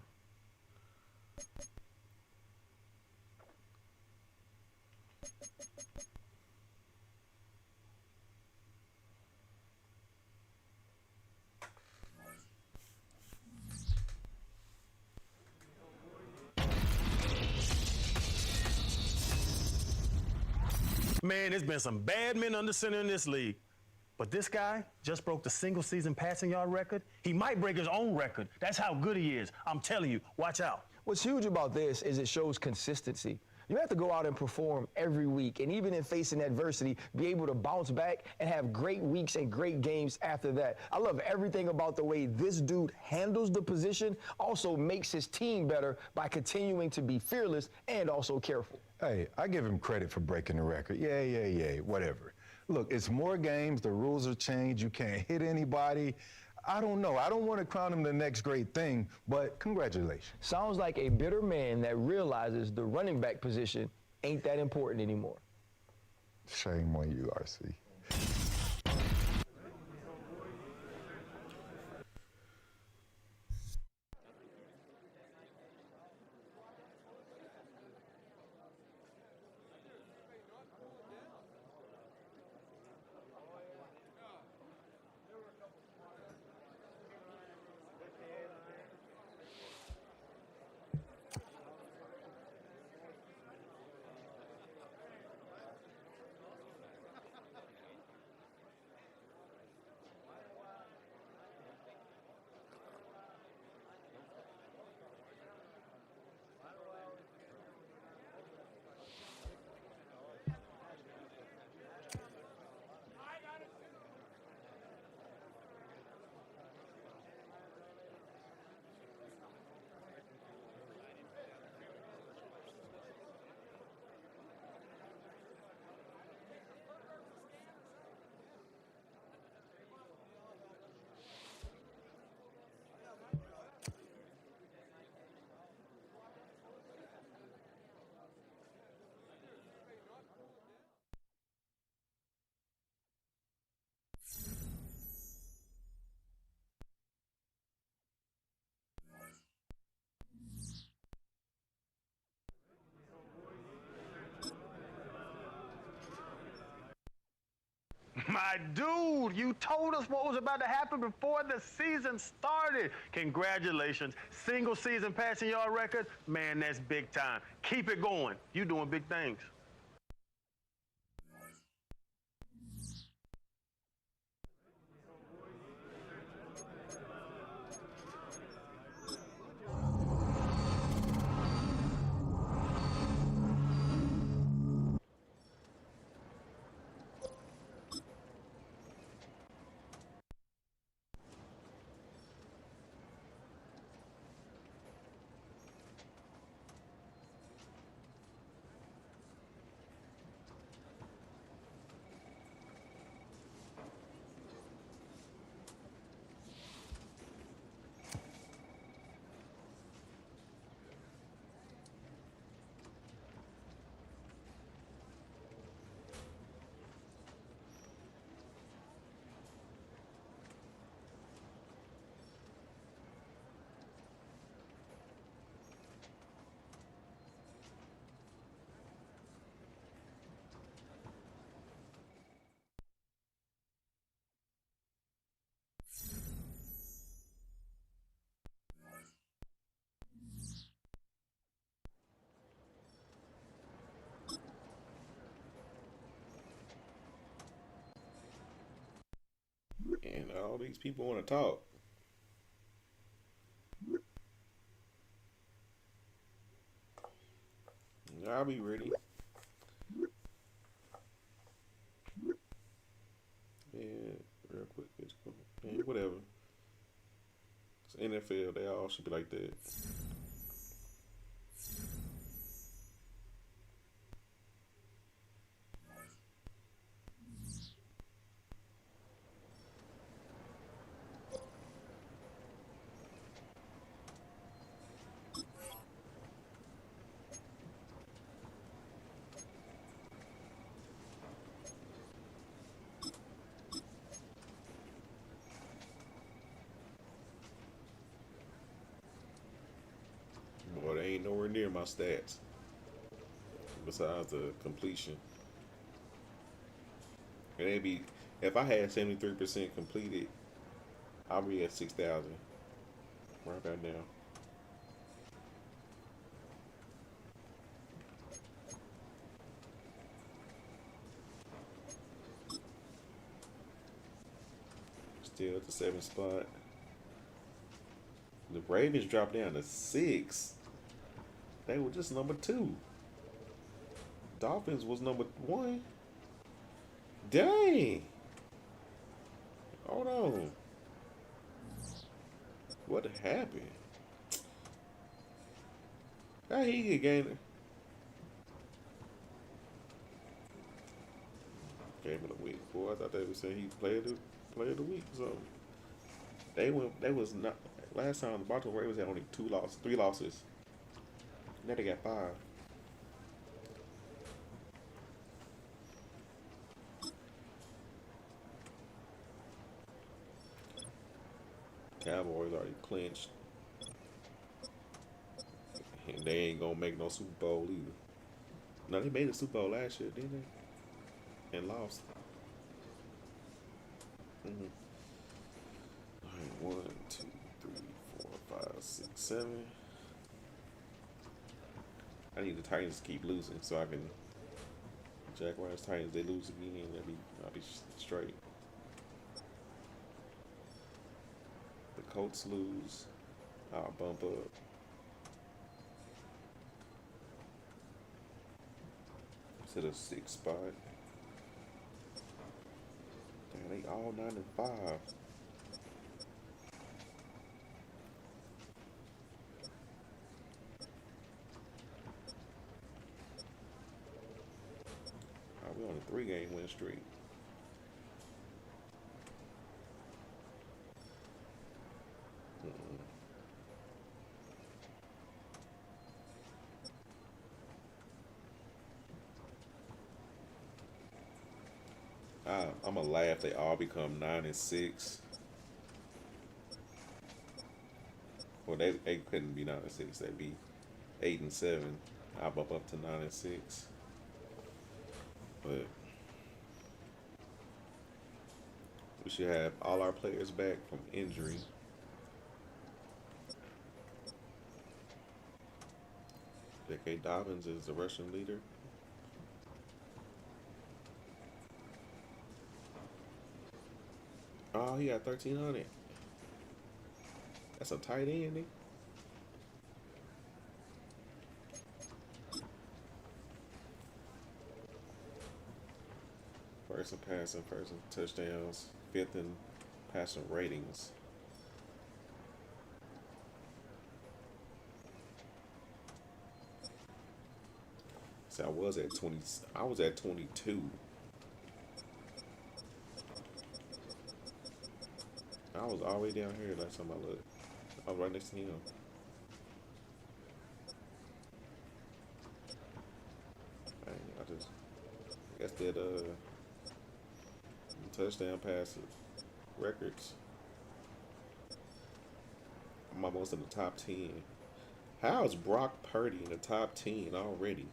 Man, there's been some bad men under center in this league. But this guy just broke the single-season passing yard record. He might break his own record. That's how good he is. I'm telling you, watch out. What's huge about this is it shows consistency. You have to go out and perform every week, and even in facing adversity, be able to bounce back and have great weeks and great games after that. I love everything about the way this dude handles the position, also makes his team better by continuing to be fearless and also careful. Hey, I give him credit for breaking the record. Yeah, whatever. Look, it's more games, the rules are changed, you can't hit anybody. I don't know. I don't want to crown him the next great thing, but congratulations. Sounds like a bitter man that realizes the running back position ain't that important anymore. Shame on you, RC. my dude. You told us what was about to happen before the season started. Congratulations. Single season passing yard record. Man, that's big time. Keep it going. You doing big things. And all these people want to talk. I'll be ready. Yeah, real quick. Yeah, whatever. It's NFL. They all should be like that. Boy, they ain't nowhere near my stats. Besides the completion. And it'd be, if I had 73% completed, I'll be at 6,000 right about now. Still at the 7th spot. The Ravens dropped down to 6. They were just number 2. Dolphins was number 1. Dang. Hold on. What happened? How he get gained? Game of the week. Boy, I thought they were saying he player of the week or something. They was not last time the Baltimore Ravens had only 3 losses. Now they got 5. Cowboys already clinched. And they ain't gonna make no Super Bowl either. No, they made the Super Bowl last year, didn't they? And lost. Alright, 1, 2, 3, 4, 5, 6, 7. I need the Titans to keep losing so I can. Jaguars, Titans, they lose again, I'll be straight. The Colts lose, I'll bump up. To the 6th spot. Damn, they all 9-5. We're on a 3-game win streak. I'm gonna laugh. They all become 9-6. Well, they couldn't be 9-6. They'd be 8-7. I'll bump up to 9-6. But We should have all our players back from injury. J.K. Dobbins is the rushing leader. Oh, he got 1,300. That's a tight end, nigga. First in passing, first in touchdowns, fifth in passing ratings. So I was at 20. I was at 22. I was all the way down here last time I looked. I was right next to him. I guess that touchdown passes records. I'm almost in the top 10. How is Brock Purdy in the top 10 already?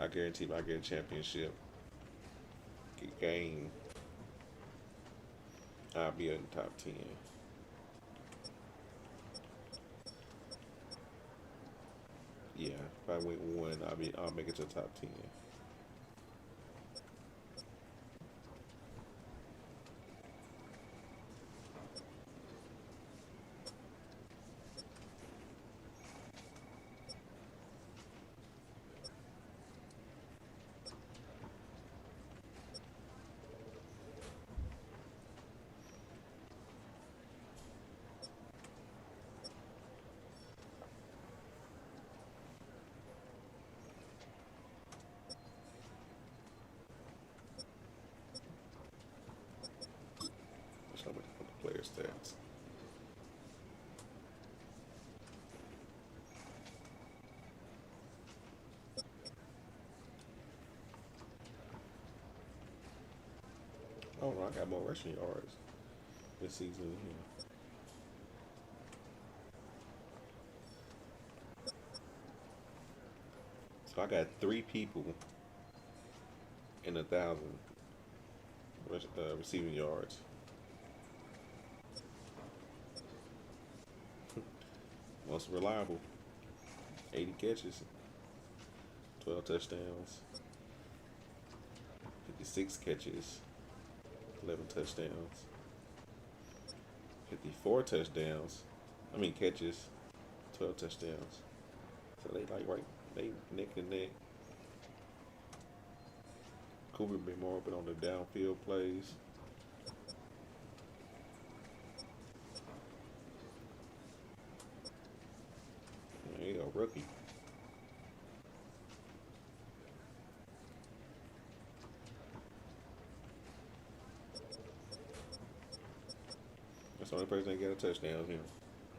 I guarantee if I get a championship game, I'll be in the top 10. Yeah, if I win one, I'll make it to the top 10. Player stats. Oh, I got more rushing yards this season here. So I got 3 people in 1,000 receiving yards. Most reliable, 80 catches, 12 touchdowns, 56 catches, 11 touchdowns, 54 touchdowns, catches, 12 touchdowns. So they they neck and neck. Cooper been more open on the downfield plays. There you go, rookie. That's the only person that got a touchdown here.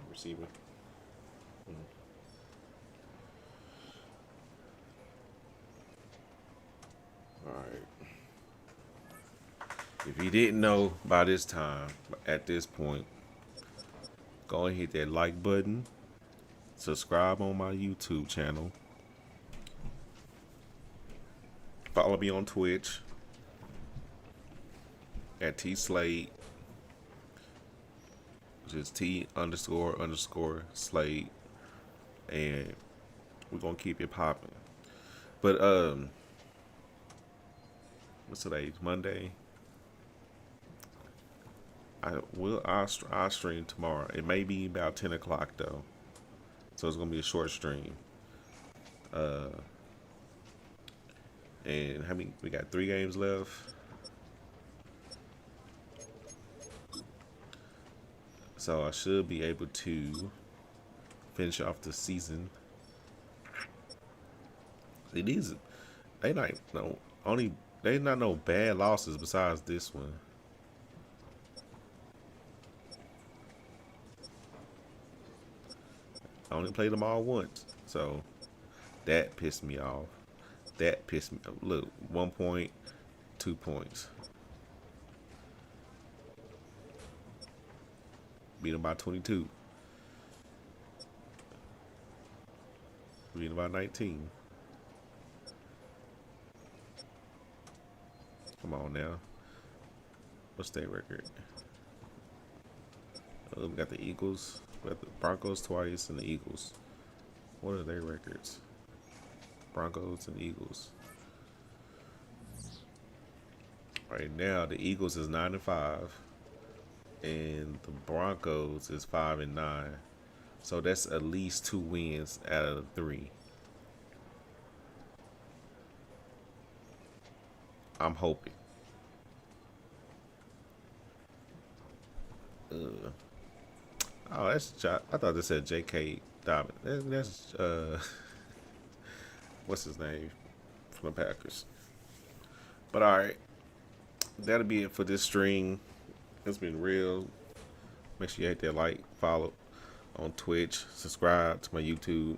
Receiver. Alright. If you didn't know by this time, at this point, go and hit that like button. Subscribe on my YouTube channel. Follow me on Twitch at T-Slade, which is T__Slade, and we're gonna keep it popping. But what's today? Monday. I'll stream tomorrow. It may be about 10 o'clock though, so it's gonna be a short stream. And we got 3 games left. So I should be able to finish off the season. See, they not no bad losses besides this one. I only played them all once, so that pissed me off. That pissed me off. Look, 1 point, 2 points. Beat them by 22. Beat them by 19. Come on now. What's their record? We got the Eagles. We got the Broncos twice and the Eagles. What are their records? Broncos and Eagles. Right now, the Eagles is 9-5, and the Broncos is 5-9. So that's at least 2 wins out of 3. I'm hoping. Oh, that's I thought this said J.K. Dobbins. That's what's his name from the Packers. But all right, that'll be it for this stream. It's been real. Make sure you hit that like, follow on Twitch, subscribe to my YouTube.